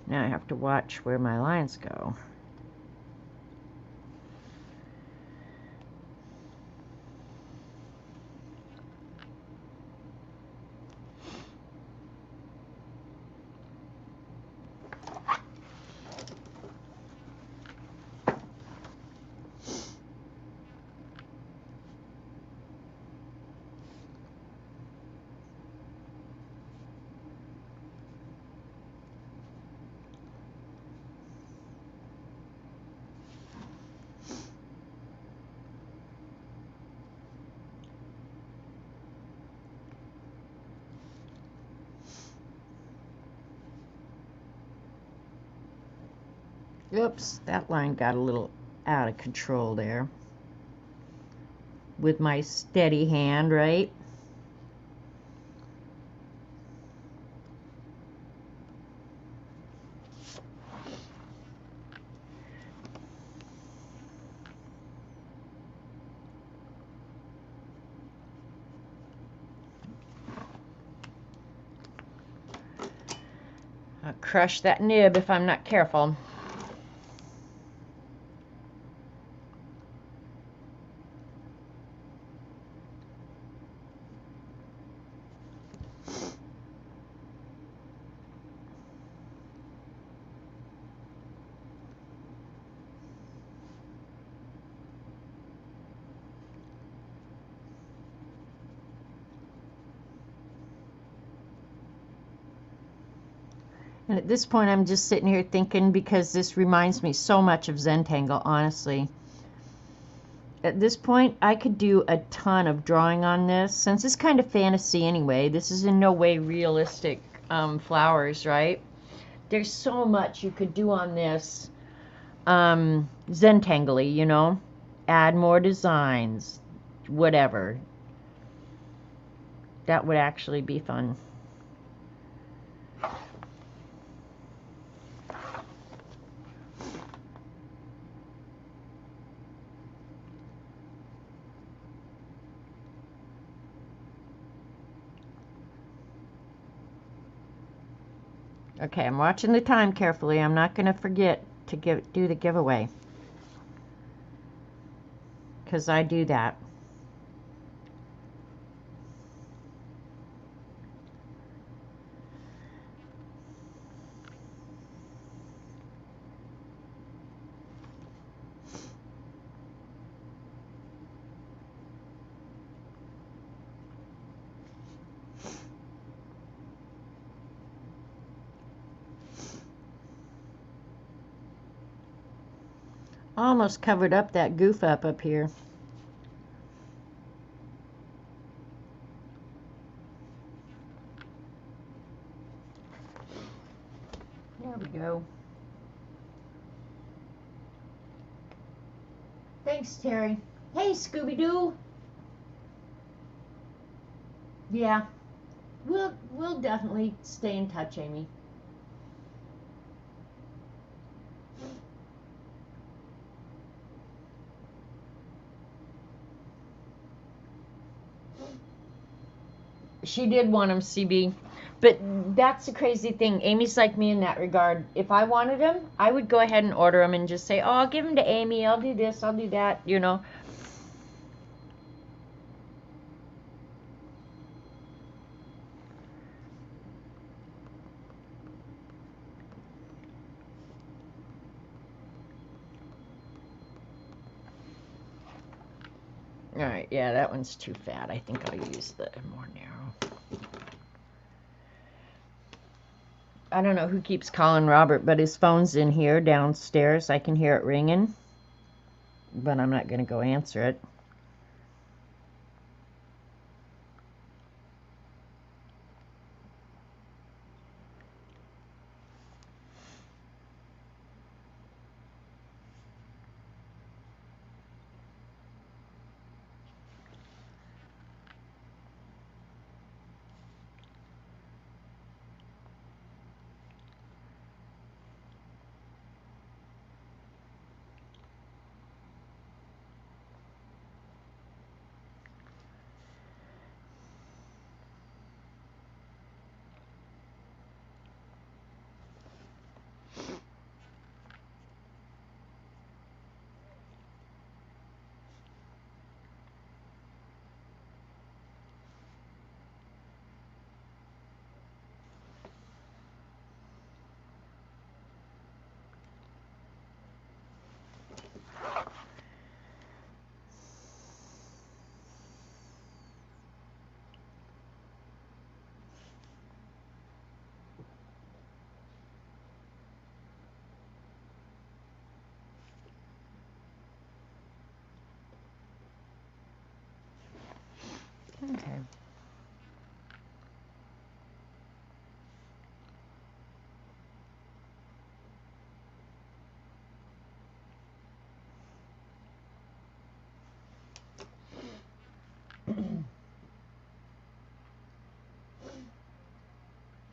Now I have to watch where my lines go. Oops, that line got a little out of control there. With my steady hand, right? I'll crush that nib if I'm not careful. And at this point, I'm just sitting here thinking, because this reminds me so much of Zentangle, honestly. At this point, I could do a ton of drawing on this. Since it's kind of fantasy anyway, this is in no way realistic flowers, right? There's so much you could do on this Zentangle-y, you know? Add more designs, whatever. That would actually be fun. Okay, I'm watching the time carefully. I'm not going to forget to do the giveaway, because I do that. Almost covered up that goof up here. There we go. Thanks, Terry. Hey, Scooby-Doo. Yeah, we'll definitely stay in touch, Amy. She did want them, CB. But that's the crazy thing. Amy's like me in that regard. If I wanted them, I would go ahead and order them and just say, oh, I'll give them to Amy. I'll do this. I'll do that, you know. All right, yeah, that one's too fat. I think I'll use the more narrow. I don't know who keeps calling Robert, but his phone's in here downstairs. I can hear it ringing, but I'm not going to go answer it. Okay.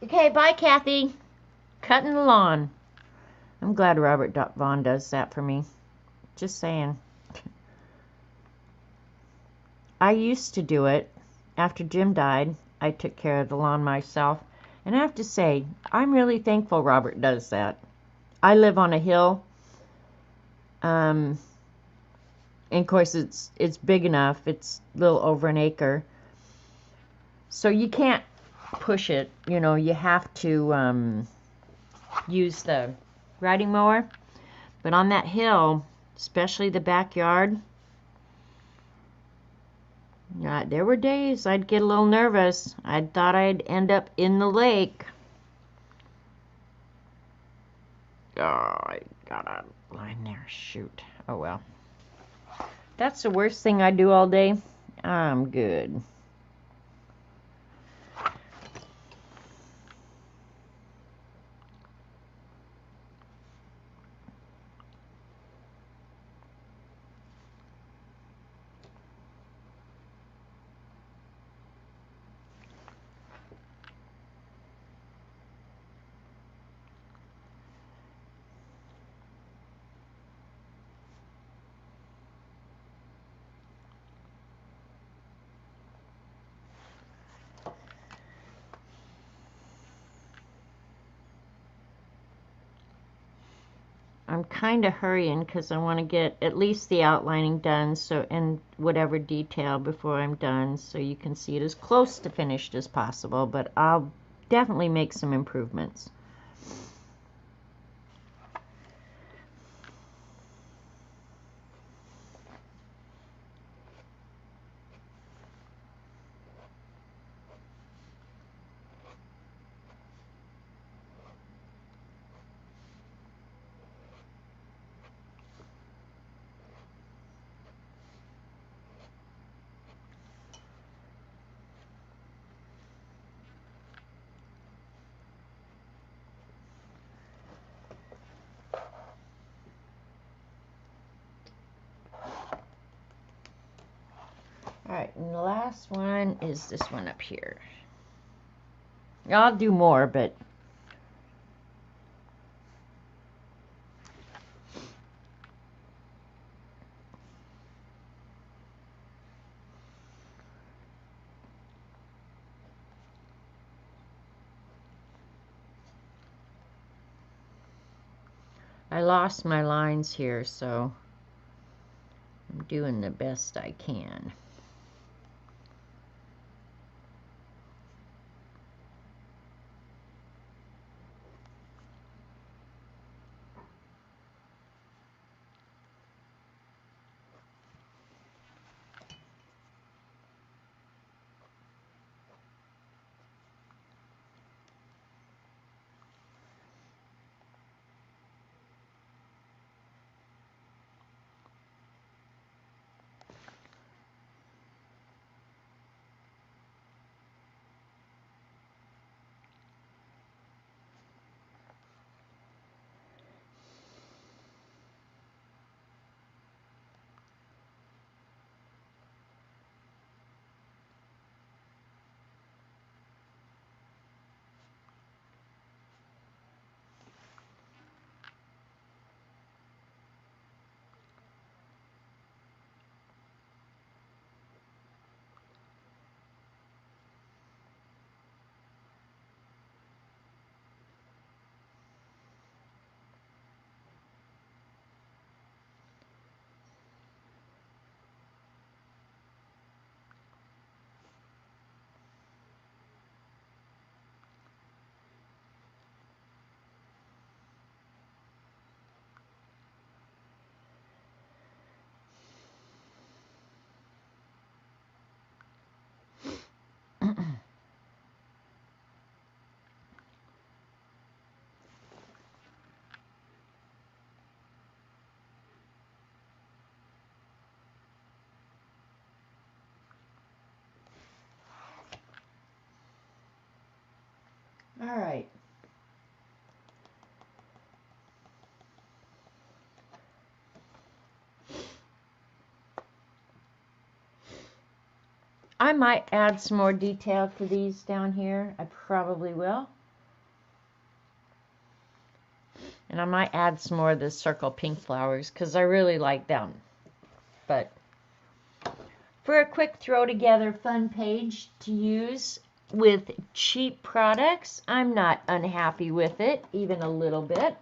Okay, bye, Kathy. Cutting the lawn. I'm glad Robert Vaughn does that for me. Just saying. I used to do it. After Jim died, I took care of the lawn myself. And I have to say, I'm really thankful Robert does that. I live on a hill. And of course, it's big enough. It's a little over an acre. So you can't push it. You know, you have to use the riding mower. But on that hill, especially the backyard, there were days I'd get a little nervous. I thought I'd end up in the lake. Oh, I got a line there. Shoot. Oh, well. That's the worst thing I do all day. I'm good. I'm kind of hurrying because I want to get at least the outlining done, so, and whatever detail before I'm done, so you can see it as close to finished as possible, but I'll definitely make some improvements. Alright, and the last one is this one up here. I'll do more, but I lost my lines here, so I'm doing the best I can. Alright. I might add some more detail to these down here. I probably will. And I might add some more of the circle pink flowers because I really like them. But for a quick throw together fun page to use with cheap products, I'm not unhappy with it, even a little bit.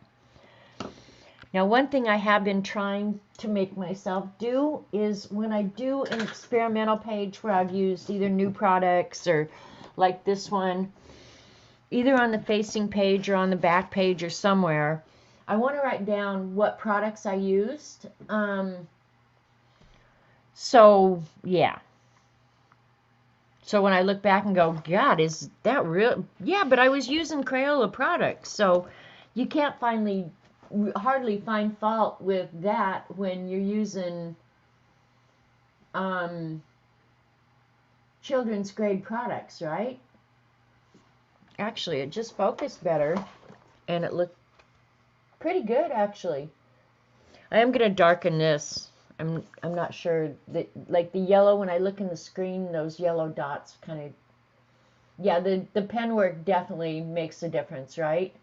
Now, one thing I have been trying to make myself do is when I do an experimental page where I've used either new products or like this one, either on the facing page or on the back page or somewhere, I want to write down what products I used. So, yeah. So when I look back and go, God, is that real? Yeah, but I was using Crayola products. So you can't hardly find fault with that when you're using children's grade products, right? Actually, it just focused better and it looked pretty good, actually. I am going to darken this. I'm not sure that, like the yellow, when I look in the screen, those yellow dots kind of, yeah, the pen work definitely makes a difference, right?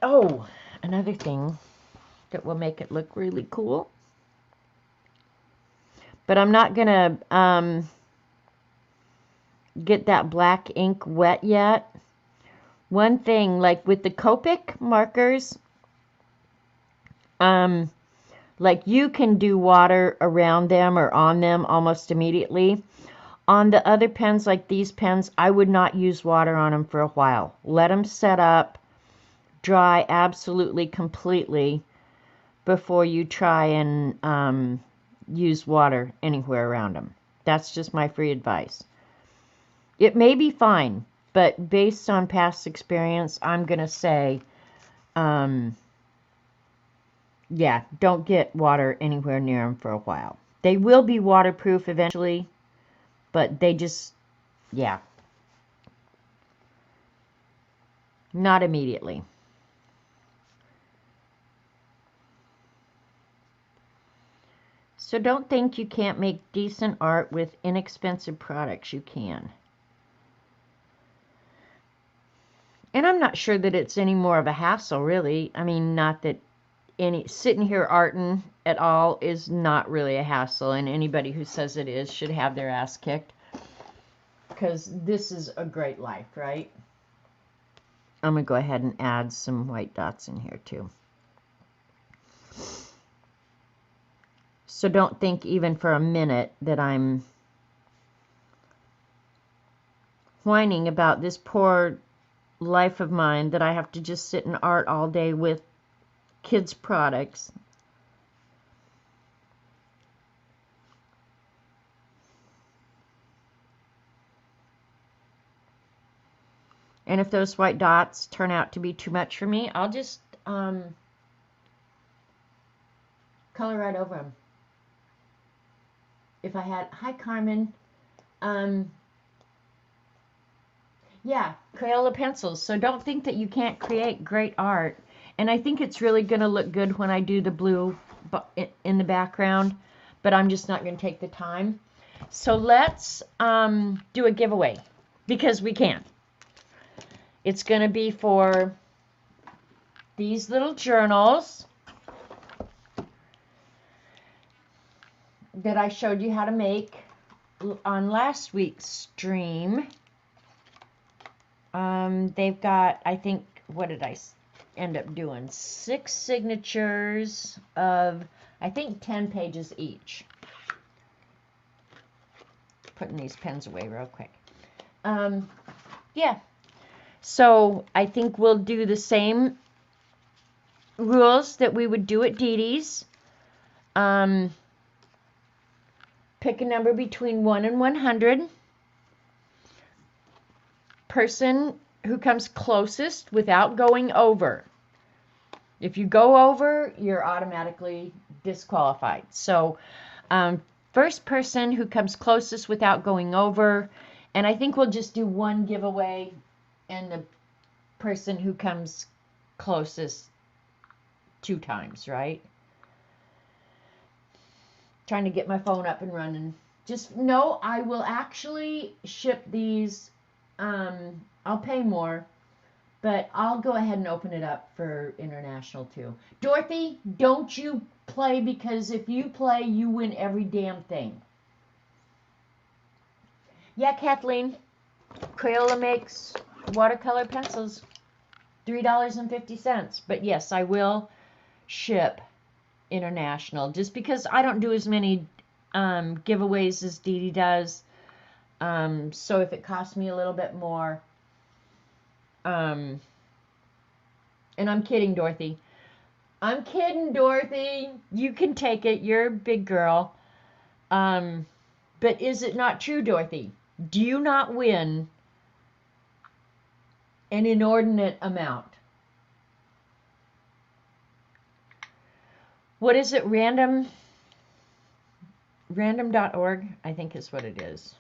Oh, another thing that will make it look really cool. But I'm not going to get that black ink wet yet. One thing, like with the Copic markers, like you can do water around them or on them almost immediately. On the other pens, like these pens, I would not use water on them for a while. Let them set up, dry absolutely completely before you try and use water anywhere around them. That's just my free advice. It may be fine, but based on past experience, I'm going to say, yeah, don't get water anywhere near them for a while. They will be waterproof eventually, but they just, yeah, not immediately. So don't think you can't make decent art with inexpensive products. You can. And I'm not sure that it's any more of a hassle, really. I mean, not that sitting here arting at all is not really a hassle, and anybody who says it is should have their ass kicked, because this is a great life, right? I'm going to go ahead and add some white dots in here too. So don't think even for a minute that I'm whining about this poor life of mine that I have to just sit and art all day with kids' products. And if those white dots turn out to be too much for me, I'll just color right over them. If I had, hi Carmen, yeah, Crayola pencils. So don't think that you can't create great art. And I think it's really going to look good when I do the blue in the background, but I'm just not going to take the time. So let's do a giveaway, because we can. It's going to be for these little journals that I showed you how to make on last week's stream. They've got, I think, what did I end up doing? 6 signatures of, I think, 10 pages each. Putting these pens away real quick. Yeah. So I think we'll do the same rules that we would do at Dee Dee's. Pick a number between 1 and 100. Person who comes closest without going over. If you go over, you're automatically disqualified. So first person who comes closest without going over, and I think we'll just do one giveaway, and the person who comes closest 2 times, right? Trying to get my phone up and running. Just know I will actually ship these. I'll pay more, But I'll go ahead and open it up for international too. Dorothy, don't you play, because if you play, you win every damn thing. Yeah, Kathleen, Crayola makes watercolor pencils, $3.50. But yes, I will ship international, just because I don't do as many giveaways as Dee Dee does. So if it costs me a little bit more, and I'm kidding, Dorothy. I'm kidding, Dorothy. You can take it. You're a big girl. But is it not true, Dorothy? Do you not win an inordinate amount? What is it? Random.org, I think is what it is.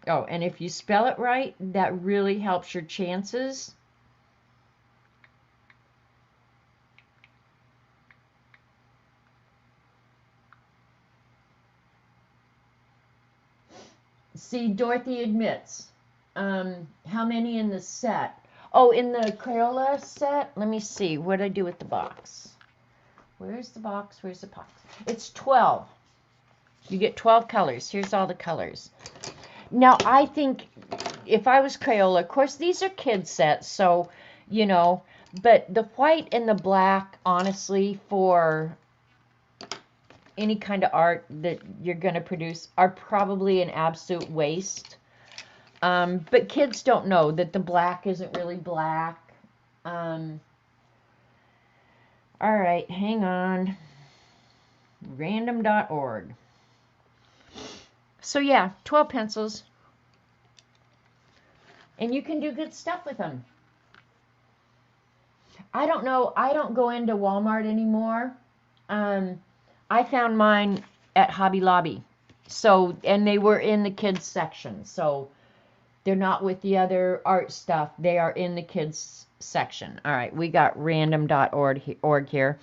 Oh, and if you spell it right, that really helps your chances. See, Dorothy admits. How many in the set? Oh, in the Crayola set? Let me see. What did I do with the box? Where's the box? Where's the box? It's 12. You get 12 colors. Here's all the colors. Now, I think if I was Crayola, of course, these are kids sets, so, you know, but the white and the black, honestly, for any kind of art that you're going to produce are probably an absolute waste. But kids don't know that the black isn't really black. All right, hang on. Random.org. So yeah, 12 pencils. And you can do good stuff with them. I don't know. I don't go into Walmart anymore. I found mine at Hobby Lobby. So, and they were in the kids section. So they're not with the other art stuff. They are in the kids section. All right, we got random.org here.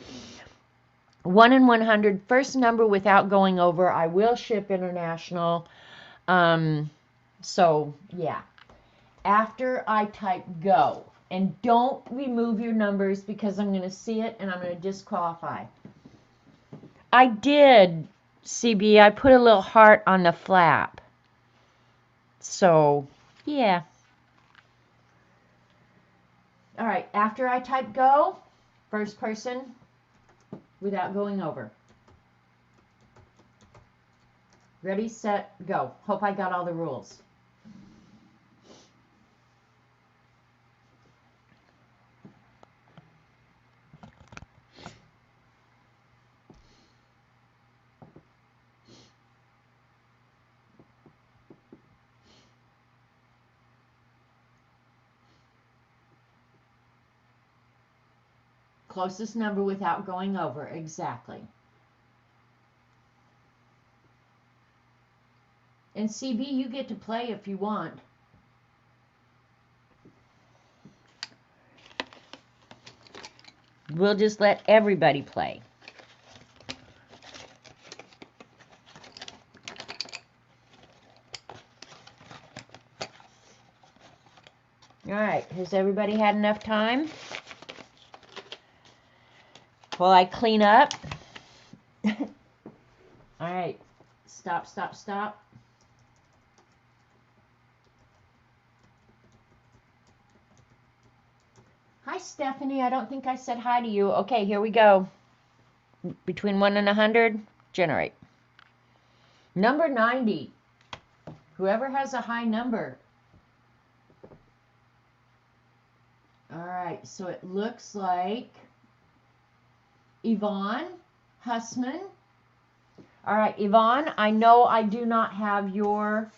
1 in 100, first number without going over. I will ship international. So, yeah. After I type go, and don't remove your numbers because I'm going to see it and I'm going to disqualify. I did, CB. I put a little heart on the flap. So, yeah. All right, after I type go, first person without going over. Ready, set, go. Hope I got all the rules. Closest number without going over, exactly. And CB, you get to play if you want. We'll just let everybody play. All right, has everybody had enough time? While I clean up. All right, stop, stop, stop. Hi, Stephanie. I don't think I said hi to you. Okay, here we go. Between 1 and 100, generate. Number 90. Whoever has a high number. All right, so it looks like Yvonne Hussman. All right, Yvonne, I know I do not have your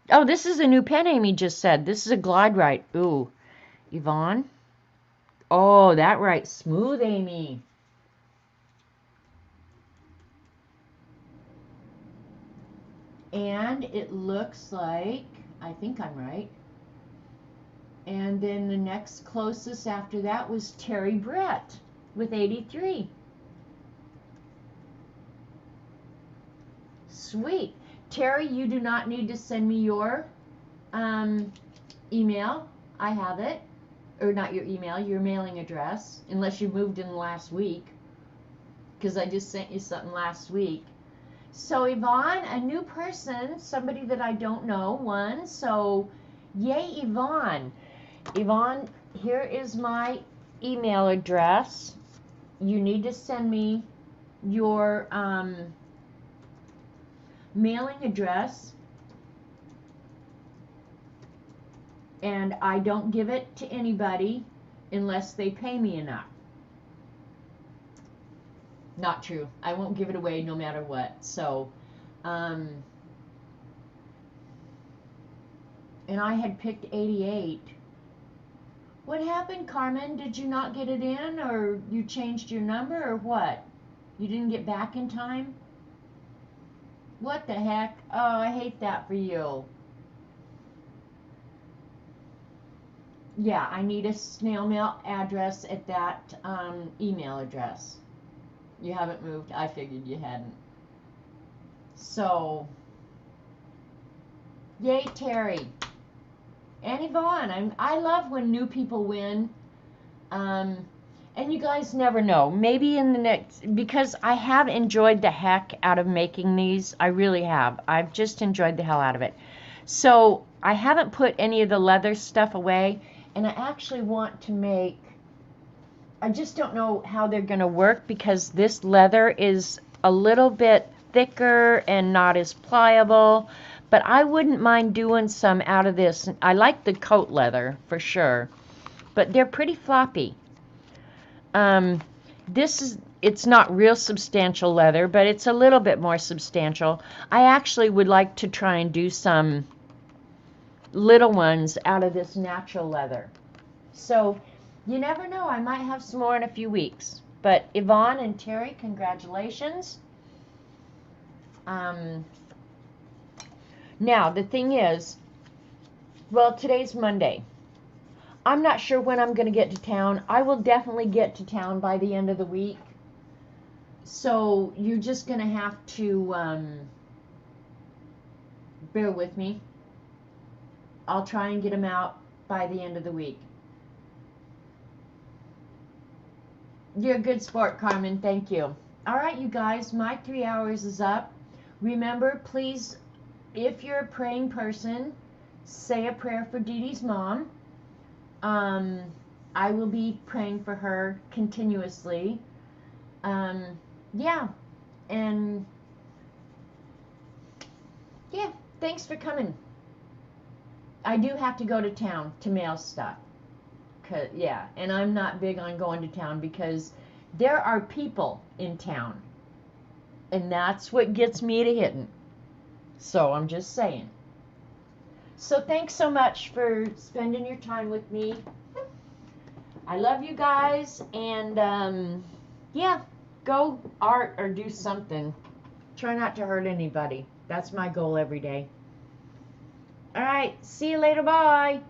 Oh, this is a new pen Amy just said. This is a Glide Right. Ooh, Yvonne. Oh, that right. Smooth, Amy. And it looks like, I think I'm right. And then the next closest after that was Terry Brett with 83. Sweet. Terry, you do not need to send me your email. I have it. Or not your email, your mailing address, unless you moved in the last week, because I just sent you something last week. So Yvonne, a new person, somebody that I don't know, won. So yay, Yvonne. Yvonne, here is my email address. You need to send me your mailing address, and I don't give it to anybody unless they pay me enough. Not true. I won't give it away no matter what. So, and I had picked 88. What happened, Carmen? Did you not get it in, or you changed your number, or what? You didn't get back in time? What the heck? Oh, I hate that for you. Yeah, I need a snail mail address at that email address. You haven't moved. I figured you hadn't. So, yay, Terry. And Yvonne. I love when new people win. And you guys never know. Maybe in the next, because I have enjoyed the heck out of making these. I really have. I've just enjoyed the hell out of it. So, I haven't put any of the leather stuff away. And I actually want to make, I just don't know how they're going to work, because this leather is a little bit thicker and not as pliable. But I wouldn't mind doing some out of this. I like the coat leather for sure, but they're pretty floppy. It's not real substantial leather, but it's a little bit more substantial. I actually would like to try and do some little ones out of this natural leather. So you never know, I might have some more in a few weeks. But Yvonne and Terry, congratulations. Now the thing is, well, today's Monday. I'm not sure when I'm going to get to town. I will definitely get to town by the end of the week. So you're just going to have to bear with me. I'll try and get them out by the end of the week. You're a good sport, Carmen. Thank you. All right, you guys, my 3 hours is up. Remember, please, if you're a praying person, say a prayer for Dee Dee's mom. I will be praying for her continuously. Yeah. And yeah, thanks for coming. I do have to go to town to mail stuff. Yeah, and I'm not big on going to town because there are people in town. And that's what gets me to hitting. So I'm just saying. So thanks so much for spending your time with me. I love you guys. And yeah, go art or do something. Try not to hurt anybody. That's my goal every day. All right, see you later. Bye.